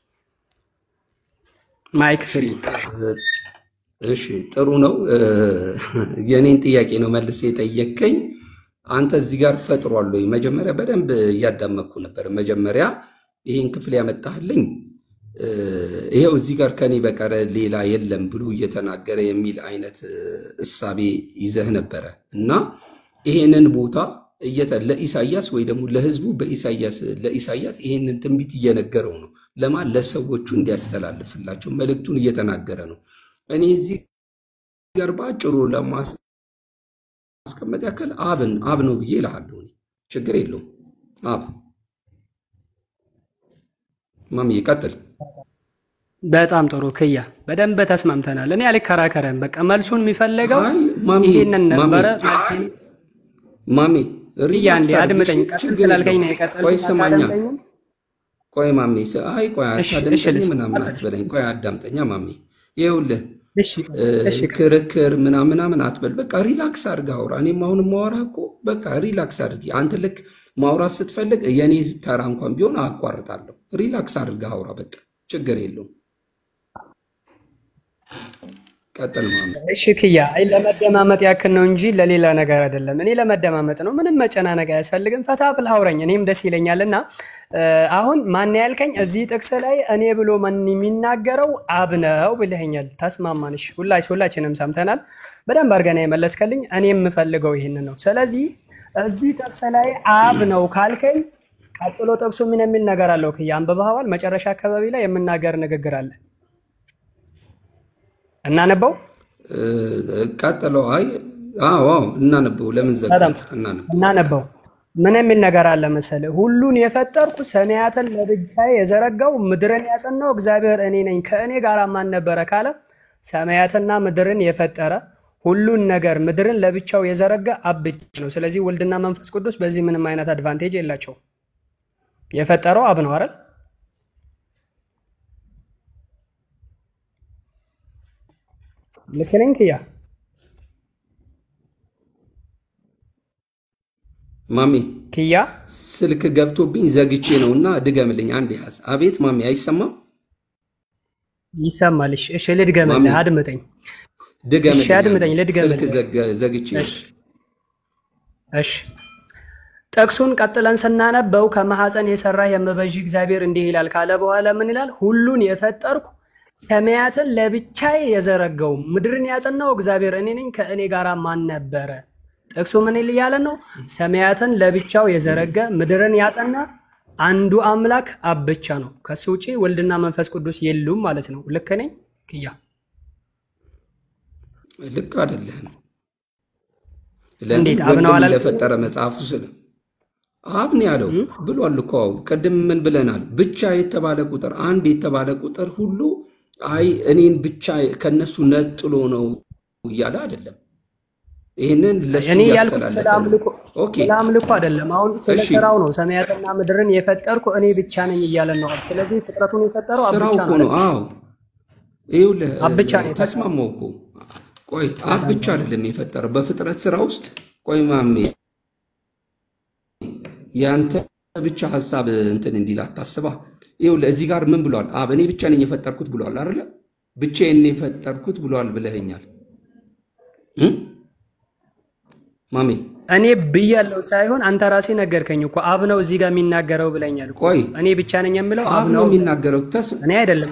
ማይክ ፍሪ። እሺ ጥሩ ነው። የኔን ጥያቄ ነው መልስ የጠየቀኝ። አንተ እዚህ ጋር ፈጥሯል ወይ? መጀመሪያ በደንብ እያዳመኩ ነበር። መጀመሪያ ይሄን ክፍል ያመጣህልኝ ይሄው እዚህ ጋር ከኔ በቀር ሌላ የለም ብሎ እየተናገረ የሚል አይነት እሳቤ ይዘህ ነበረ እና ይሄንን ቦታ ለኢሳይያስ ወይ ደግሞ ለህዝቡ ለኢሳይያስ ይሄንን ትንቢት እየነገረው ነው። ለማን? ለሰዎቹ እንዲያስተላልፍላቸው መልእክቱን እየተናገረ ነው። እኔ እዚህ ጋር ባጭሩ ለማስቀመጥ ያክል አብ ነው ብዬ እልሃለሁ። ችግር የለውም። አብ ማሚ ይቀጥል። በጣም ጥሩ ክያ፣ በደንብ ተስማምተናል። እኔ አልከራከረም። በቃ መልሱን የሚፈልገው ይሄንን ነበረ። ማሚ ሪያ እንዴ አድምጠኝ። ቀጥል ስላልከኝ ነው የቀጠልኩት። ቆይ ስማኛ። ቆይ ማሚ ቆይ አታድምጠኝ ምናምን አትበለኝ። ቆይ አዳምጠኛ ማሚ። ይኸውልህ ክርክር ምናምን አትበል። በቃ ሪላክስ አድርግ አውራ። እኔም አሁን ማውራ እኮ በቃ ሪላክስ አድርጊ። አንተ ልክ ማውራት ስትፈልግ የኔ ተራ እንኳን ቢሆን አቋርጣለሁ። ሪላክስ አድርግ አውራ። በቃ ችግር የለውም። ቀጥል ማሚ። እሺ ክያ፣ አይ ለመደማመጥ ያክል ነው እንጂ ለሌላ ነገር አይደለም። እኔ ለመደማመጥ ነው። ምንም መጨናነቅ አያስፈልግም። ፈታ ብለህ አውራኝ፣ እኔም ደስ ይለኛልና አሁን ማን ያልከኝ እዚህ ጥቅስ ላይ እኔ ብሎ ማን የሚናገረው አብ ነው ብለኸኛል። ተስማማንሽ? ሁላችንም ሰምተናል። በደንብ አድርገህ የመለስከልኝ። እኔ የምፈልገው ይሄንን ነው። ስለዚህ እዚህ ጥቅስ ላይ አብ ነው ካልከኝ ቀጥሎ ጥቅሱ ምን የሚል ነገር አለው? ክያ አንብበኸዋል። መጨረሻ አካባቢ ላይ የምናገር ንግግር አለ። እናነበው። ቀጥሎ አዎ እናነበው። ለምን ዘጋችሁት? እናነበው። ምን የሚል ነገር አለ መሰለህ? ሁሉን የፈጠርኩ ሰማያትን ለብቻዬ የዘረጋው ምድርን ያጸናው እግዚአብሔር እኔ ነኝ፣ ከእኔ ጋር ማን ነበረ ካለ ሰማያትና ምድርን የፈጠረ ሁሉን ነገር ምድርን ለብቻው የዘረጋ አብ ብቻ ነው። ስለዚህ ወልድና መንፈስ ቅዱስ በዚህ ምንም አይነት አድቫንቴጅ የላቸውም። የፈጠረው አብ ነው አይደል? ልክ ነኝ ክያ? ማሚ ክያ ስልክ ገብቶብኝ ዘግቼ ነውና ድገምልኝ አንዴ። አቤት ማሚ፣ አይሰማም? ይሰማል። እሺ ልድገምልህ፣ አድምጠኝ። ድገምልኝ። እሺ አድምጠኝ፣ ልድገምልህ። ስልክ ዘግቼ። እሺ ጥቅሱን ቀጥለን ስናነበው ከማህፀን የሰራህ የምበዥ እግዚአብሔር እንዲህ ይላል ካለ በኋላ ምን ይላል? ሁሉን የፈጠርኩ ሰማያትን ለብቻዬ የዘረጋው ምድርን ያጸናው እግዚአብሔር እኔ ነኝ፣ ከእኔ ጋር ማን ነበረ? ጥቅሱ ምን እያለ ነው? ሰማያትን ለብቻው የዘረጋ ምድርን ያጸና አንዱ አምላክ አብ ብቻ ነው። ከሱ ውጪ ወልድና መንፈስ ቅዱስ የሉም ማለት ነው። ልክ ነኝ ክያ? ልክ አይደለህም። እንዴት አብ ነው አላልኩም? ለፈጠረ መጽሐፉ ስለ አብ ነው ያለው ብሏል እኮ። ቅድም ምን ብለናል? ብቻ የተባለ ቁጥር አንድ የተባለ ቁጥር ሁሉ እኔን ብቻ ከነሱ ነጥሎ ነው እያለ አይደለም። ይሄንን ለሱ ያስተላልፋል። ስለአምልኮ አይደለም፣ አሁን ስለ ስራው ነው። ሰማያትና ምድርን የፈጠርኩ እኔ ብቻ ነኝ እያለ ነው። ስለዚህ ፍጥረቱን የፈጠረው አብ ብቻ ነው። አዎ ይኸውልህ፣ አብ ብቻ ነው። ተስማማው እኮ። ቆይ አብ ብቻ አይደለም የፈጠረው በፍጥረት ስራ ውስጥ። ቆይ ማሜ፣ ያንተ ብቻ ሐሳብ እንትን እንዲል አታስባ። ይኸውልህ እዚህ ጋር ምን ብሏል? አብ እኔ ብቻ ነኝ የፈጠርኩት ብሏል አይደለ? ብቻዬን የፈጠርኩት ብሏል ብለኸኛል ማሜ። እኔ ብያለሁ ሳይሆን አንተ ራስህ ነገርከኝ እኮ አብ ነው እዚህ ጋር የሚናገረው ብለኛል። ቆይ እኔ ብቻ ነኝ የምለው አብ ነው የሚናገረው። እኔ አይደለም።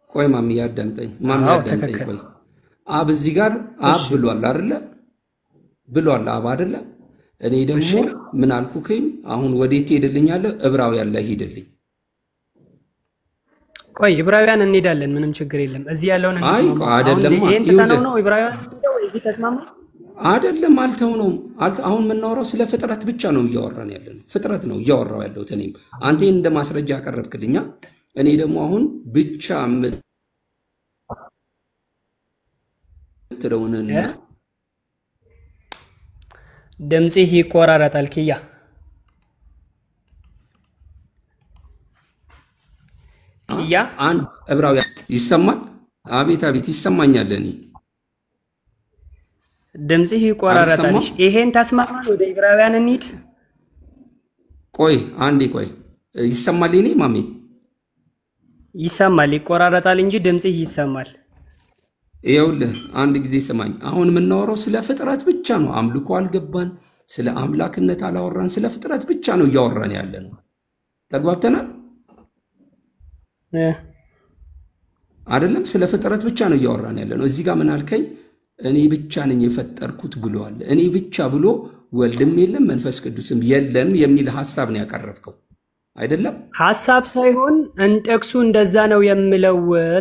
ቆይ ማሜ ያዳምጠኝ፣ ማሜ ያዳምጠኝ። ቆይ አብ እዚህ ጋር አብ ብሏል አይደለ? ብሏል አብ አይደለ? እኔ ደግሞ ምን አልኩኝ? አሁን ወዴት ሄድልኛለሁ? ዕብራውያን ላይ ሄድልኝ። ቆይ ዕብራውያን እንሄዳለን፣ ምንም ችግር የለም። እዚህ ያለውን አይደለም ነው ዕብራውያን ነው እዚህ ተስማማ አይደለም አልተውነውም። አሁን የምናወራው ስለ ፍጥረት ብቻ ነው እያወራን ያለነው። ፍጥረት ነው እያወራው ያለሁት እኔም። አንተ እንደ ማስረጃ ያቀረብክልኛ፣ እኔ ደግሞ አሁን ብቻ የምትለውን ድምጽህ ይቆራረጣል። ኪያ አንድ ዕብራውያን ይሰማል? አቤት አቤት ይሰማኛል። እኔ ድምጽህ ይቆራረጣል። ይሄን ተስማማን? ወደ ዕብራውያን እንሂድ። ቆይ አንዴ ቆይ፣ ይሰማል? እኔ ማሜ ይሰማል። ይቆራረጣል እንጂ ድምጽህ ይሰማል። ይኸውልህ አንድ ጊዜ ስማኝ። አሁን የምናወራው ስለ ፍጥረት ብቻ ነው። አምልኮ አልገባን፣ ስለ አምላክነት አላወራን። ስለ ፍጥረት ብቻ ነው እያወራን ያለ ነው። ተግባብተናል አይደለም? ስለ ፍጥረት ብቻ ነው እያወራን ያለ ነው። እዚህ ጋር ምን አልከኝ? እኔ ብቻ ነኝ የፈጠርኩት ብሎአል። እኔ ብቻ ብሎ ወልድም የለም መንፈስ ቅዱስም የለም የሚል ሐሳብ ነው ያቀረብከው አይደለም? ሐሳብ ሳይሆን እንጠቅሱ እንደዛ ነው የሚለው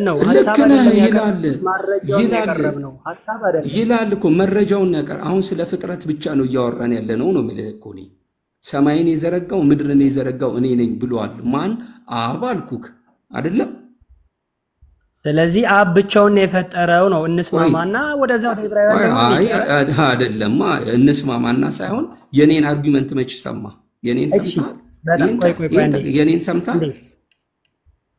ነው። ሐሳብ ይላል እኮ መረጃውን ያቀር። አሁን ስለ ፍጥረት ብቻ ነው እያወራን ያለ ነው ነው የምልህ እኮ እኔ። ሰማይን የዘረጋው ምድርን የዘረጋው እኔ ነኝ ብሎአል። ማን? አብ አልኩክ አይደለም? ስለዚህ አብ ብቻውን የፈጠረው ነው። እንስማማና ወደዛ ወደ ዕብራውያን አይደለም እንስማማና ሳይሆን የኔን አርጊመንት መች ሰማ? የኔን ሰምታል? የኔን ሰምታል?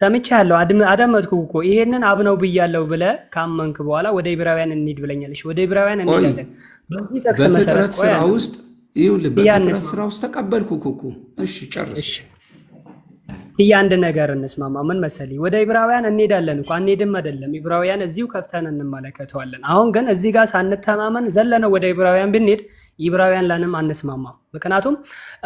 ሰምቻለሁ፣ አዳመጥኩ እኮ። ይሄንን አብ ነው ብያለሁ ብለህ ካመንክ በኋላ ወደ ዕብራውያን እንሂድ ብለኛለሽ። ወደ ዕብራውያን እንሄዳለን። በዚህ ጥቅስ መሰረት በፍጥረት ስራ ውስጥ ይኸውልህ፣ በፍጥረት ስራ ውስጥ ተቀበልኩ እኮ። እሺ ጨርስ። አንድ ነገር እንስማማ። ምን መሰለኝ፣ ወደ ዕብራውያን እንሄዳለን እኮ። አንሄድም አይደለም፣ ዕብራውያን እዚሁ ከፍተን እንመለከተዋለን። አሁን ግን እዚህ ጋር ሳንተማመን ዘለነው ወደ ዕብራውያን ብንሄድ ዕብራውያን ላንም አንስማማም። ምክንያቱም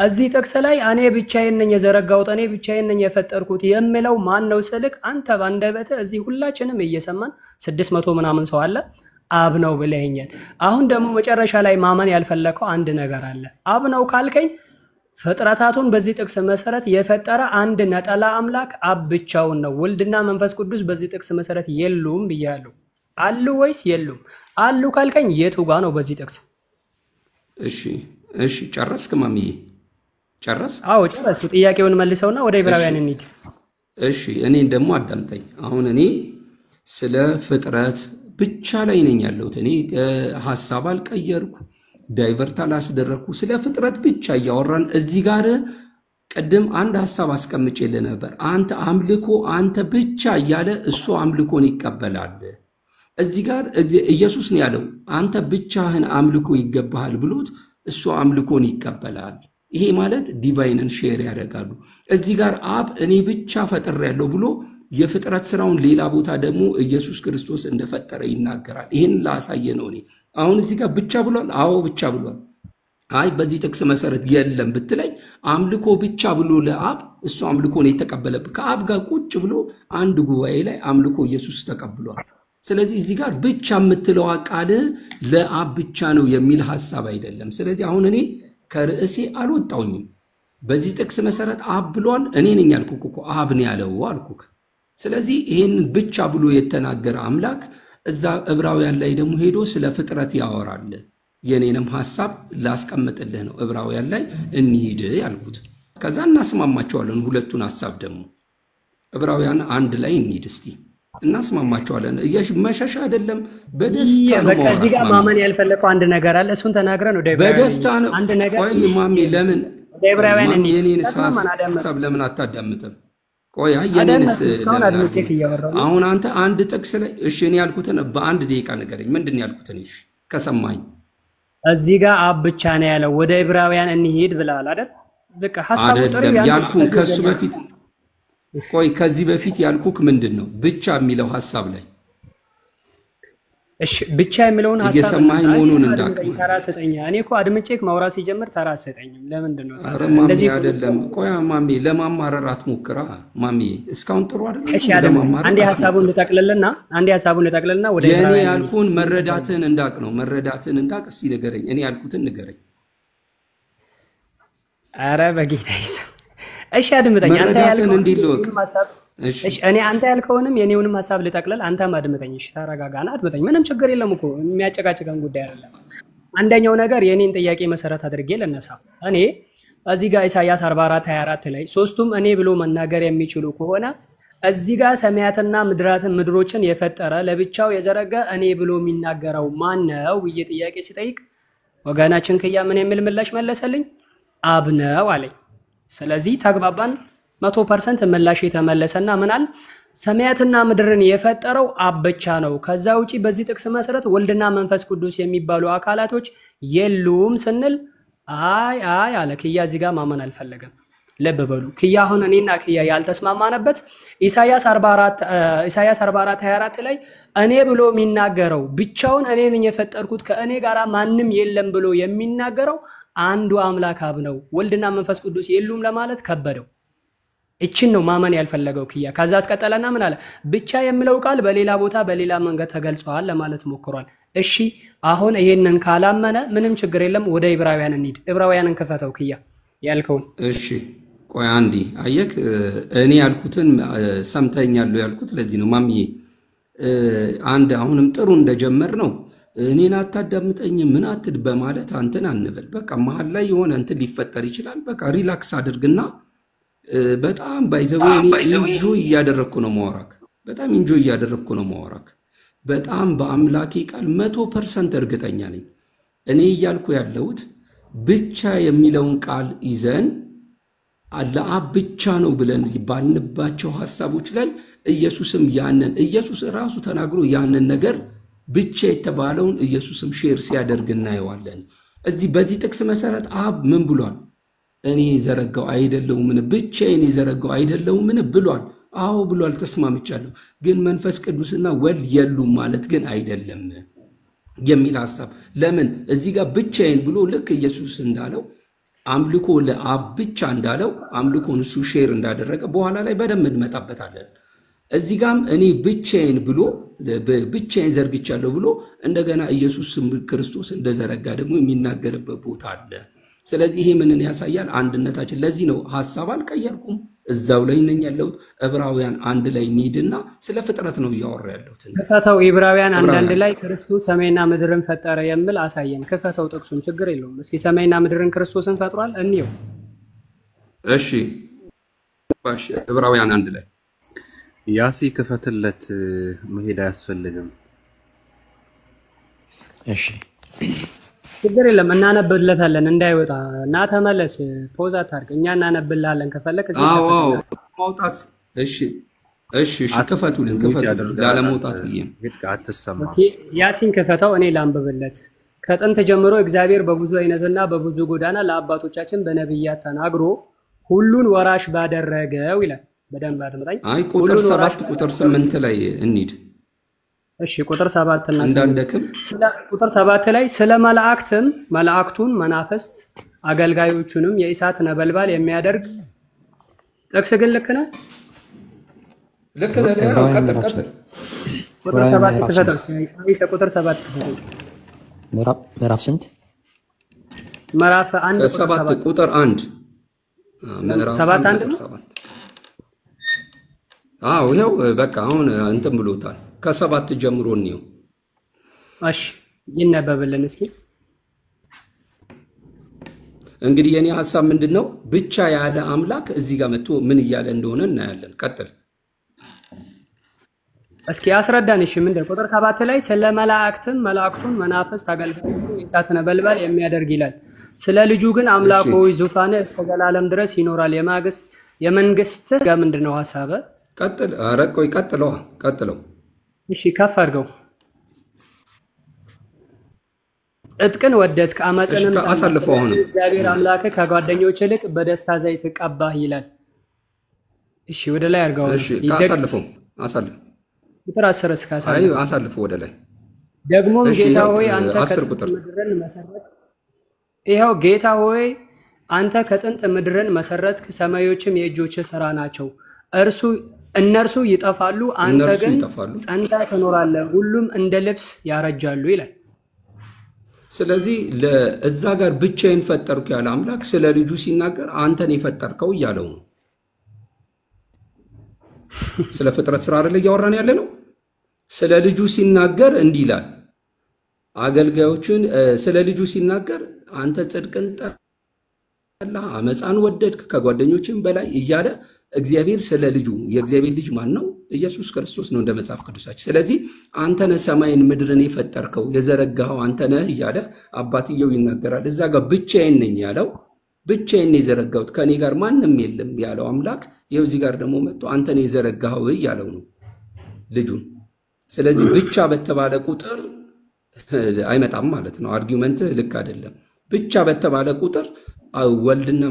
እዚህ ጥቅስ ላይ እኔ ብቻዬን ነኝ የዘረጋሁት፣ እኔ ብቻዬን ነኝ የፈጠርኩት የሚለው ማን ነው ስልክ፣ አንተ ባንደበትህ እዚህ ሁላችንም እየሰማን 600 ምናምን ሰው አለ አብ ነው ብለኸኛል። አሁን ደግሞ መጨረሻ ላይ ማመን ያልፈለከው አንድ ነገር አለ። አብ ነው ካልከኝ ፍጥረታቱን በዚህ ጥቅስ መሰረት የፈጠረ አንድ ነጠላ አምላክ አብ ብቻውን ነው። ወልድና መንፈስ ቅዱስ በዚህ ጥቅስ መሰረት የሉም ብያለሁ። አሉ ወይስ የሉም? አሉ ካልከኝ የቱ ጋር ነው በዚህ ጥቅስ? እሺ ጨረስክ ማሚዬ? ጨረስክ? አዎ ጨረስኩ። ጥያቄውን መልሰውና ወደ ዕብራውያን እንሂድ። እሺ እኔን ደግሞ አዳምጠኝ። አሁን እኔ ስለ ፍጥረት ብቻ ላይ ነኝ ያለሁት። እኔ ሐሳብ አልቀየርኩ፣ ዳይቨርት አላስደረግኩ። ስለ ፍጥረት ብቻ እያወራን እዚህ ጋር ቅድም አንድ ሐሳብ አስቀምጬልህ ነበር። አንተ አምልኮ አንተ ብቻ እያለ እሱ አምልኮን ይቀበላል። እዚህ ጋር ኢየሱስ ነው ያለው አንተ ብቻህን አምልኮ ይገባሃል ብሎት እሱ አምልኮን ይቀበላል። ይሄ ማለት ዲቫይንን ሼር ያደርጋሉ። እዚህ ጋር አብ እኔ ብቻ ፈጥሬያለሁ ብሎ የፍጥረት ስራውን ሌላ ቦታ ደግሞ ኢየሱስ ክርስቶስ እንደፈጠረ ይናገራል። ይሄን ላሳየ ነው እኔ አሁን እዚህ ጋር ብቻ ብሏል። አዎ ብቻ ብሏል። አይ በዚህ ጥቅስ መሰረት የለም ብትለኝ አምልኮ ብቻ ብሎ ለአብ እሱ አምልኮን የተቀበለበት ከአብ ጋር ቁጭ ብሎ አንድ ጉባኤ ላይ አምልኮ ኢየሱስ ተቀብሏል። ስለዚህ እዚህ ጋር ብቻ የምትለው ቃል ለአብ ብቻ ነው የሚል ሐሳብ አይደለም። ስለዚህ አሁን እኔ ከርዕሴ አልወጣውኝም። በዚህ ጥቅስ መሰረት አብ ብሏል። እኔ ነኝ ያልኩህ እኮ አብ ነው ያለው አልኩህ። ስለዚህ ይሄን ብቻ ብሎ የተናገረ አምላክ እዛ ዕብራውያን ላይ ደግሞ ሄዶ ስለ ፍጥረት ያወራል። የኔንም ሐሳብ ላስቀምጥልህ ነው ዕብራውያን ላይ እንሂድ ያልኩት። ከዛ እናስማማቸዋለን ሁለቱን ሐሳብ ደግሞ ዕብራውያን አንድ ላይ እንሂድ እስቲ እናስማማቸዋለን። መሸሻ አይደለም፣ በደስታ ነው። በቃ እዚህ ጋር ማመን ያልፈለከው አንድ ነገር አለ። እሱን ተናግረን ወደ ዕብራውያን በደስታ ነው። አንድ ነገር ቆይ ማሚ ለምን ወደ ዕብራውያን እንሂድ። የኔን ሐሳብ ለምን አታዳምጥም? ቆይ የኔንስ አሁን አንተ አንድ ጥቅስ ላይ እሺ እኔ ያልኩትን በአንድ ደቂቃ ንገረኝ። ምንድን ነው ያልኩትን? እሺ ከሰማኝ እዚህ ጋር አብ ብቻ ነው ያለው። ወደ ዕብራውያን እንሂድ ብለሃል አይደል? በቃ ሐሳቡ ጥሩ ያልኩ ከሱ በፊት ቆይ ከዚህ በፊት ያልኩክ ምንድን ነው ብቻ የሚለው ሐሳብ ላይ እሺ ብቻ የሚለውን ሐሳብ እየሰማኝ መሆኑን እንዳውቅ ተራሰጠኛ። እኔ እኮ አድምጬክ ማውራት ሲጀምር ተራሰጠኝ። ለምንድን ነው እንደዚህ አይደለም? ቆይ ማሚ ለማማረር አትሞክራ ማሚ። እስካሁን ጥሩ አይደለም። እሺ አንዴ ሐሳቡን ልጠቅልልና ወደ የኔ ያልኩን መረዳትን እንዳቅ ነው። መረዳትን እንዳቅ እስቲ ንገረኝ። እኔ ያልኩትን ንገረኝ። ኧረ በጌታ ይስም። እሺ አድምጠኝ። አንተ እኔ አንተ ያልከውንም የኔውንም ሐሳብ ልጠቅልል፣ አንተም አድምጠኝ። እሺ ተረጋጋና አድምጠኝ። ምንም ችግር የለም እኮ የሚያጨቃጭቀን ጉዳይ አይደለም። አንደኛው ነገር የኔን ጥያቄ መሰረት አድርጌ ልነሳ። እኔ እዚህ ጋር ኢሳይያስ 44:24 ላይ ሶስቱም እኔ ብሎ መናገር የሚችሉ ከሆነ እዚህ ጋር ሰማያትና ምድሮችን የፈጠረ ለብቻው የዘረጋ እኔ ብሎ የሚናገረው ማን ነው ብዬ ጥያቄ ሲጠይቅ ወገናችን ክያ ምን የሚል ምላሽ መለሰልኝ? አብ ነው አለኝ። ስለዚህ ተግባባን። 100% ምላሽ የተመለሰና ምናል ሰማያትና ምድርን የፈጠረው አብ ብቻ ነው። ከዛ ውጪ በዚህ ጥቅስ መሰረት ወልድና መንፈስ ቅዱስ የሚባሉ አካላቶች የሉም ስንል አይ አለ ክያ። እዚህ ጋር ማመን አልፈለገም። ልብ በሉ ክያ። አሁን እኔና ክያ ያልተስማማነበት ኢሳይያስ 44:24 ላይ እኔ ብሎ የሚናገረው ብቻውን እኔ ነኝ የፈጠርኩት ከእኔ ጋር ማንም የለም ብሎ የሚናገረው አንዱ አምላክ አብ ነው። ወልድና መንፈስ ቅዱስ የሉም ለማለት ከበደው። እቺን ነው ማመን ያልፈለገው ክያ። ከዛ አስቀጠለና ምን አለ? ብቻ የሚለው ቃል በሌላ ቦታ በሌላ መንገድ ተገልጿል ለማለት ሞክሯል። እሺ አሁን ይሄንን ካላመነ ምንም ችግር የለም፣ ወደ ዕብራውያን እንሂድ። ዕብራውያንን ክፈተው ክያ ያልከውን። እሺ ቆይ አንዴ አየክ፣ እኔ ያልኩትን ሰምተኛለሁ ያልኩት ለዚህ ነው ማምዬ። አንድ አሁንም ጥሩ እንደጀመር ነው እኔን አታዳምጠኝ ምን አትድ በማለት አንተን አንበል። በቃ መሀል ላይ የሆነ እንትን ሊፈጠር ይችላል። በቃ ሪላክስ አድርግና በጣም ባይዘው ኢንጆይ እያደረኩ ነው ማወራክ። በጣም ኢንጆይ እያደረኩ ነው ማወራክ። በጣም በአምላኬ ቃል 100% እርግጠኛ ነኝ። እኔ እያልኩ ያለሁት ብቻ የሚለውን ቃል ይዘን ለአብ ብቻ ነው ብለን ባልንባቸው ሐሳቦች ላይ ኢየሱስም ያንን ኢየሱስ ራሱ ተናግሮ ያንን ነገር ብቻ የተባለውን ኢየሱስም ሼር ሲያደርግ እናየዋለን። እዚህ በዚህ ጥቅስ መሰረት አብ ምን ብሏል? እኔ ዘረጋው አይደለሁም ምን ብቻዬን ዘረጋው አይደለሁም ምን ብሏል? አዎ ብሏል፣ ተስማምቻለሁ። ግን መንፈስ ቅዱስና ወልድ የሉም ማለት ግን አይደለም የሚል ሐሳብ ለምን እዚህ ጋር ብቻዬን ብሎ ልክ ኢየሱስ እንዳለው አምልኮ ለአብ ብቻ እንዳለው አምልኮን እሱ ሼር እንዳደረገ በኋላ ላይ በደንብ እንመጣበታለን። እዚህ ጋርም እኔ ብቻዬን ብሎ ብቻዬን ዘርግቻለሁ ብሎ እንደገና ኢየሱስ ክርስቶስ እንደዘረጋ ደግሞ የሚናገርበት ቦታ አለ። ስለዚህ ይሄ ምንን ያሳያል? አንድነታችን። ለዚህ ነው ሐሳብ አልቀየርኩም፣ እዛው ላይ ነኝ ያለሁት። ዕብራውያን 1 ላይ እንሂድና ስለ ፍጥረት ነው እያወራ ያለሁት። ክፈተው ዕብራውያን 1 ላይ ክርስቶስ ሰማይና ምድርን ፈጠረ የሚል አሳየን። ክፈተው ጥቅሱን፣ ችግር የለውም። እስኪ ሰማይና ምድርን ክርስቶስን ፈጥሯል እንየው። እሺ ዕብራውያን 1 ላይ ያሲ ክፈትለት፣ መሄድ አያስፈልግም። እሺ ችግር የለም፣ እናነብለታለን እንዳይወጣ እና ተመለስ። ፖዝ አታርግ፣ እኛ እናነብልሃለን ከፈለክ እዚህ ማውጣት። እሺ ክፈቱልን፣ ላለመውጣት ብዬ አትሰማ። ኦኬ ያሲን ክፈተው፣ እኔ ላንብብለት። ከጥንት ጀምሮ እግዚአብሔር በብዙ አይነትና በብዙ ጎዳና ለአባቶቻችን በነብያት ተናግሮ ሁሉን ወራሽ ባደረገው ይላል። በደንብ አድምጠኝ። አይ ቁጥር 7 ቁጥር 8 ላይ እንሂድ። እሺ ቁጥር 7 እና እንዳንደክም ቁጥር 7 ላይ ስለ መላእክቱን መናፍስት አገልጋዮቹንም የእሳት ነበልባል የሚያደርግ ጥቅስ ግን ልክ ነህ? ልክ ነህ። ቀጥል። ቁጥር 7 ተፈተው። ቁጥር 7 ተፈተው። ምዕራፍ ስንት? ምዕራፍ 1 7 ቁጥር 1 ምዕራፍ 7 1 ነው። አዎ ይኸው በቃ አሁን እንትን ብሎታል። ከ7 ጀምሮ ነው። እሺ ይነበብልን እስኪ። እንግዲህ የኔ ሐሳብ ምንድነው? ብቻ ያለ አምላክ እዚህ ጋር መጥቶ ምን እያለ እንደሆነ እናያለን። ቀጥል እስኪ አስረዳን። እሺ ምንድነው? ቁጥር 7 ላይ ስለ መላእክቱን መናፍስት አገልጋዮቹን የእሳት ነበልባል የሚያደርግ ይላል። ስለ ልጁ ግን አምላክ ሆይ ዙፋንህ እስከ ዘላለም ድረስ ይኖራል። የመንግስትህ ጋር ምንድነው ሐሳብ? ቀጥል። ኧረ ቆይ ቀጥለው። እሺ ከፍ አድርገው። ጽድቅን ወደድክ አመፅንም አሳልፈው። አሁን እግዚአብሔር አምላክህ ከጓደኞች ይልቅ በደስታ ዘይት ቀባህ ይላል። እሺ ወደ ላይ አድርገው። እሺ አሳልፈው። ቁጥር 10 እስከ 10 አይ አሳልፈው ወደ ላይ። ደግሞም ጌታ ሆይ አንተ ከጥንት ምድርን መሰረት ይኸው ጌታ ሆይ አንተ ከጥንት ምድርን መሰረትክ፣ ሰማዮችም የእጆችህ ሥራ ናቸው። እነርሱ ይጠፋሉ፣ አንተ ግን ጸንተህ ትኖራለህ፣ ሁሉም እንደ ልብስ ያረጃሉ ይላል። ስለዚህ ለእዛ ጋር ብቻዬን ፈጠርኩ ያለ አምላክ ስለ ልጁ ሲናገር አንተን የፈጠርከው እያለው ነው። ስለ ፍጥረት ስራ አይደለ እያወራን ያለ ነው። ስለ ልጁ ሲናገር እንዲህ ይላል። አገልጋዮቹን ስለ ልጁ ሲናገር አንተ ጽድቅን ጠላህ፣ አመፃን ወደድክ ከጓደኞችም በላይ እያለ እግዚአብሔር ስለ ልጁ የእግዚአብሔር ልጅ ማን ነው? ኢየሱስ ክርስቶስ ነው እንደ መጽሐፍ ቅዱሳችን። ስለዚህ አንተ ነህ ሰማይን ምድርን የፈጠርከው የዘረጋኸው አንተ ነህ እያለ አባትየው ይናገራል። እዛ ጋር ብቻዬን ነኝ ያለው ብቻዬን የዘረጋሁት ከኔ ጋር ማንም የለም ያለው አምላክ ይኸው እዚህ ጋር ደግሞ መጥቶ አንተ ነህ የዘረጋኸው እያለው ነው ልጁን። ስለዚህ ብቻ በተባለ ቁጥር አይመጣም ማለት ነው። አርጊውመንትህ ልክ አይደለም። ብቻ በተባለ ቁጥር ወልድና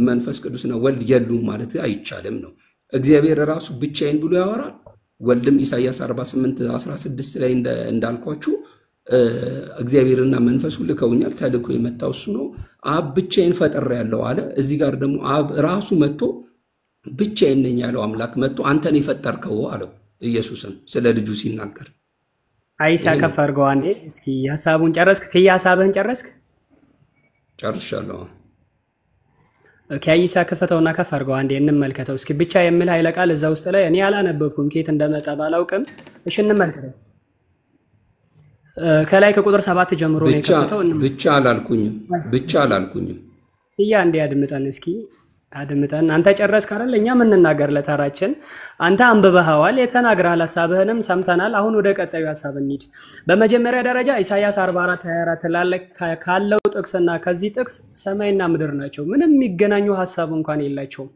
መንፈስ ቅዱስና ወልድ የሉም ማለት አይቻልም ነው። እግዚአብሔር ራሱ ብቻዬን ብሎ ያወራል። ወልድም ኢሳይያስ 48:16 ላይ እንዳልኳችሁ እግዚአብሔርና መንፈሱ ልከውኛል፣ ተልኮ የመጣው እሱ ነው። አብ ብቻዬን ፈጥሬያለሁ አለ። እዚህ ጋር ደግሞ አብ ራሱ መጥቶ ብቻዬን ነኝ ያለው አምላክ መጥቶ አንተን የፈጠርከው አለው ኢየሱስን ስለ ልጁ ሲናገር። አይሳ ከፍ አድርገው አንዴ እስኪ ሐሳቡን ጨረስክ? ከየሐሳብህን ጨረስክ? ጨርሻለሁ። ከአይሳ ከፈተውና ከፍ አድርገው አንዴ እንመልከተው እስኪ። ብቻ የሚል ኃይለ ቃል እዛ ውስጥ ላይ እኔ አላነበብኩም፣ ከየት እንደመጣ ባላውቅም። እሺ እንመልከተው። ከላይ ከቁጥር 7 ጀምሮ ነው የከፈተው። ብቻ አላልኩኝም። እያ እንዴ አድምጠን እስኪ አድምጠን። አንተ ጨረስክ አይደል? እኛ ምን እንናገር ለተራችን። አንተ አንብበሃዋል፣ የተናግረሃል፣ ሐሳብህንም ሰምተናል። አሁን ወደ ቀጣዩ ሐሳብ እንሂድ። በመጀመሪያ ደረጃ ኢሳይያስ 44:24 ካለው ጥቅስና ከዚህ ጥቅስ ሰማይና ምድር ናቸው። ምንም የሚገናኙ ሐሳብ እንኳን የላቸውም።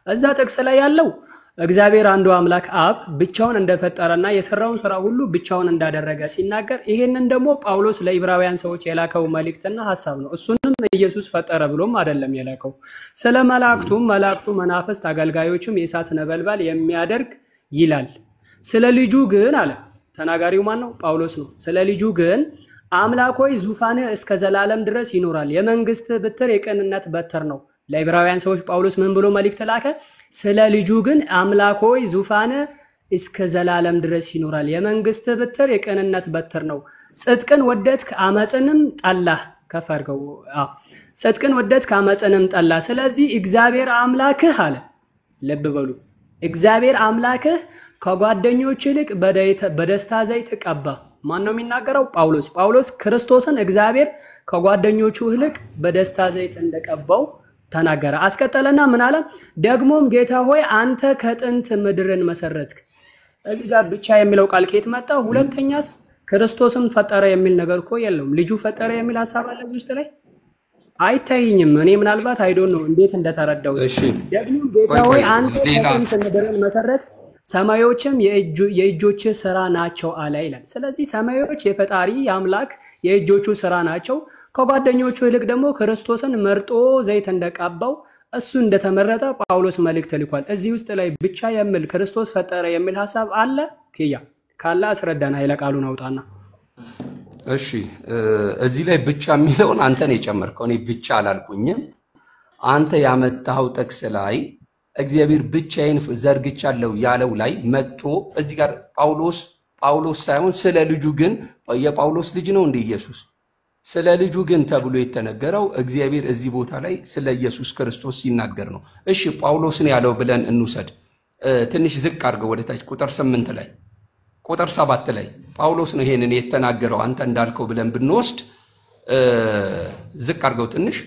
እዛ ጥቅስ ላይ ያለው እግዚአብሔር አንዱ አምላክ አብ ብቻውን እንደፈጠረና የሰራውን ስራ ሁሉ ብቻውን እንዳደረገ ሲናገር፣ ይሄንን ደግሞ ጳውሎስ ለዕብራውያን ሰዎች የላከው መልእክትና ሐሳብ ነው። እሱንም ኢየሱስ ፈጠረ ብሎም አይደለም የላከው። ስለ መላእክቱ መናፍስት አገልጋዮችም የእሳት ነበልባል የሚያደርግ ይላል። ስለ ልጁ ግን አለ ተናጋሪው ማን ነው? ጳውሎስ ነው። ስለ ልጁ ግን አምላክ ሆይ ዙፋንህ እስከ ዘላለም ድረስ ይኖራል፣ የመንግስት በትር የቅንነት በትር ነው። ለዕብራውያን ሰዎች ጳውሎስ ምን ብሎ መልእክት ላከ? ስለ ልጁ ግን አምላክ ሆይ ዙፋንህ እስከ ዘላለም ድረስ ይኖራል፣ የመንግስት በትር የቅንነት በትር ነው። ጽድቅን ወደድክ አመፅንም ጠላህ። ከፈርገው ጽድቅን ወደድክ አመፅንም ጠላህ። ስለዚህ እግዚአብሔር አምላክህ አለ። ልብ በሉ፣ እግዚአብሔር አምላክህ ከጓደኞች ይልቅ በደስታ ዘይት ቀባ። ማን ነው የሚናገረው? ጳውሎስ ክርስቶስን እግዚአብሔር ከጓደኞቹ ይልቅ በደስታ ዘይት እንደቀባው ተናገረ። አስቀጠለና ምን አለ? ደግሞም ጌታ ሆይ አንተ ከጥንት ምድርን መሰረትክ። እዚህ ጋር ብቻ የሚለው ቃል ከየት መጣ? ሁለተኛስ ክርስቶስን ፈጠረ የሚል ነገር እኮ የለውም። ልጁ ፈጠረ የሚል ሐሳብ አለ እዚህ ውስጥ ላይ አይታይኝም። እኔ ምናልባት አይዶን ነው እንዴት እንደተረዳው። ደግሞም ጌታ ሆይ አንተ ከጥንት ምድርን መሰረት፣ ሰማዮችም የእጆች ስራ ናቸው አለ ይላል። ስለዚህ ሰማዮች የፈጣሪ የአምላክ የእጆቹ ስራ ናቸው። ከጓደኞቹ ይልቅ ደግሞ ክርስቶስን መርጦ ዘይት እንደቀባው እሱ እንደተመረጠ ጳውሎስ መልእክት ልኳል። እዚህ ውስጥ ላይ ብቻ የሚል ክርስቶስ ፈጠረ የሚል ሐሳብ አለ? ከያ ካለ አስረዳና ኃይለ ቃሉን አውጣና። እሺ እዚህ ላይ ብቻ የሚለውን አንተ ነው የጨመርከው፣ እኔ ብቻ አላልኩኝም። አንተ ያመጣው ጥቅስ ላይ እግዚአብሔር ብቻዬን ዘርግቻለሁ ያለው ላይ መጥቶ እዚህ ጋር ጳውሎስ ሳይሆን ስለ ልጁ ግን የጳውሎስ ልጅ ነው እንደ ኢየሱስ ስለ ልጁ ግን ተብሎ የተነገረው እግዚአብሔር እዚህ ቦታ ላይ ስለ ኢየሱስ ክርስቶስ ሲናገር ነው። እሺ ጳውሎስን ያለው ብለን እንውሰድ። ትንሽ ዝቅ አድርገው ወደ ታች ቁጥር 8 ላይ ቁጥር 7 ላይ ጳውሎስ ነው ይሄንን የተናገረው አንተ እንዳልከው ብለን ብንወስድ ዝቅ አድርገው ትንሽ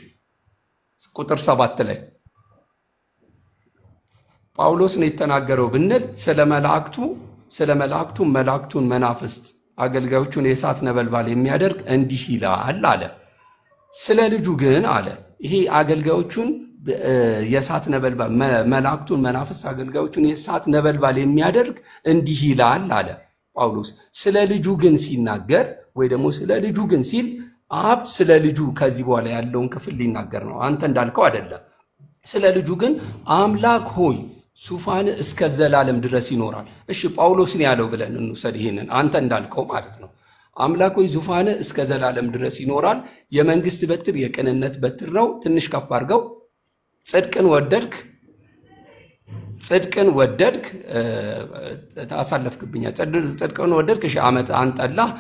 ቁጥር 7 ላይ ጳውሎስ ነው የተናገረው ብንል ስለ መላእክቱ መላእክቱን መናፍስት አገልጋዮቹን የእሳት ነበልባል የሚያደርግ እንዲህ ይላል አለ። ስለ ልጁ ግን አለ ይሄ አገልጋዮቹን የእሳት ነበልባል መላእክቱን መናፍስት አገልጋዮቹን የእሳት ነበልባል የሚያደርግ እንዲህ ይላል አለ ጳውሎስ። ስለ ልጁ ግን ሲናገር ወይ ደግሞ ስለ ልጁ ግን ሲል አብ ስለ ልጁ ከዚህ በኋላ ያለውን ክፍል ሊናገር ነው። አንተ እንዳልከው አይደለም። ስለ ልጁ ግን አምላክ ሆይ ዙፋን እስከ ዘላለም ድረስ ይኖራል። እሺ ጳውሎስን ያለው ብለን እንውሰድ ይሄንን አንተ እንዳልከው ማለት ነው። አምላክ ሆይ ዙፋን እስከ ዘላለም ድረስ ይኖራል፣ የመንግስት በትር የቅንነት በትር ነው። ትንሽ ከፍ አድርገው ጽድቅን ወደድክ ታሳለፍክብኛ ጽድቅን ወደድክ እሺ ዓመት አንጠላህ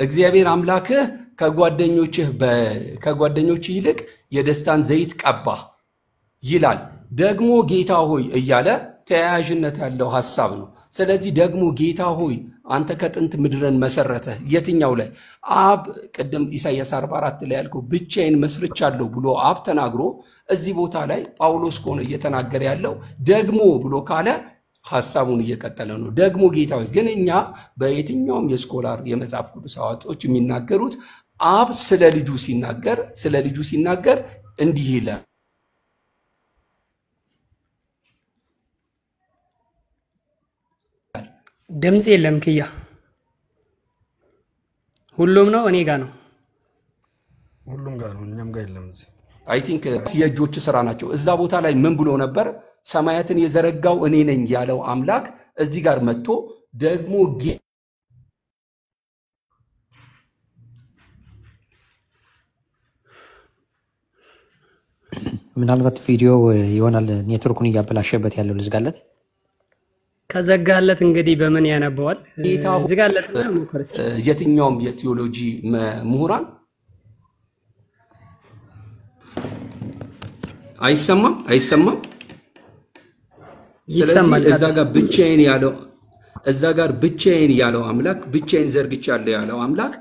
እግዚአብሔር አምላክህ ከጓደኞችህ ይልቅ የደስታን ዘይት ቀባ ይላል። ደግሞ ጌታ ሆይ እያለ ተያያዥነት ያለው ሐሳብ ነው። ስለዚህ ደግሞ ጌታ ሆይ አንተ ከጥንት ምድርን መሰረተህ የትኛው ላይ አብ ቅድም ኢሳይያስ 44 ላይ ያልከው ብቻዬን መስርቻለሁ ብሎ አብ ተናግሮ እዚህ ቦታ ላይ ጳውሎስ ከሆነ እየተናገረ ያለው ደግሞ ብሎ ካለ ሐሳቡን እየቀጠለ ነው። ደግሞ ጌታ ሆይ ግን እኛ በየትኛውም የስኮላር የመጽሐፍ ቅዱስ አዋቂዎች የሚናገሩት አብ ስለ ልጁ ሲናገር እንዲህ ይላል። ድምጽ የለም ክያ ሁሉም ነው እኔ ጋር ነው ሁሉም ጋር ነው እኛም ጋር የለም እዚህ አይ ቲንክ የእጆች ስራ ናቸው። እዛ ቦታ ላይ ምን ብሎ ነበር? ሰማያትን የዘረጋው እኔ ነኝ ያለው አምላክ እዚህ ጋር መጥቶ ደግሞ ምናልባት ቪዲዮ ይሆናል ኔትወርኩን እያበላሸበት ያለው ልዝጋለት። ከዘጋለት እንግዲህ በምን ያነበዋል? ዝጋለት ነው ሞከረስ። የትኛውም የቴዎሎጂ ምሁራን አይሰማም። ስለዚህ እዛ ጋር ብቻዬን ያለው አምላክ ብቻዬን ዘርግቻለሁ ያለው አምላክ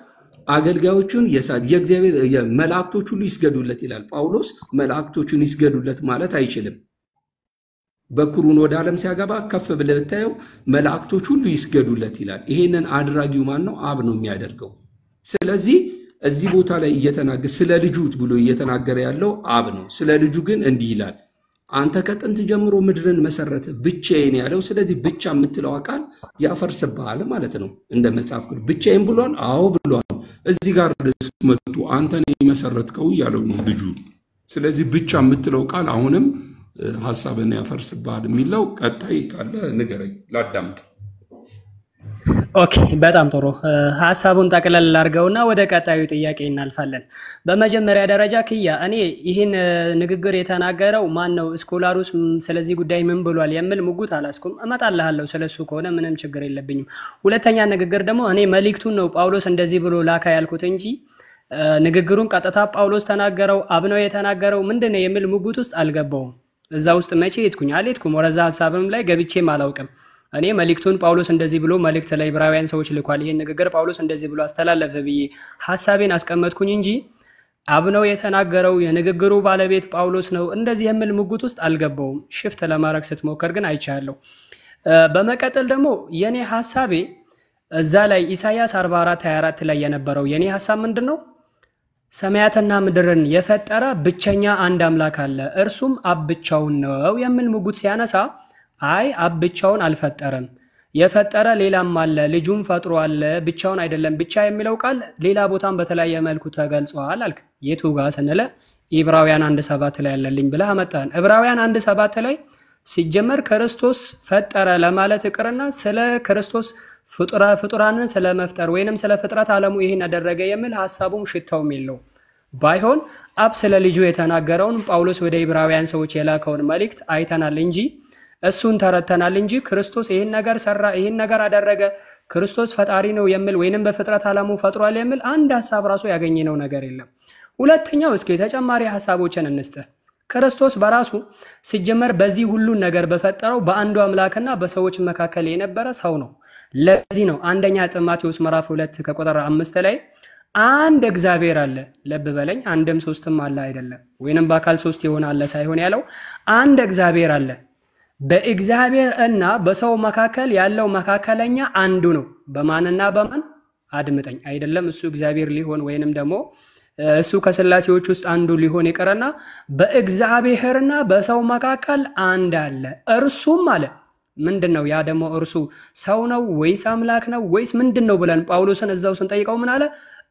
አገልጋዮቹን የእግዚአብሔር መላእክቶች ሁሉ ይስገዱለት ይላል ጳውሎስ። መላእክቶቹን ይስገዱለት ማለት አይችልም። በኩሩን ወደ ዓለም ሲያገባ ከፍ ብለህ ብታየው መላእክቶች ሁሉ ይስገዱለት ይላል። ይሄንን አድራጊው ማን ነው? አብ ነው የሚያደርገው። ስለዚህ እዚህ ቦታ ላይ ስለ ልጁ ብሎ እየተናገረ ያለው አብ ነው። ስለ ልጁ ግን እንዲህ ይላል፣ አንተ ከጥንት ጀምሮ ምድርን መሰረተ ብቻዬን ያለው። ስለዚህ ብቻ የምትለው ቃል ያፈርስብሃል ማለት ነው። እንደ መጽሐፍ ቅዱስ ብቻዬን ብሏል። አዎ ብሏል። እዚህ ጋር መጥቶ አንተ ነህ የመሰረትከው ያለው ነው ልጁ። ስለዚህ ብቻ የምትለው ቃል አሁንም ሐሳብን ያፈርስብሃል የሚለው ቀጣይ ካለ ንገረኝ ላዳምጥ። ኦኬ በጣም ጥሩ ሐሳቡን ጠቅለል አድርገውና ወደ ቀጣዩ ጥያቄ እናልፋለን። በመጀመሪያ ደረጃ ክያ እኔ ይህን ንግግር የተናገረው ማን ነው ስኮላሩስ ስለዚህ ጉዳይ ምን ብሏል የሚል ሙጉት አላስኩም። እመጣልሃለሁ ስለሱ ከሆነ ምንም ችግር የለብኝም። ሁለተኛ ንግግር ደግሞ እኔ መልእክቱን ነው ጳውሎስ እንደዚህ ብሎ ላካ ያልኩት እንጂ ንግግሩን ቀጥታ ጳውሎስ ተናገረው አብ ነው የተናገረው ምንድነው የሚል ሙጉት ውስጥ አልገባውም። እዛ ውስጥ መቼ አልሄድኩም። ወረዛ ሐሳብም ላይ ገብቼም አላውቅም። እኔ መልእክቱን ጳውሎስ እንደዚህ ብሎ መልእክት ላይ ዕብራውያን ሰዎች ልኳል ይሄን ንግግር ጳውሎስ እንደዚህ ብሎ አስተላለፈ ብዬ ሐሳቤን አስቀመጥኩኝ እንጂ አብ ነው የተናገረው የንግግሩ ባለቤት ጳውሎስ ነው እንደዚህ የሚል ሙጉት ውስጥ አልገባውም። ሽፍት ለማድረግ ስትሞከር ግን አይቻለሁ። በመቀጠል ደግሞ የኔ ሐሳቤ እዛ ላይ ኢሳይያስ 44:24 ላይ የነበረው የኔ ሐሳብ ምንድነው? ሰማያትና ምድርን የፈጠረ ብቸኛ አንድ አምላክ አለ እርሱም አብ ብቻውን ነው የሚል ሙጉት ሲያነሳ አይ አብ ብቻውን አልፈጠረም የፈጠረ ሌላም አለ ልጁም ፈጥሯል ብቻውን አይደለም። ብቻ የሚለው ቃል ሌላ ቦታም በተለያየ መልኩ ተገልጿል አልክ። የቱ ጋር ስንለ ዕብራውያን 1:7 ላይ ያለልኝ ብለህ አመጣን። ዕብራውያን 1:7 ላይ ሲጀመር ክርስቶስ ፈጠረ ለማለት ይቅርና ስለ ክርስቶስ ፍጡራንን ስለመፍጠር ወይንም ስለ ፍጥረት ዓለሙ ይሄን አደረገ የሚል ሐሳቡም ሽታውም የለው። ባይሆን አብ ስለ ልጁ የተናገረውን ጳውሎስ ወደ ዕብራውያን ሰዎች የላከውን መልእክት አይተናል እንጂ እሱን ተረተናል እንጂ ክርስቶስ ይሄን ነገር ሰራ ይሄን ነገር አደረገ ክርስቶስ ፈጣሪ ነው የሚል ወይንም በፍጥረት ዓለሙ ፈጥሯል የሚል አንድ ሐሳብ ራሱ ያገኘነው ነገር የለም። ሁለተኛው እስኪ ተጨማሪ ሐሳቦችን እንስተ ክርስቶስ በራሱ ሲጀመር በዚህ ሁሉ ነገር በፈጠረው በአንዱ አምላክና በሰዎች መካከል የነበረ ሰው ነው። ለዚህ ነው አንደኛ ጢሞቴዎስ ምዕራፍ 2 ከቁጥር 5 ላይ አንድ እግዚአብሔር አለ ለብ በለኝ አንድም ሶስትም አለ አይደለም ወይንም በአካል ሶስት ይሆን አለ ሳይሆን ያለው አንድ እግዚአብሔር አለ በእግዚአብሔር እና በሰው መካከል ያለው መካከለኛ አንዱ ነው። በማንና በማን አድምጠኝ አይደለም እሱ እግዚአብሔር ሊሆን ወይንም ደግሞ እሱ ከሥላሴዎች ውስጥ አንዱ ሊሆን ይቀርና በእግዚአብሔርና በሰው መካከል አንድ አለ እርሱም አለ ምንድነው? ያ ደግሞ እርሱ ሰው ነው ወይስ አምላክ ነው ወይስ ምንድነው ብለን ጳውሎስን እዛው ስንጠይቀው ምን አለ?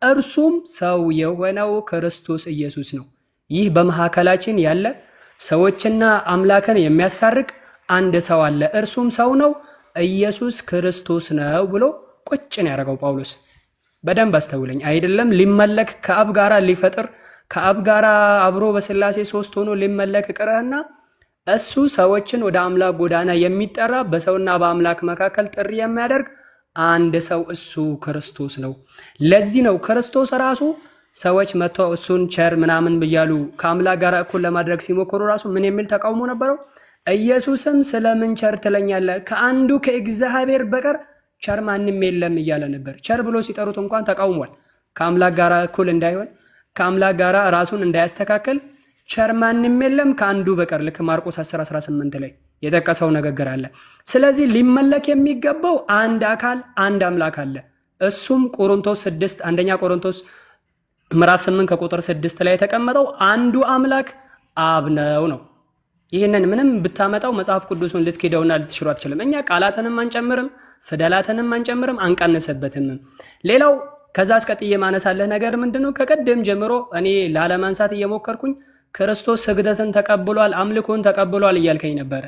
እርሱም ሰው የሆነው ክርስቶስ ኢየሱስ ነው። ይህ በመሐከላችን ያለ ሰዎችና አምላክን የሚያስታርቅ አንድ ሰው አለ እርሱም ሰው ነው ኢየሱስ ክርስቶስ ነው ብሎ ቁጭ ነው ያደረገው ጳውሎስ። በደንብ አስተውለኝ አይደለም ሊመለክ ከአብ ጋራ ሊፈጥር ከአብ ጋራ አብሮ በሥላሴ ሶስት ሆኖ ሊመለክ ቀረና እሱ ሰዎችን ወደ አምላክ ጎዳና የሚጠራ በሰውና በአምላክ መካከል ጥሪ የሚያደርግ አንድ ሰው እሱ ክርስቶስ ነው። ለዚህ ነው ክርስቶስ ራሱ ሰዎች መጥተው እሱን ቸር ምናምን ብያሉ ከአምላክ ጋር እኩል ለማድረግ ሲሞክሩ ራሱ ምን የሚል ተቃውሞ ነበረው? ኢየሱስም ስለምን ቸር ትለኛለህ? ከአንዱ ከእግዚአብሔር በቀር ቸር ማንም የለም እያለ ነበር። ቸር ብሎ ሲጠሩት እንኳን ተቃውሟል። ከአምላክ ጋር እኩል እንዳይሆን፣ ከአምላክ ጋር ራሱን እንዳያስተካከል ቸር ማንም የለም ከአንዱ በቀር ልክ ማርቆስ 10:18 ላይ የጠቀሰው ንግግር አለ። ስለዚህ ሊመለክ የሚገባው አንድ አካል አንድ አምላክ አለ። እሱም ቆሮንቶስ 6 አንደኛ ቆሮንቶስ ምዕራፍ 8 ከቁጥር 6 ላይ የተቀመጠው አንዱ አምላክ አብ ነው። ይሄንን ምንም ብታመጣው መጽሐፍ ቅዱስን ልትክደውና ልትሽሩ አትችልም። እኛ ቃላትንም አንጨምርም፣ ፊደላትንም አንጨምርም፣ አንቀንስበትም። ሌላው ከዛ አስቀጥዬ ማነሳለህ ነገር ምንድነው? ከቀደም ጀምሮ እኔ ላለማንሳት እየሞከርኩኝ ክርስቶስ ስግደትን ተቀብሏል፣ አምልኮን ተቀብሏል እያልከኝ ነበር።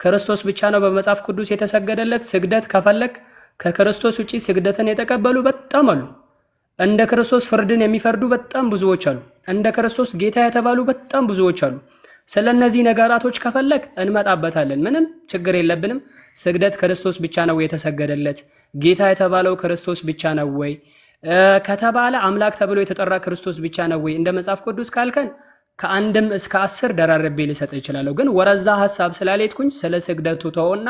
ክርስቶስ ብቻ ነው በመጽሐፍ ቅዱስ የተሰገደለት። ስግደት ከፈለክ ከክርስቶስ ውጪ ስግደትን የተቀበሉ በጣም አሉ። እንደ ክርስቶስ ፍርድን የሚፈርዱ በጣም ብዙዎች አሉ። እንደ ክርስቶስ ጌታ የተባሉ በጣም ብዙዎች አሉ። ስለነዚህ ነገራቶች ከፈለክ እንመጣበታለን። ምንም ችግር የለብንም። ስግደት ክርስቶስ ብቻ ነው የተሰገደለት፣ ጌታ የተባለው ክርስቶስ ብቻ ነው ወይ ከተባለ አምላክ ተብሎ የተጠራ ክርስቶስ ብቻ ነው ወይ እንደ መጽሐፍ ቅዱስ ካልከን ከአንድም እስከ 10 ደራርቤ ልሰጥ ይችላል። ግን ወረዛ ሐሳብ ስላልሄድኩኝ ስለ ስግደቱ ተውና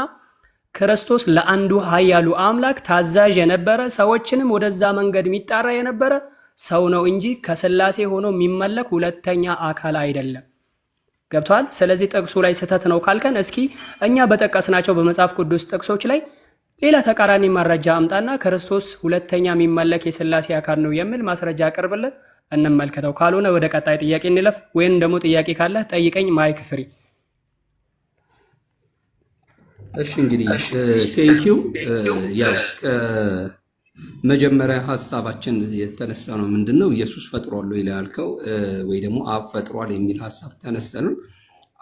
ክርስቶስ ለአንዱ ኃያሉ አምላክ ታዛዥ የነበረ ሰዎችንም ወደዛ መንገድ የሚጣራ የነበረ ሰው ነው እንጂ ከሥላሴ ሆኖ የሚመለክ ሁለተኛ አካል አይደለም። ገብቷል? ስለዚህ ጥቅሱ ላይ ስህተት ነው ካልከን እስኪ እኛ በጠቀስናቸው በመጽሐፍ ቅዱስ ጥቅሶች ላይ ሌላ ተቃራኒ ማስረጃ አምጣና ክርስቶስ ሁለተኛ የሚመለክ የሥላሴ አካል ነው የሚል ማስረጃ አቅርብልን እንመልከተው። ካልሆነ ወደ ቀጣይ ጥያቄ እንለፍ። ወይም ደግሞ ጥያቄ ካለ ጠይቀኝ። ማይክ ፍሪ። እሺ እንግዲህ ቴንኪው። ያው መጀመሪያ ሐሳባችን የተነሳ ነው ምንድነው ኢየሱስ ፈጥሯል ወይ ያልከው ወይ ደግሞ አብ ፈጥሯል የሚል ሐሳብ ተነስተን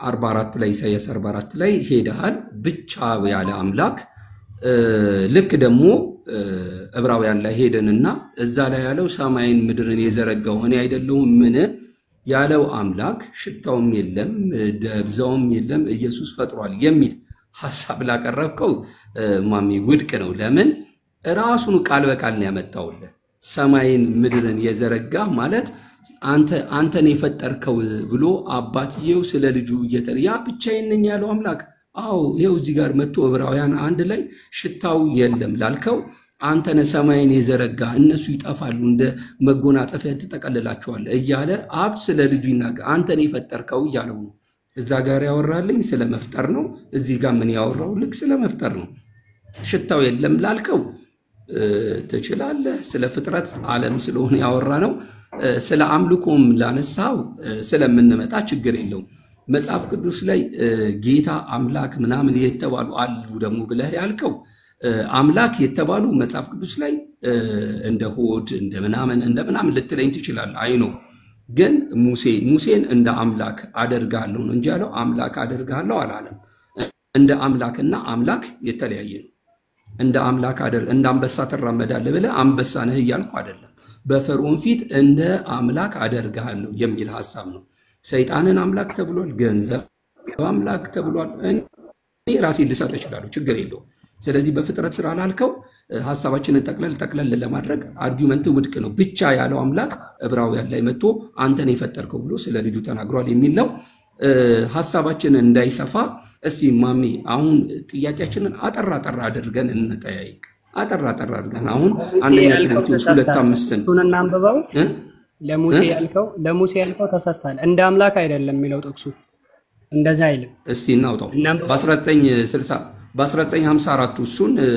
44 ላይ ኢሳይያስ 44 ላይ ሄደሃል ብቻ ያለ አምላክ ልክ ደግሞ ዕብራውያን ላይ ሄደንና እዛ ላይ ያለው ሰማይን ምድርን የዘረጋው እኔ አይደለሁም ምን ያለው አምላክ ሽታውም የለም ደብዛውም የለም ኢየሱስ ፈጥሯል የሚል ሐሳብ ላቀረብከው ማሚ ውድቅ ነው። ለምን ራሱን ቃል በቃል ነው ያመጣውልህ። ሰማይን ምድርን የዘረጋ ማለት አንተን የፈጠርከው ብሎ አባትየው ስለ ልጁ ያ ብቻዬን ነኝ ያለው አምላክ አው ይሄው እዚህ ጋር መጥቶ ዕብራውያን አንድ ላይ ሽታው የለም ላልከው አንተነ ሰማይን የዘረጋ እነሱ ይጠፋሉ እንደ መጎናጸፊያ ተጠቀልላቸዋል እያለ አብ ስለ ልጁ ይናገር አንተን የፈጠርከው እያለው ነው። እዛ ጋር ያወራልኝ ስለ መፍጠር ነው። እዚህ ጋር ምን ያወራው ልክ ስለ መፍጠር ነው። ሽታው የለም ላልከው ትችላለህ። ስለ ፍጥረት ዓለም ስለሆነ ያወራ ነው። ስለ አምልኮም ላነሳው ስለምንመጣ ችግር የለውም። መጽሐፍ ቅዱስ ላይ ጌታ አምላክ ምናምን የተባሉ አሉ ደግሞ ብለህ ያልከው አምላክ የተባሉ መጽሐፍ ቅዱስ ላይ እንደ ሆድ እንደ ምናምን ልትለኝ ትችላለህ። አይ ነው ግን ሙሴን እንደ አምላክ አደርጋለሁ ነው እንጂ ያለው አምላክ አደርጋለሁ አላለም። እንደ አምላክና አምላክ የተለያየ ነው። እንደ አምላክ እንደ አንበሳ ትራመዳለህ ብለህ አንበሳ ነህ እያልኩ አይደለም። በፈርዖን ፊት እንደ አምላክ አደርጋለሁ የሚል ሐሳብ ነው። ሰይጣንን አምላክ ተብሏል፣ ገንዘብ አምላክ ተብሏል። እኔ ራሴ ልሰጥ እችላለሁ፣ ችግር የለውም። ስለዚህ በፍጥረት ስራ ላልከው ሐሳባችንን ጠቅለል ለማድረግ አርጊውመንት ውድቅ ነው። ብቻ ያለው አምላክ ዕብራውያን ላይ መጥቶ አንተን የፈጠርከው ብሎ ስለ ልጁ ተናግሯል የሚል ነው። ሐሳባችንን እንዳይሰፋ እስቲ ማሚ አሁን ጥያቄያችንን አጠራ አድርገን እንጠያይቅ። አጠራ አድርገን አሁን አንደኛ ጢሞቴዎስ 2:5 ቱንና አንብበው። ለሙሴ ያልከው ተሳስተሃል። እንደ አምላክ አይደለም የሚለው ጥቅሱ እንደዛ አይልም። እስቲ እናውጣው። በ1954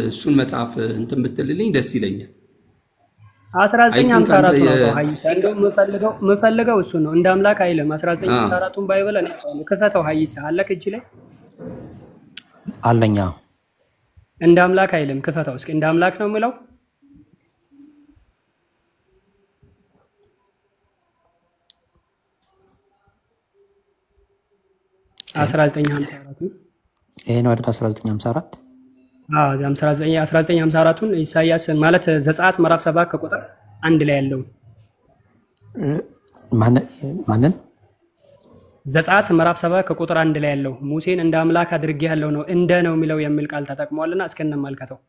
እሱን መጽሐፍ እንትን ብትልልኝ ደስ ይለኛል። 1954 ነው ሀይሳ እንደው የምፈልገው እሱ ነው። እንደ አምላክ አይልም። 1954ቱን ባይበል እኔ ክፈተው ሀይሳ አለክ እጅ ላይ አለኛ። እንደ አምላክ አይልም። ክፈተው እስኪ። እንደ አምላክ ነው የሚለው 1954 ይሄ ነው አይደል? 1954 1954ቱን ኢሳይያስ ማለት ዘጸአት ምዕራፍ 7 ከቁጥር 1 ላይ ያለው ማንን? ዘጸአት ምዕራፍ 7 ከቁጥር 1 ላይ ያለው ሙሴን እንደ አምላክ አድርጌያለሁ ነው እንደ ነው የሚለው የሚል ቃል ተጠቅሟልና እስኪ እንመልከተው።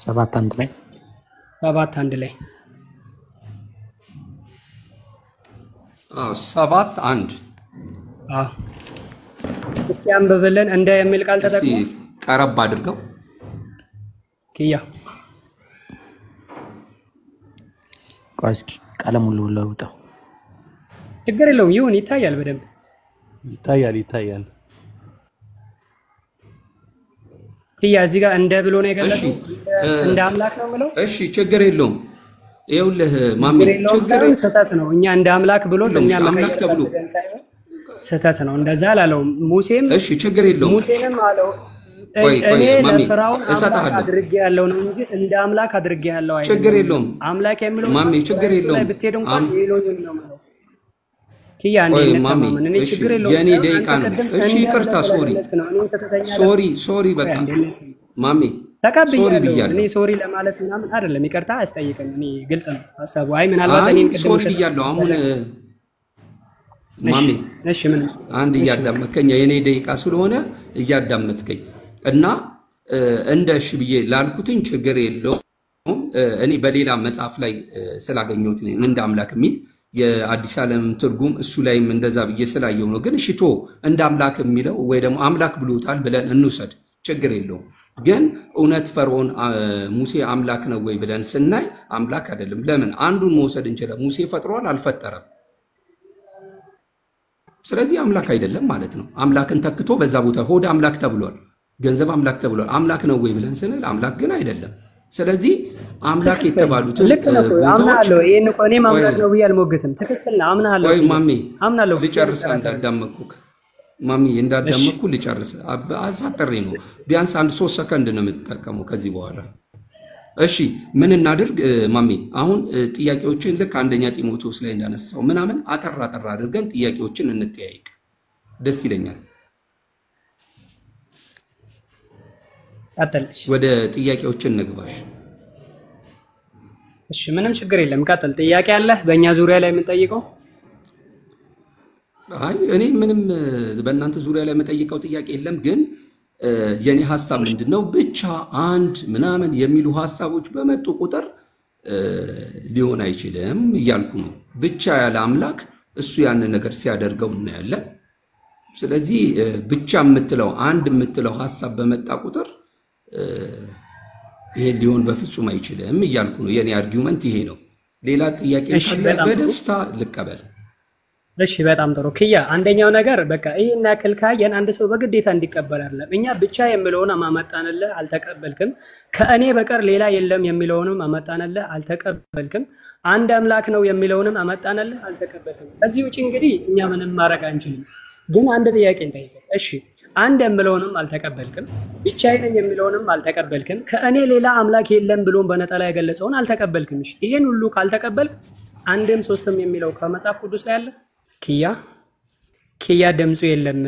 7 1 ላይ 7 1 ላይ 7 1 እስኪ አንብብልን እንደ የሚል ቃል ተጠቅሞ ቀረብ አድርገው ኪያ ቆስኪ ቀለሙን ለውጠው ችግር የለውም ይሁን ይታያል በደንብ ይታያል ኪያ እዚህ ጋር እንደ ብሎ ነው የገለጸው እንደ አምላክ ነው ብለው እሺ ችግር የለውም ይኸውልህ ማሚ ችግር ስህተት ነው እኛ እንደ አምላክ ብሎ ለኛ አምላክ ተብሎ ስህተት ነው እንደዛ አላለም ሙሴም እሺ ችግር የለውም ሙሴንም አለው እኔ ለፍራውን አምላክ አድርጌ ያለው ነው እንጂ እንደ አምላክ አድርጌ ያለው አይደለም ችግር የለውም አምላክ የሚለው ማሚ ችግር የለውም ብትሄድ እንኳን ኤሎሂም ነው ማለት ኪያ እንደ ማሚ እኔ ችግር የለውም የኔ ደቂቃ ነው እሺ ይቅርታ ሶሪ በቃ ማሚ ተቀብያለሁ እኔ ሶሪ ለማለት ምናምን አይደለም ይቅርታ አስጠይቀኝ እኔ ግልጽ ነው ሐሳቡ አይ ምናልባት እኔን ቅድም ሶሪ ብያለሁ አሁን ማሚ እሺ ምን አንድ እያዳመጥከኝ የኔ ደቂቃ ስለሆነ እያዳመጥከኝ እና እንደ እሺ ብዬ ላልኩትኝ ችግር የለውም እኔ በሌላ መጽሐፍ ላይ ስላገኘሁት ነው እንደ አምላክ የሚል የአዲስ ዓለም ትርጉም እሱ ላይም እንደዛ ብዬ ስላየው ነው ግን እሺቶ እንደ አምላክ የሚለው ወይ ደግሞ አምላክ ብሎታል ብለን እንውሰድ ችግር የለውም ግን እውነት ፈርዖን ሙሴ አምላክ ነው ወይ ብለን ስናይ አምላክ አይደለም ለምን አንዱን መውሰድ እንችላለን ሙሴ ፈጥሯል አልፈጠረም ስለዚህ አምላክ አይደለም ማለት ነው አምላክን ተክቶ በዛ ቦታ ሆድ አምላክ ተብሏል ገንዘብ አምላክ ተብሏል አምላክ ነው ወይ ብለን ስንል አምላክ ግን አይደለም ስለዚህ አምላክ የተባሉት ቦታዎች ይሄን እኮ እኔ ማምላክ ነው ብዬ አልሞግትም ትክክል ነው አምናለሁ ወይ ማሚ አምናለሁ ልጨርስ እንዳዳመኩክ ማሚ እንዳዳመኩ ልጨርስ አሳጥሬ ነው ቢያንስ 3 ሰከንድ ነው የምትጠቀመው ከዚህ በኋላ እሺ ምን እናድርግ ማሚ አሁን ጥያቄዎችን ልክ አንደኛ ጢሞቴዎስ ላይ እንዳነሳው ምናምን አጠር አድርገን ጥያቄዎችን እንጠያይቅ ደስ ይለኛል ቀጥልሽ ወደ ጥያቄዎችን ንግባሽ እሺ ምንም ችግር የለም ቀጥል ጥያቄ አለ በእኛ ዙሪያ ላይ የምንጠይቀው አይ እኔ ምንም በእናንተ ዙሪያ ላይ የምጠይቀው ጥያቄ የለም ግን የኔ ሐሳብ ምንድነው ብቻ አንድ ምናምን የሚሉ ሐሳቦች በመጡ ቁጥር ሊሆን አይችልም እያልኩ ነው ብቻ ያለ አምላክ እሱ ያን ነገር ሲያደርገው እናያለን ስለዚህ ብቻ የምትለው አንድ የምትለው ሐሳብ በመጣ ቁጥር ይሄ ሊሆን በፍጹም አይችልም እያልኩ ነው የኔ አርጊውመንት ይሄ ነው ሌላ ጥያቄ ካለ በደስታ ልቀበል እሺ በጣም ጥሩ ኪያ አንደኛው ነገር በቃ ይሄን ያክል ካየን አንድ ሰው በግዴታ እንዲቀበል አይደለም እኛ ብቻ የሚለውን አማጣንልህ አልተቀበልክም ከእኔ በቀር ሌላ የለም የሚለውንም አማጣንልህ አልተቀበልክም አንድ አምላክ ነው የሚለውንም አማጣንልህ አልተቀበልክም ከዚህ ውጪ እንግዲህ እኛ ምንም ማድረግ አንችልም ግን አንድ ጥያቄ እንጠይቅ እሺ አንድ የሚለውንም አልተቀበልክም ብቻዬን ነኝ የሚለውንም አልተቀበልክም ከእኔ ሌላ አምላክ የለም ብሎን በነጠላ የገለጸውን አልተቀበልክም እሺ ይሄን ሁሉ ካልተቀበልክ አንድም ሶስትም የሚለው ከመጽሐፍ ቅዱስ ላይ አለ ኪያ ድምፁ የለም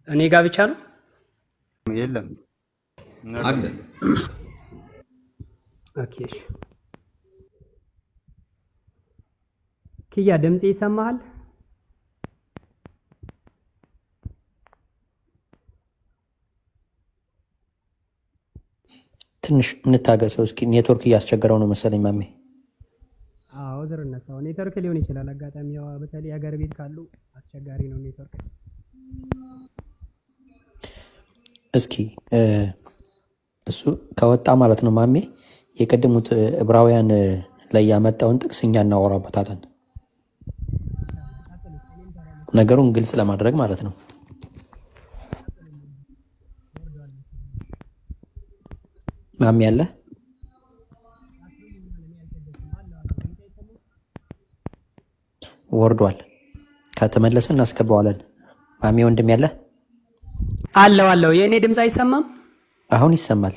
እኔ ጋር ብቻ ነው የለም አለ ኦኬ ኪያ ድምጽ ይሰማሃል ትንሽ እንታገሰው እስኪ ኔትወርክ እያስቸገረው ነው መሰለኝ ማሜ አዎ ዘርነሳው ኔትወርክ ሊሆን ይችላል አጋጣሚ ያው በተለይ ሀገር ቤት ካሉ አስቸጋሪ ነው ኔትወርክ እስኪ እሱ ከወጣ ማለት ነው ማሜ የቀደሙት ዕብራውያን ላይ ያመጣውን ጥቅስ እኛ እናወራበታለን ነገሩን ግልጽ ለማድረግ ማለት ነው ማሜ ያለ ወርዷል ከተመለሰ እናስገባዋለን ማሜ ወንድም ያለ አለው የኔ ድምጽ አይሰማም አሁን ይሰማል